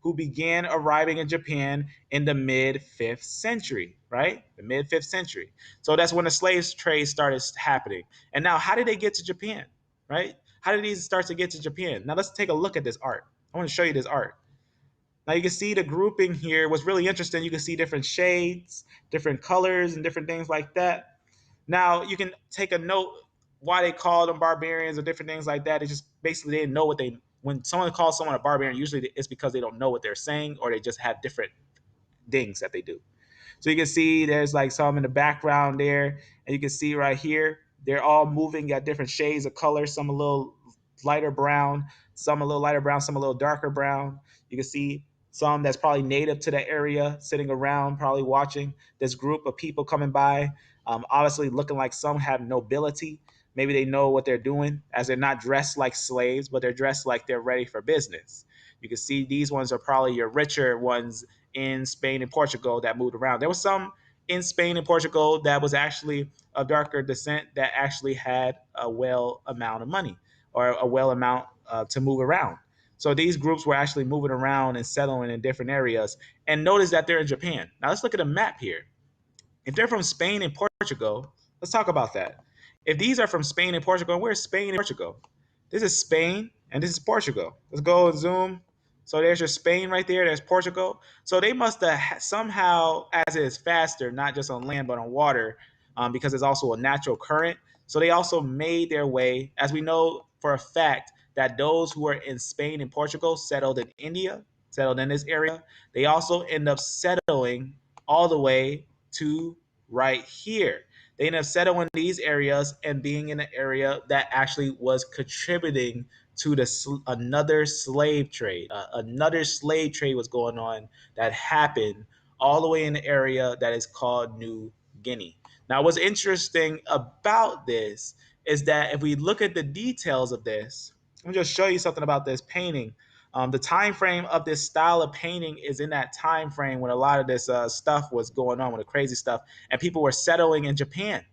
who began arriving in Japan in the mid-5th century, right? The mid-5th century. So that's when the slave trade started happening. And now, how did they get to Japan, right? How did these start to get to Japan? Now let's take a look at this art. I want to show you this art. Now you can see the grouping here was really interesting. You can see different shades, different colors, and different things like that. Now you can take a note why they call them barbarians or different things like that. It's just basically they didn't know what they, when someone calls someone a barbarian, usually it's because they don't know what they're saying or they just have different things that they do. So you can see there's like some in the background there, and you can see right here, they're all moving at different shades of color, some a little lighter brown, some a little lighter brown, some a little darker brown. You can see some that's probably native to the area sitting around, probably watching this group of people coming by, obviously looking like some have nobility. Maybe they know what they're doing as they're not dressed like slaves, but they're dressed like they're ready for business. You can see these ones are probably your richer ones in Spain and Portugal that moved around. There was some in Spain and Portugal that was actually of darker descent that actually had a well amount of money or a well amount to move around. So these groups were actually moving around and settling in different areas. And notice that they're in Japan. Now let's look at a map here. If they're from Spain and Portugal, let's talk about that. If these are from Spain and Portugal, where's Spain and Portugal? This is Spain and this is Portugal. Let's go and zoom. So there's your Spain right there. There's Portugal. So they must have somehow, as it is faster, not just on land but on water, because it's also a natural current. So they also made their way, as we know for a fact, that those who were in Spain and Portugal settled in India, settled in this area. They also end up settling all the way to right here. They end up settling these areas and being in an area that actually was contributing to another slave trade. Another slave trade was going on that happened all the way in the area that is called New Guinea. Now, what's interesting about this is that if we look at the details of this, let me just show you something about this painting. The time frame of this style of painting is in that time frame when a lot of this stuff was going on, with the crazy stuff, and people were settling in Japan,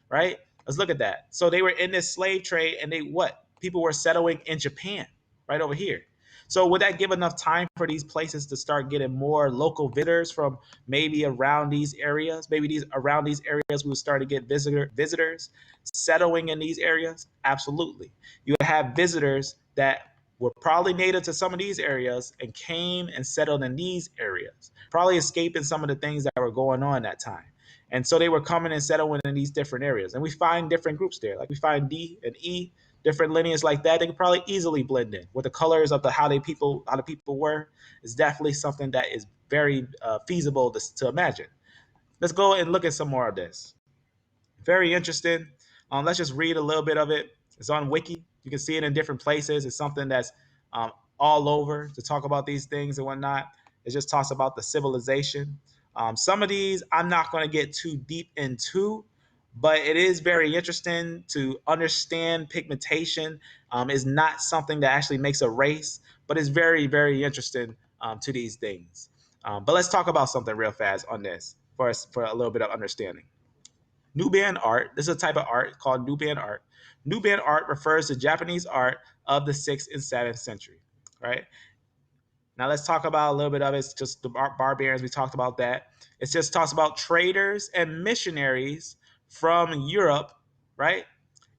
right? Let's look at that. So they were in this slave trade, and people were settling in Japan, right over here. So would that give enough time for these places to start getting more local visitors from maybe around these areas? Maybe around these areas we would start to get visitors settling in these areas? Absolutely. You would have visitors that were probably native to some of these areas and came and settled in these areas, probably escaping some of the things that were going on that time. And so they were coming and settling in these different areas. And we find different groups there. Like we find D and E, different lineages like that. They could probably easily blend in with the colors of how the people were. Is definitely something that is very feasible to imagine. Let's go and look at some more of this. Very interesting. Let's just read a little bit of it. It's on Wiki. You can see it in different places. It's something that's all over to talk about these things and whatnot. It just talks about the civilization. Some of these I'm not going to get too deep into, but it is very interesting to understand pigmentation. Is not something that actually makes a race, but it's very, very interesting to these things. But let's talk about something real fast on this for a little bit of understanding. Nubian art. This is a type of art called Nubian art. Nubian art refers to Japanese art of the 6th and 7th century, right? Now let's talk about a little bit of it. It's just the barbarians. We talked about that. It just talks about traders and missionaries from Europe, right?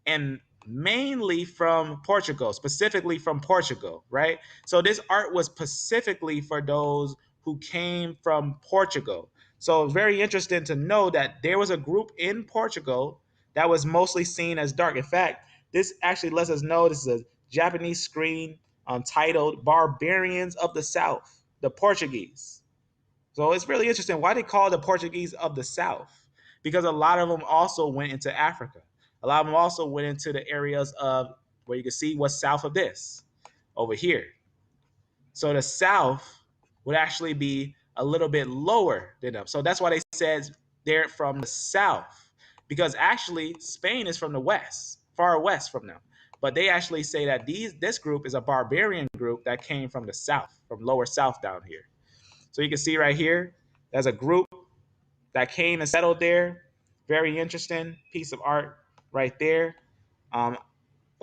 And mainly from Portugal, specifically from Portugal, right? So this art was specifically for those who came from Portugal. So it's very interesting to know that there was a group in Portugal that was mostly seen as dark. In fact, this actually lets us know this is a Japanese screen titled Barbarians of the South, the Portuguese. So it's really interesting why they call the Portuguese of the South, because a lot of them also went into Africa. A lot of them also went into the areas of where you can see what's south of this over here. So the South would actually be a little bit lower than them. So that's why they said they're from the South, because actually Spain is from the West, far west from them. But they actually say that this group is a barbarian group that came from the South, from lower South down here. So you can see right here, there's a group that came and settled there. Very interesting piece of art right there. We'll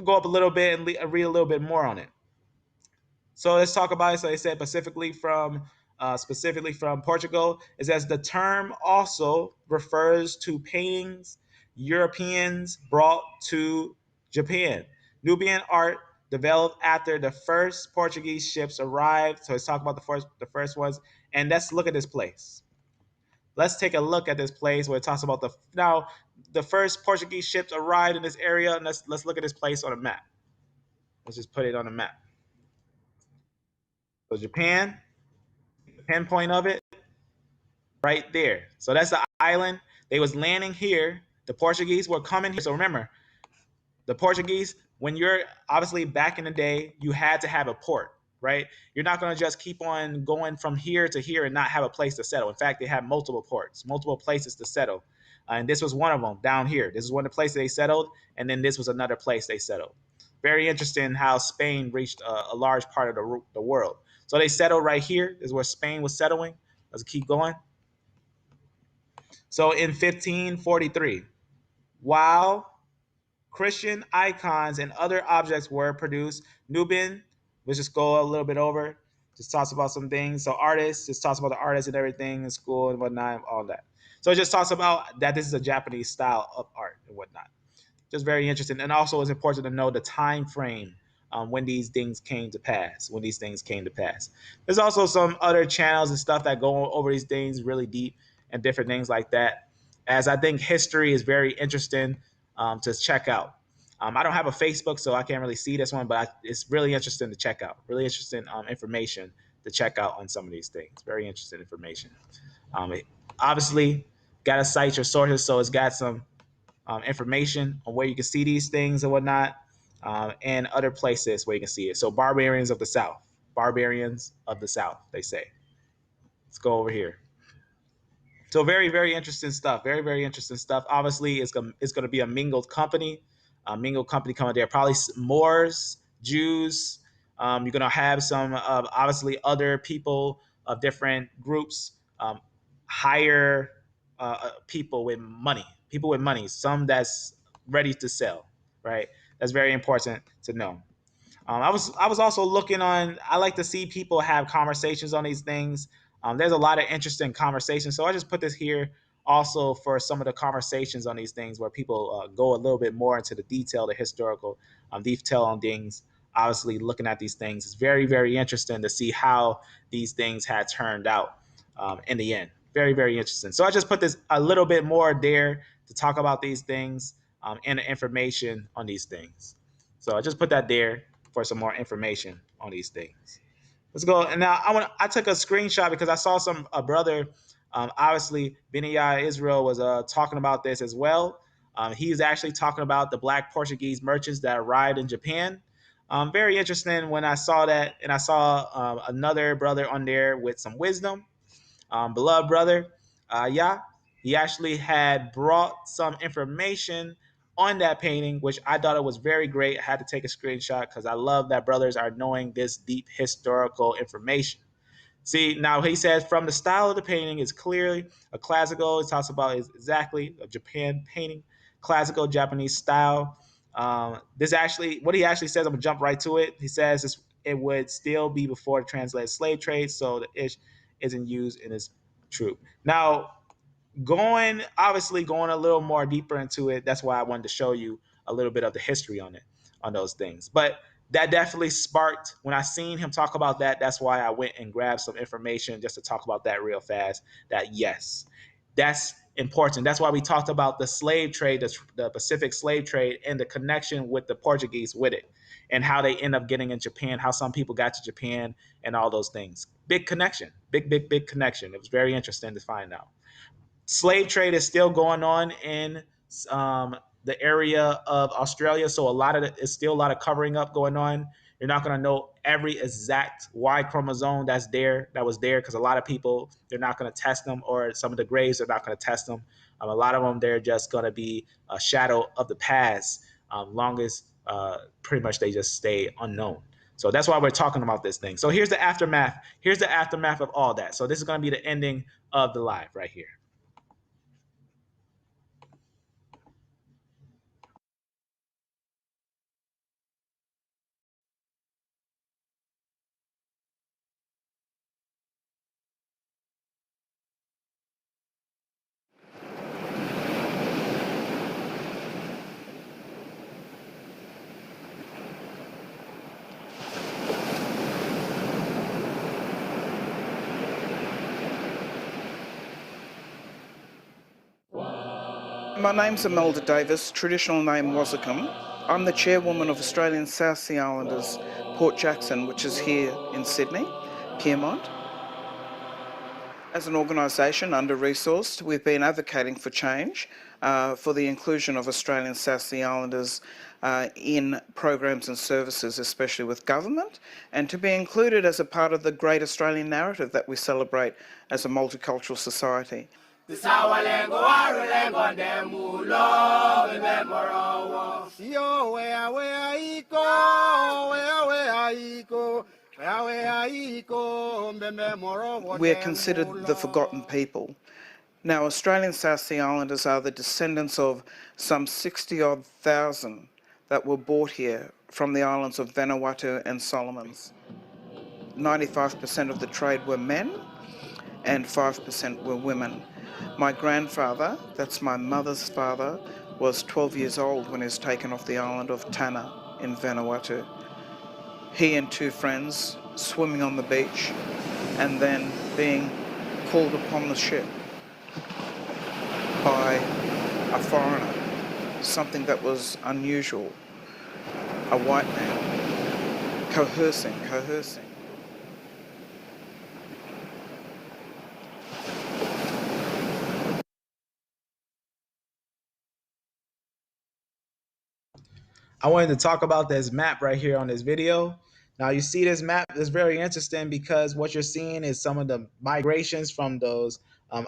go up a little bit and read a little bit more on it. So let's talk about it. So they said specifically from Portugal. It says the term also refers to paintings Europeans brought to Japan. Nubian art developed after the first Portuguese ships arrived. So let's talk about the first ones, and let's look at this place. Let's take a look at this place where it talks about the first Portuguese ships arrived in this area, and let's look at this place on a map. Let's just put it on a map. So Japan, the pinpoint of it, right there. So that's the island. They was landing here. The Portuguese were coming here. So remember, the Portuguese, when you're obviously back in the day, you had to have a port, right? You're not going to just keep on going from here to here and not have a place to settle. In fact, they had multiple ports, multiple places to settle. And this was one of them down here. This is one of the places they settled. And then this was another place they settled. Very interesting how Spain reached a large part of the world. So they settled right here. This is where Spain was settling. Let's keep going. So in 1543, while Christian icons and other objects were produced, Nubian, let's just go a little bit over, just talks about some things. So artists, just talks about the artists and everything in school and whatnot, all that. So it just talks about that this is a Japanese style of art and whatnot. Just very interesting. And also it's important to know the time frame when these things came to pass, There's also some other channels and stuff that go over these things really deep and different things like that, as I think history is very interesting to check out. I don't have a Facebook, so I can't really see this one, but it's really interesting to check out. Really interesting information to check out on some of these things. Very interesting information. It obviously got to cite your sources, so it's got some information on where you can see these things and whatnot, and other places where you can see it. So barbarians of the South, they say. Let's go over here. So very, very interesting stuff. Very, very interesting stuff. Obviously, it's going to be a mingled company. Coming there. Probably Moors, Jews. You're going to have some, obviously, other people of different groups, higher people with money. Some that's ready to sell, right? That's very important to know. I was also looking on, I like to see people have conversations on these things. There's a lot of interesting conversations. So I just put this here also for some of the conversations on these things where people go a little bit more into the detail, the historical detail on things. Obviously, looking at these things is very, very interesting to see how these things had turned out in the end. Very, very interesting. So I just put this a little bit more there to talk about these things and the information on these things. So I just put that there for some more information on these things. Let's go. And now I took a screenshot because I saw a brother, obviously Benaya Israel was talking about this as well. He's actually talking about the black Portuguese merchants that arrived in Japan. Very interesting when I saw that, and I saw another brother on there with some wisdom. Beloved brother, he actually had brought some information on that painting, which I thought it was very great. I had to take a screenshot because I love that brothers are knowing this deep historical information. See, now he says from the style of the painting is clearly a classical. It talks about exactly a Japan painting, classical Japanese style. This actually, what he actually says, I'm gonna jump right to it. He says it would still be before the translated slave trade, so the ish isn't used in its true. Now, going a little more deeper into it, that's why I wanted to show you a little bit of the history on those things. But that definitely sparked, when I seen him talk about that, that's why I went and grabbed some information just to talk about that real fast, that yes, that's important. That's why we talked about the slave trade, the Pacific slave trade, and the connection with the Portuguese with it, and how they end up getting in Japan, how some people got to Japan, and all those things. Big connection, big connection. It was very interesting to find out. Slave trade is still going on in the area of Australia, so it's still a lot of covering up going on. You're not going to know every exact Y chromosome that was there, because a lot of people, they're not going to test them, or some of the graves are not going to test them. A lot of them, they're just going to be a shadow of the past, long as pretty much they just stay unknown. So that's why we're talking about this thing. So here's the aftermath. Here's the aftermath of all that. So this is going to be the ending of the live right here. My name's Imelda Davis, traditional name Wassacom. I'm the chairwoman of Australian South Sea Islanders Port Jackson, which is here in Sydney, Pyrmont. As an organisation under-resourced, we've been advocating for change, for the inclusion of Australian South Sea Islanders in programs and services, especially with government, and to be included as a part of the great Australian narrative that we celebrate as a multicultural society. We're considered the forgotten people. Now, Australian South Sea Islanders are the descendants of some 60-odd thousand that were brought here from the islands of Vanuatu and Solomons. 95% of the trade were men and 5% were women. My grandfather, that's my mother's father, was 12 years old when he was taken off the island of Tanna in Vanuatu. He and two friends swimming on the beach and then being called upon the ship by a foreigner, something that was unusual, a white man, coercing. I wanted to talk about this map right here on this video. Now you see this map is very interesting because what you're seeing is some of the migrations from those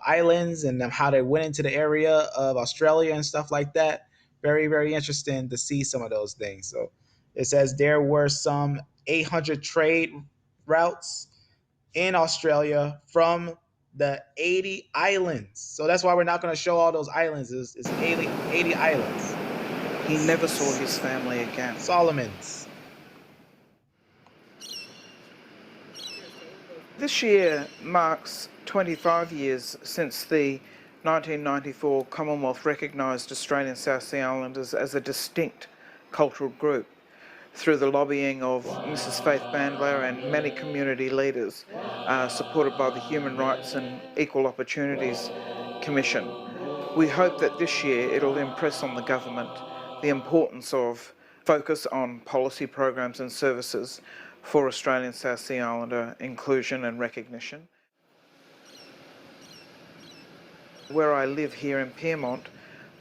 islands and how they went into the area of Australia and stuff like that. Very, very interesting to see some of those things. So it says there were some 800 trade routes in Australia from the 80 islands. So that's why we're not going to show all those islands. It's 80 islands. He never saw his family again. Solomons. This year marks 25 years since the 1994 Commonwealth recognised Australian South Sea Islanders as a distinct cultural group through the lobbying of Mrs. Faith Bandler and many community leaders, supported by the Human Rights and Equal Opportunities Commission. We hope that this year it'll impress on the government the importance of focus on policy programs and services for Australian South Sea Islander inclusion and recognition. Where I live here in Pyrmont,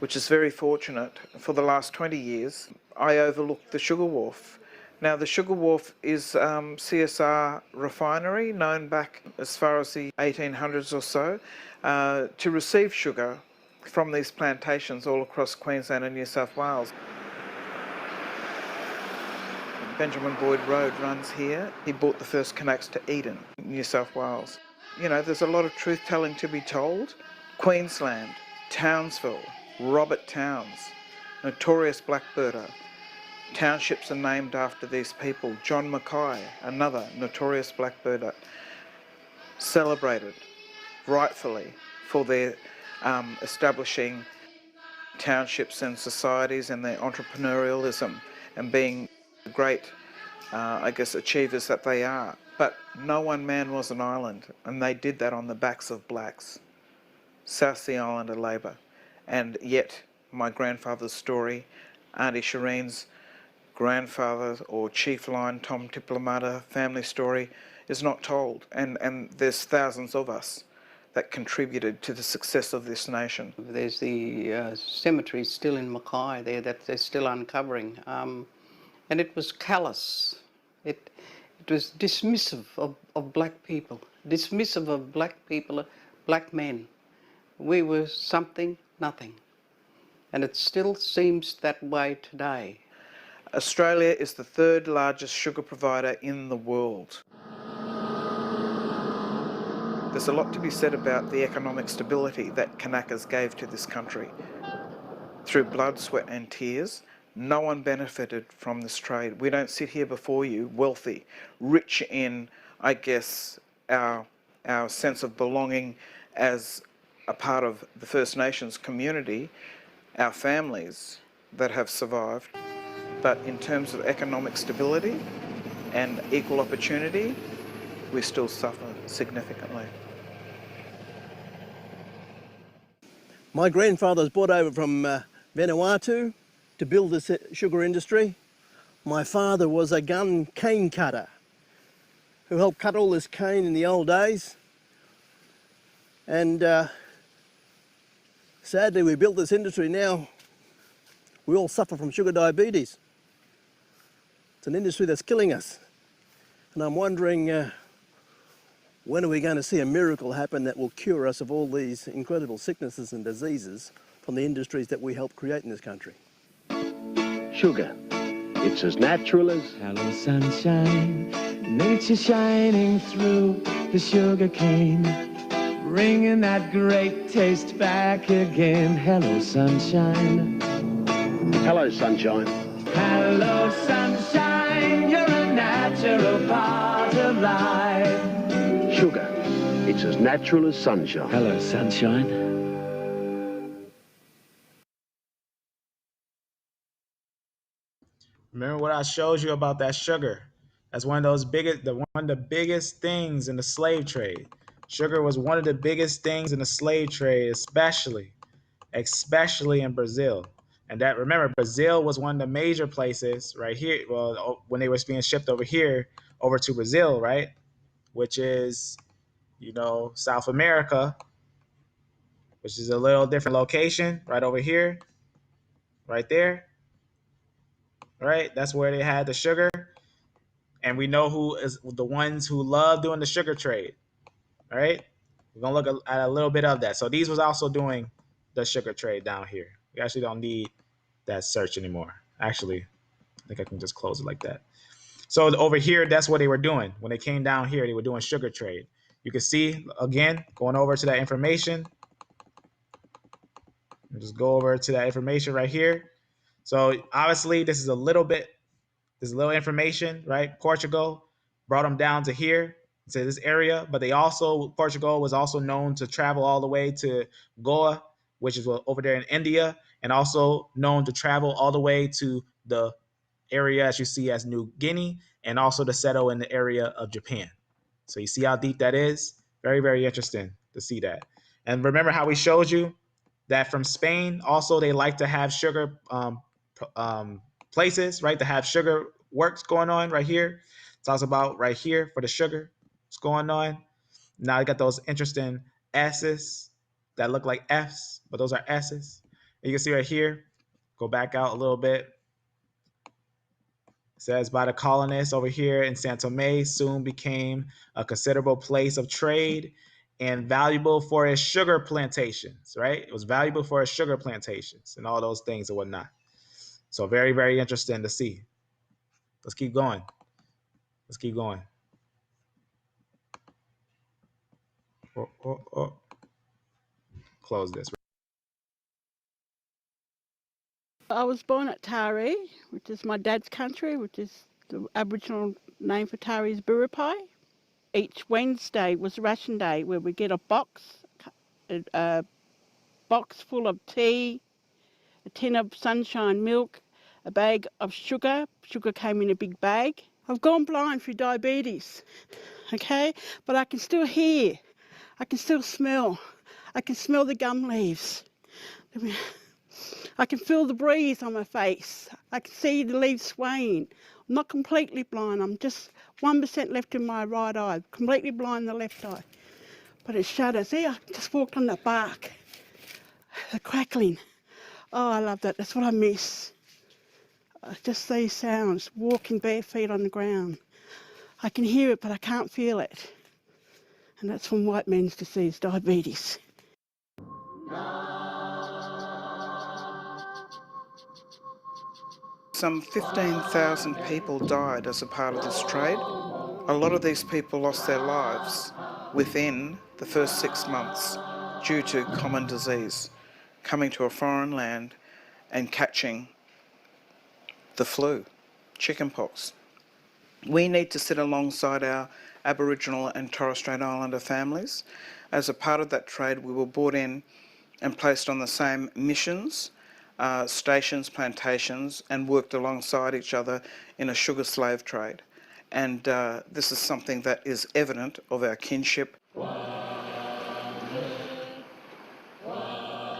which is very fortunate, for the last 20 years, I overlook the Sugar Wharf. Now, the Sugar Wharf is CSR refinery, known back as far as the 1800s or so, to receive sugar from these plantations all across Queensland and New South Wales. Benjamin Boyd Road runs here. He brought the first connects to Eden, New South Wales. You know, there's a lot of truth-telling to be told. Queensland, Townsville, Robert Towns, notorious blackbirder. Townships are named after these people. John Mackay, another notorious blackbirder, celebrated rightfully for their establishing townships and societies and their entrepreneurialism and being great, I guess, achievers that they are. But no one man was an island, and they did that on the backs of blacks. South Sea Islander labour. And yet, my grandfather's story, Auntie Shireen's grandfather or chief line, Tom Tipplemata family story, is not told. And there's thousands of us that contributed to the success of this nation. There's the cemetery still in Mackay there that they're still uncovering. And it was callous. It was dismissive of black people, dismissive of black people, black men. We were something, nothing. And it still seems that way today. Australia is the third largest sugar provider in the world. There's a lot to be said about the economic stability that Kanakas gave to this country. Through blood, sweat and tears, no one benefited from this trade. We don't sit here before you wealthy, rich in, I guess, our sense of belonging as a part of the First Nations community, our families that have survived. But in terms of economic stability and equal opportunity, we still suffer significantly. My grandfather was brought over from Vanuatu to build this sugar industry. My father was a gun cane cutter who helped cut all this cane in the old days. And sadly, we built this industry now. We all suffer from sugar diabetes. It's an industry that's killing us. And I'm wondering, when are we going to see a miracle happen that will cure us of all these incredible sicknesses and diseases from the industries that we help create in this country? Sugar. It's as natural as... Hello, sunshine. Nature shining through the sugar cane. Bringing that great taste back again. Hello, sunshine. Hello, sunshine. Hello, sunshine. You're a natural part of life. Sugar. It's as natural as sunshine. Hello, sunshine. Remember what I showed you about that sugar? That's one of the biggest things in the slave trade. Sugar was one of the biggest things in the slave trade, especially in Brazil. And that, remember, Brazil was one of the major places right here. Well, when they was being shipped over here, over to Brazil, right? Which is, South America, which is a little different location right over here, right there. Right? That's where they had the sugar. And we know who is the ones who love doing the sugar trade. All right? We're going to look at a little bit of that. So these was also doing the sugar trade down here. We actually don't need that search anymore. Actually, I think I can just close it like that. So over here, that's what they were doing. When they came down here, they were doing sugar trade. You can see, again, going over to that information. Just go over to that information right here. So obviously, this is a little information, right? Portugal brought them down to here, to this area, but Portugal was also known to travel all the way to Goa, which is over there in India, and also known to travel all the way to the area as you see as New Guinea, and also to settle in the area of Japan. So you see how deep that is? Very, very interesting to see that. And remember how we showed you that from Spain, also they like to have sugar places, right? To have sugar works going on right here. Talks about right here for the sugar, what's going on. Now you got those interesting S's that look like F's, but those are S's. And you can see right here, go back out a little bit. It says by the colonists over here in San Tome soon became a considerable place of trade and valuable for its sugar plantations, right? It was valuable for its sugar plantations and all those things and whatnot. So very, very interesting to see. Let's keep going. Let's keep going. Close this. I was born at Taree, which is my dad's country, which is the Aboriginal name for Taree is Biripi. Each Wednesday was ration day where we get a box full of tea, a tin of sunshine milk, a bag of sugar. Sugar came in a big bag. I've gone blind through diabetes, okay? But I can still hear. I can still smell. I can smell the gum leaves. I can feel the breeze on my face. I can see the leaves swaying. I'm not completely blind. I'm just 1% left in my right eye. Completely blind in the left eye. But it shudders. See, I just walked on the bark. The crackling. Oh, I love that. That's what I miss. Just these sounds, walking bare feet on the ground. I can hear it, but I can't feel it. And that's from white men's disease, diabetes. Some 15,000 people died as a part of this trade. A lot of these people lost their lives within the first 6 months due to common disease, coming to a foreign land and catching the flu, chickenpox. We need to sit alongside our Aboriginal and Torres Strait Islander families. As a part of that trade, we were brought in and placed on the same missions, stations, plantations, and worked alongside each other in a sugar slave trade. And this is something that is evident of our kinship.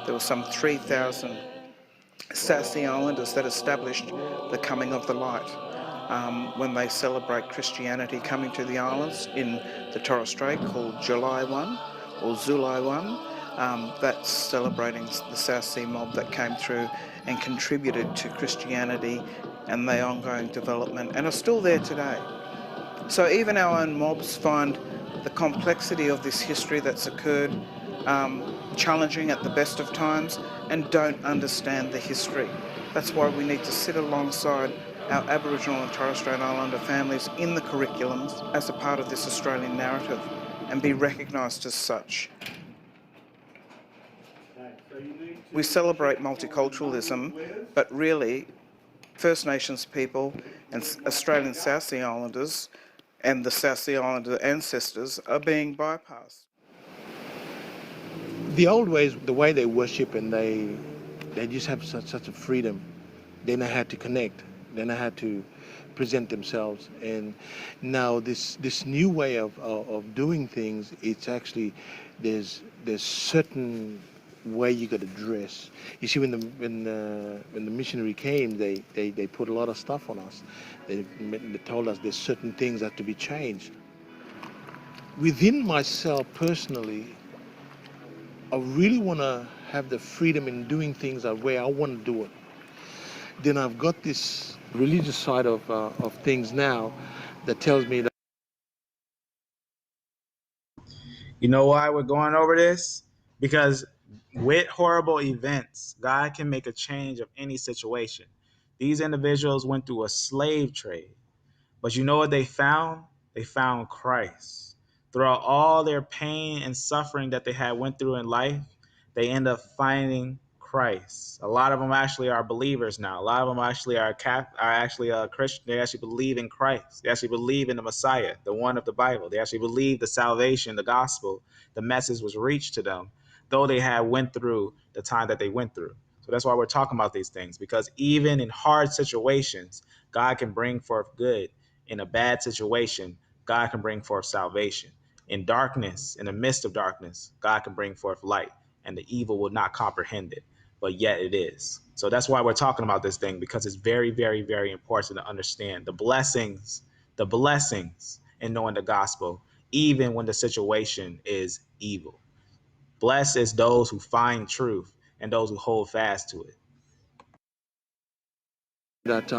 The there were some 3,000 South Sea Islanders that established the coming of the light. When they celebrate Christianity coming to the islands in the Torres Strait, called July 1 or Zulai 1, that's celebrating the South Sea mob that came through and contributed to Christianity and the ongoing development, and are still there today. So even our own mobs find the complexity of this history that's occurred challenging at the best of times and don't understand the history. That's why we need to sit alongside our Aboriginal and Torres Strait Islander families in the curriculums as a part of this Australian narrative and be recognised as such. We celebrate multiculturalism, but really First Nations people and Australian South Sea Islanders and the South Sea Islander ancestors are being bypassed. The old ways, the way they worship, and they just have such a freedom. They know how to connect. They know how to present themselves. And now this new way of doing things, it's actually there's certain way you got to dress. You see, when the missionary came, they put a lot of stuff on us. They told us there's certain things that have to be changed. Within myself personally, I really want to have the freedom in doing things the way I want to do it. Then I've got this religious side of things now that tells me that. You know why we're going over this? Because with horrible events, God can make a change of any situation. These individuals went through a slave trade, but you know what they found? They found Christ. Throughout all their pain and suffering that they had went through in life, they end up finding Christ. A lot of them actually are believers now. A lot of them actually are Christian. They actually believe in Christ. They actually believe in the Messiah, the one of the Bible. They actually believe the salvation, the gospel, the message was reached to them, though they had went through the time that they went through. So that's why we're talking about these things, because even in hard situations, God can bring forth good. In a bad situation, God can bring forth salvation. In darkness, in the midst of darkness, God can bring forth light, and the evil will not comprehend it, but yet it is. So that's why we're talking about this thing, because it's very, very, very important to understand the blessings in knowing the gospel, even when the situation is evil. Blessed is those who find truth and those who hold fast to it. That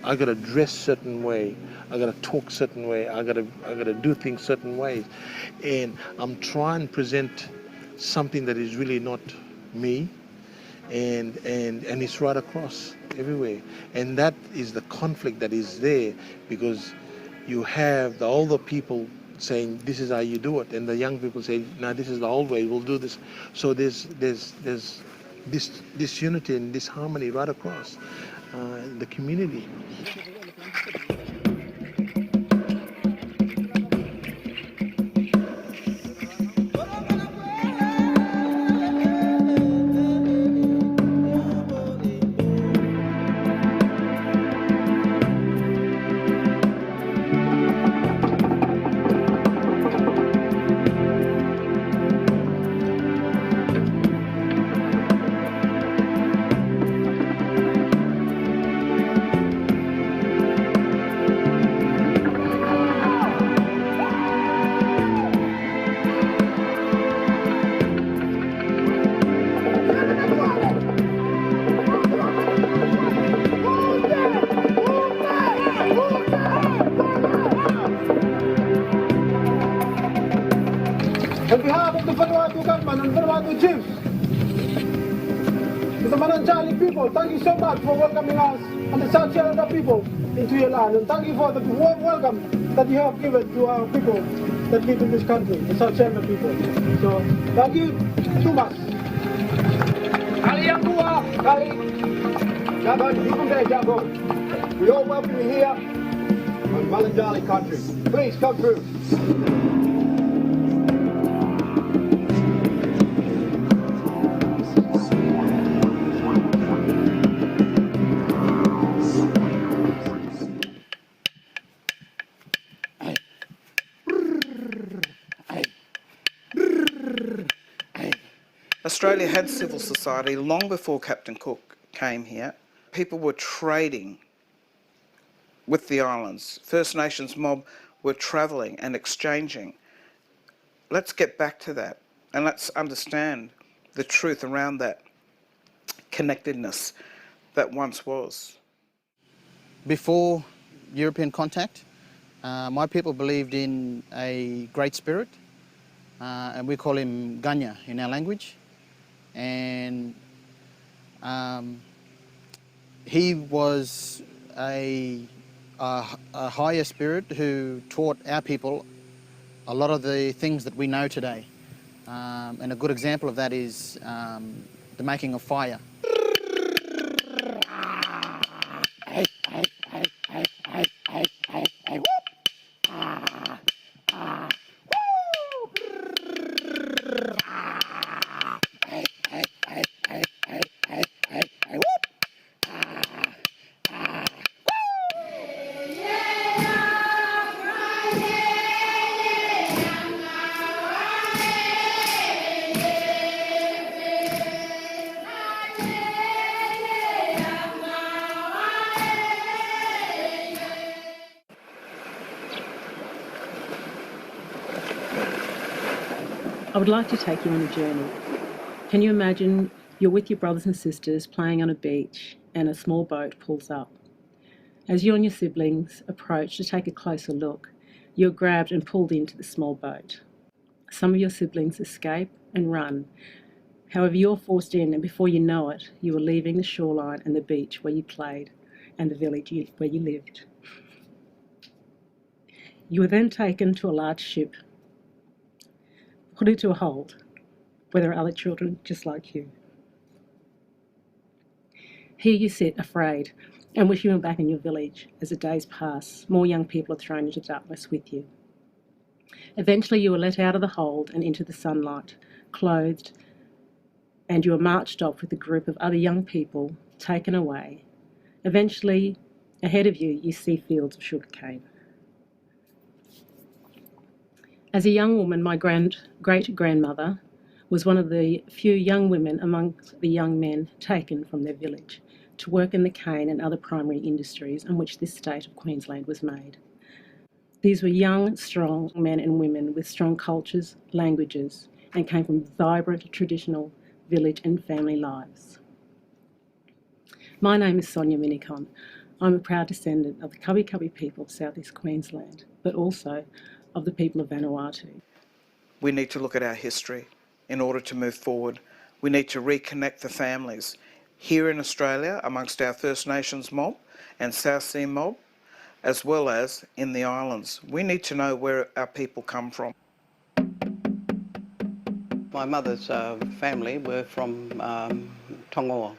I gotta dress certain way, I gotta talk certain way, I gotta do things certain ways, and I'm trying to present something that is really not me, and it's right across everywhere, and that is the conflict that is there, because you have the older people saying this is how you do it, and the young people say no, this is the old way, we'll do this. So there's this unity and this harmony right across the community. On behalf of the Vanuatu government and Vanuatu chiefs, to the Mananjali people, thank you so much for welcoming us and the South Sea Islander people into your land. And thank you for the warm welcome that you have given to our people that live in this country, the South Sea Islander people. So, thank you so much. We all welcome you here on Malanjali country. Please come through. Australia had civil society long before Captain Cook came here. People were trading with the islands. First Nations mob were travelling and exchanging. Let's get back to that and let's understand the truth around that connectedness that once was. Before European contact, my people believed in a great spirit, and we call him Ganya in our language. And he was a higher spirit who taught our people a lot of the things that we know today. And a good example of that is the making of fire. I would like to take you on a journey. Can you imagine you're with your brothers and sisters playing on a beach and a small boat pulls up? As you and your siblings approach to take a closer look, you're grabbed and pulled into the small boat. Some of your siblings escape and run. However, you're forced in, and before you know it, you are leaving the shoreline and the beach where you played and the village where you lived. You are then taken to a large ship, put into a hold where there are other children just like you. Here you sit, afraid, and wish you were back in your village. As the days pass, more young people are thrown into darkness with you. Eventually you are let out of the hold and into the sunlight, clothed, and you are marched off with a group of other young people, taken away. Eventually, ahead of you, you see fields of sugarcane. As a young woman, my great-grandmother was one of the few young women amongst the young men taken from their village to work in the cane and other primary industries on which this state of Queensland was made. These were young, strong men and women with strong cultures, languages, and came from vibrant, traditional village and family lives. My name is Sonia Minicon. I'm a proud descendant of the Cubby Cubby people of South East Queensland, but also of the people of Vanuatu. We need to look at our history in order to move forward. We need to reconnect the families here in Australia amongst our First Nations mob and South Sea mob, as well as in the islands. We need to know where our people come from. My mother's family were from Tongoa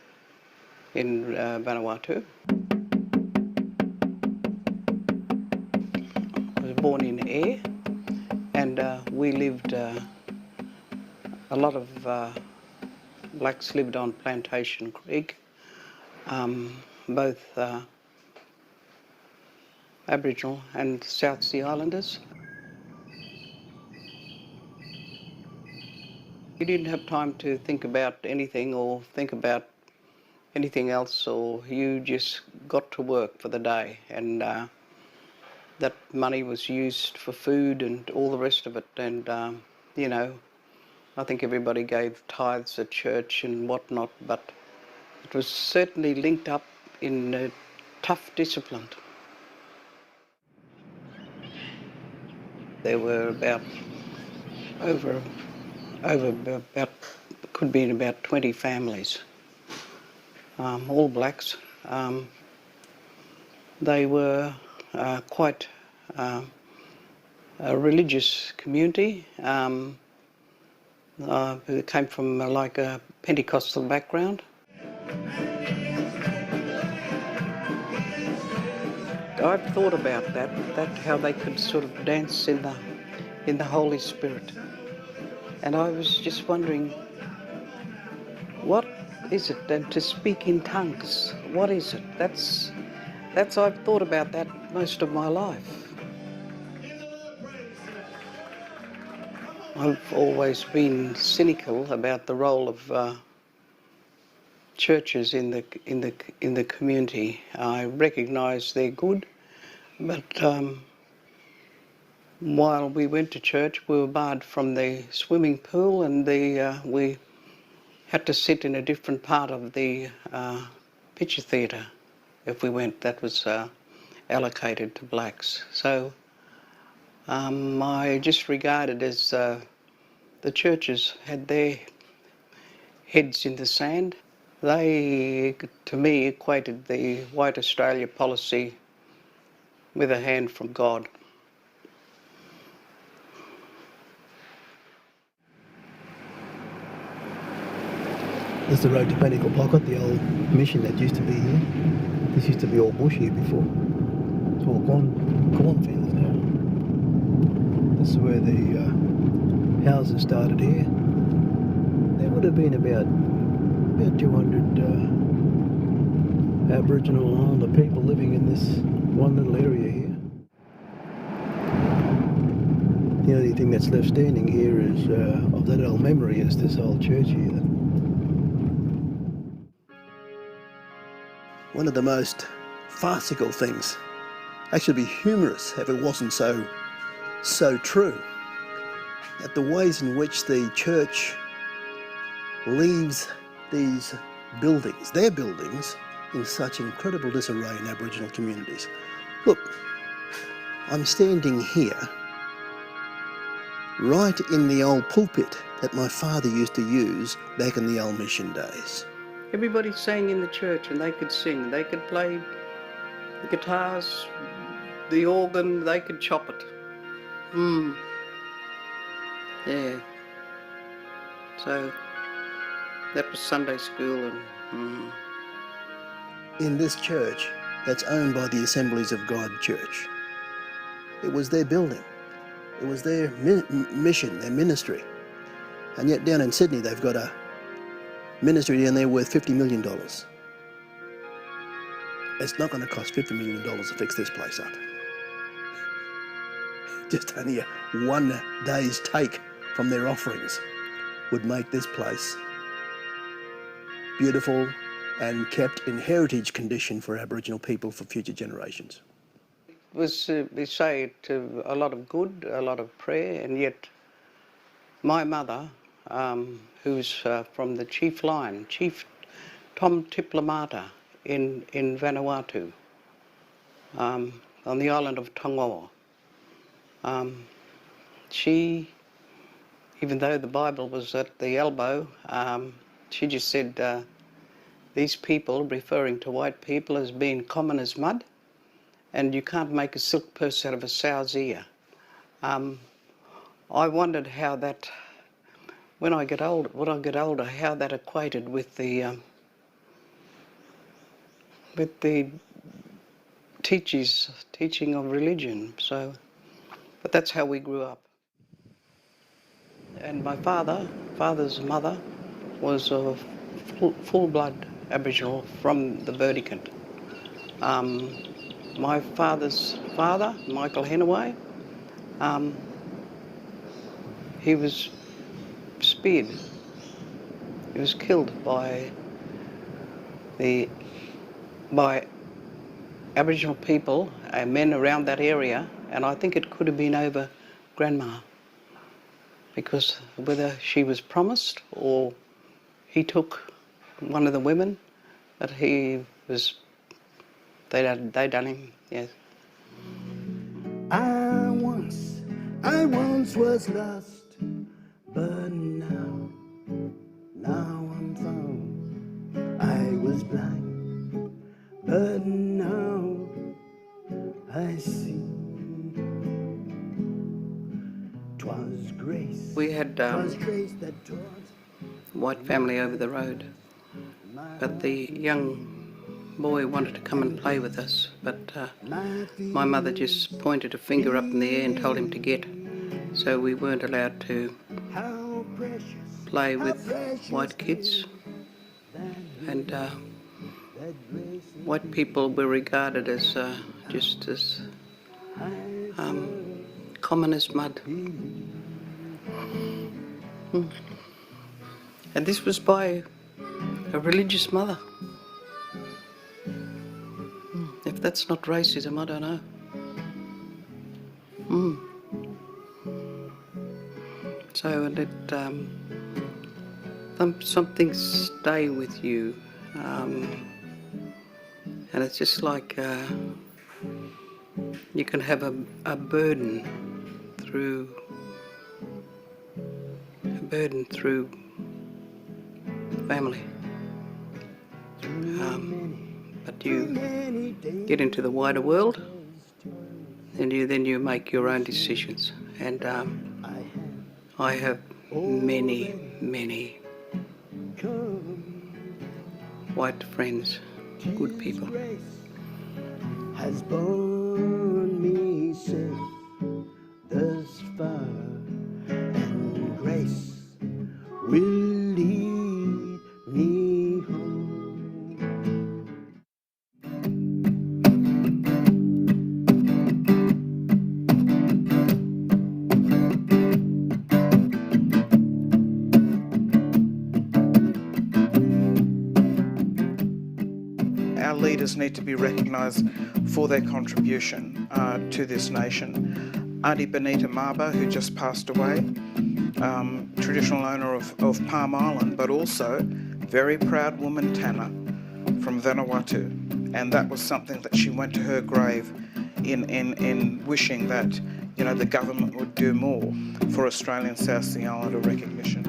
in Vanuatu. I was born in Ayr, and we lived, a lot of blacks lived on Plantation Creek, both Aboriginal and South Sea Islanders. You didn't have time to think about anything or think about anything else, or you just got to work for the day, and that money was used for food and all the rest of it. And you know, I think everybody gave tithes at church and whatnot, but it was certainly linked up in a tough discipline. There were about could be in about 20 families, all blacks. They were quite a religious community. They came from like a Pentecostal background. I've thought about that how they could sort of dance in the Holy Spirit. And I was just wondering, what is it? And to speak in tongues, what is it? That's I've thought about that most of my life. I've always been cynical about the role of churches in the community. I recognise they're good, but while we went to church, we were barred from the swimming pool, and we had to sit in a different part of the picture theatre. If we went, that was allocated to blacks. So I just regard it as the churches had their heads in the sand. They, to me, equated the White Australia policy with a hand from God. This is the road to Pinnacle Pocket, the old mission that used to be here. This used to be all bush here before. It's all cornfields now. This is where the houses started here. There would have been about 200 Aboriginal and Islander people living in this one little area here. The only thing that's left standing here is of that old memory is this old church here. One of the most farcical things, actually be humorous if it wasn't so true, that the ways in which the church leaves these buildings, their buildings, in such incredible disarray in Aboriginal communities. Look, I'm standing here right in the old pulpit that my father used to use back in the old mission days. Everybody sang in the church, and they could sing. They could play the guitars, the organ, they could chop it. Yeah. So that was Sunday school. And in this church that's owned by the Assemblies of God Church, it was their building. It was their mission, their ministry. And yet down in Sydney they've got a ministry down there worth $50 million. It's not going to cost $50 million to fix this place up. Just only a 1 day's take from their offerings would make this place beautiful and kept in heritage condition for Aboriginal people for future generations. it was, we say, to a lot of good, a lot of prayer, and yet my mother, who's from the chief line, Chief Tom Tiplamata in Vanuatu, on the island of Tongawa. She, even though the Bible was at the elbow, she just said these people, referring to white people as being common as mud, and you can't make a silk purse out of a sow's ear. I wondered how that, when I get older, how that equated with the teaching of religion. So, but that's how we grew up. And my father's mother was a full-blood Aboriginal from the Burdekin. My father's father, Michael Henaway, he was speared. He was killed by Aboriginal people, men around that area, and I think it could have been over Grandma, because whether she was promised or he took one of the women, but he was, they done him, yes. I once was lost, but now I'm found. I was blind, but now I see. 'Twas grace. We had grace that white family over the road, but the young boy wanted to come and play with us, but my mother just pointed a finger up in the air and told him to get. So we weren't allowed to play with white kids, and white people were regarded as just as common as mud. And this was by a religious mother. If that's not racism, I don't know. So let some things stay with you, and it's just like you can have a burden through family, but you get into the wider world, and then you make your own decisions. And I have many white friends, good people. Has borne me safe thus far, and grace will lead me home. Our leaders need to be recognised for their contribution to this nation. Auntie Benita Maba, who just passed away, traditional owner of Palm Island, but also very proud woman Tana from Vanuatu. And that was something that she went to her grave in wishing that, you know, the government would do more for Australian South Sea Islander recognition.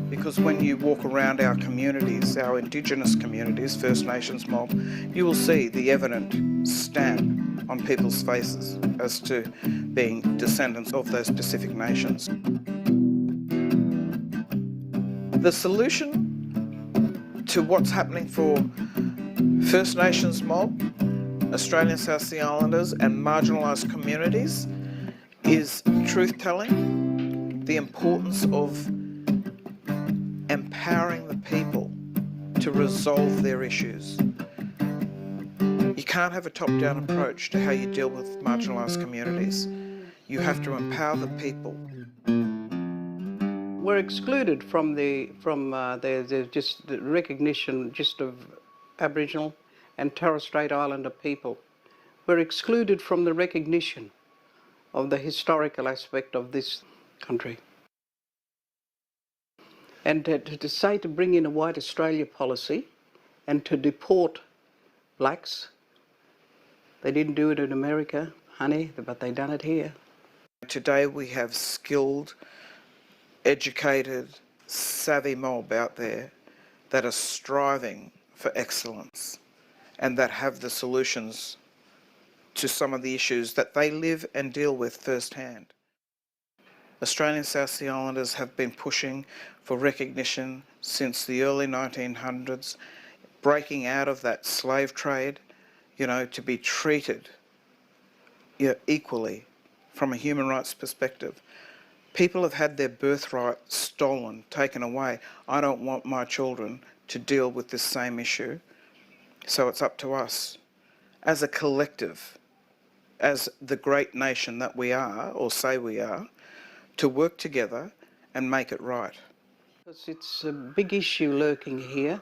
Because when you walk around our communities, our Indigenous communities, First Nations mob, you will see the evident stamp on people's faces as to being descendants of those Pacific nations. The solution to what's happening for First Nations mob, Australian South Sea Islanders and marginalised communities is truth-telling, the importance of empowering the people to resolve their issues. You can't have a top-down approach to how you deal with marginalised communities. You have to empower the people. We're excluded from the recognition just of Aboriginal and Torres Strait Islander people. We're excluded from the recognition of the historical aspect of this country. And to say to bring in a white Australia policy and to deport blacks, they didn't do it in America, honey, but they done it here. Today we have skilled, educated, savvy mob out there that are striving for excellence and that have the solutions to some of the issues that they live and deal with firsthand. Australian South Sea Islanders have been pushing for recognition since the early 1900s, breaking out of that slave trade, you know, to be treated equally from a human rights perspective. People have had their birthright stolen, taken away. I don't want my children to deal with this same issue. So it's up to us as a collective, as the great nation that we are, or say we are, to work together and make it right. It's a big issue lurking here,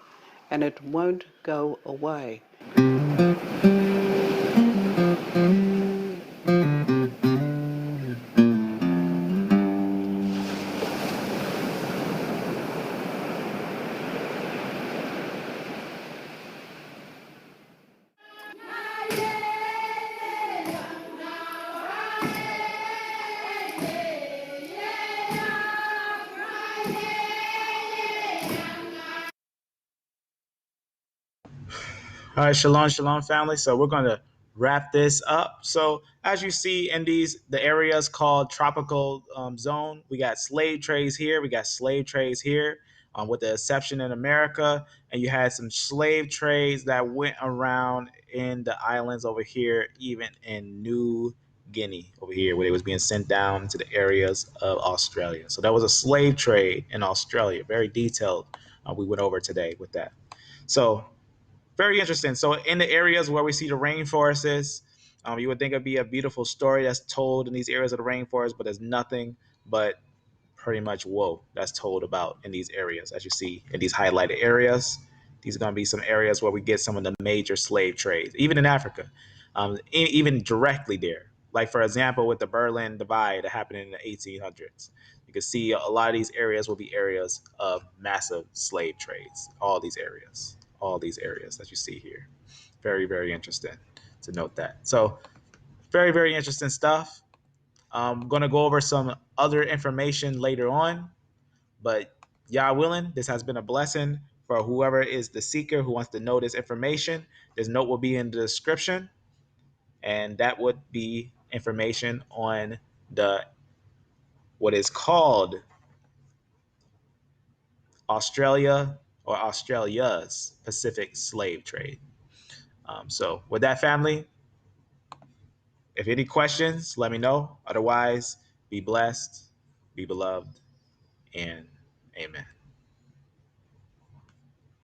and it won't go away. All right, shalom, family. So we're going to wrap this up. So as you see in the areas called tropical zone, we got slave trades here. We got slave trades here, with the exception in America. And you had some slave trades that went around in the islands over here, even in New Guinea over here, where they was being sent down to the areas of Australia. So that was a slave trade in Australia, very detailed. We went over today with that. So very interesting. So in the areas where we see the rainforests, you would think it'd be a beautiful story that's told in these areas of the rainforest, but there's nothing but pretty much woe that's told about in these areas. As you see in these highlighted areas, these are going to be some areas where we get some of the major slave trades, even in Africa, even directly there. Like, for example, with the Berlin Divide that happened in the 1800s, you can see a lot of these areas will be areas of massive slave trades. All these areas that you see here. Very, very interesting to note that. So very, very interesting stuff. I'm going to go over some other information later on, but Yah willing, this has been a blessing for whoever is the seeker who wants to know this information. This note will be in the description, and that would be information on what is called Australia or Australia's Pacific slave trade. So with that, family, if any questions, let me know. Otherwise, be blessed, be beloved, and amen.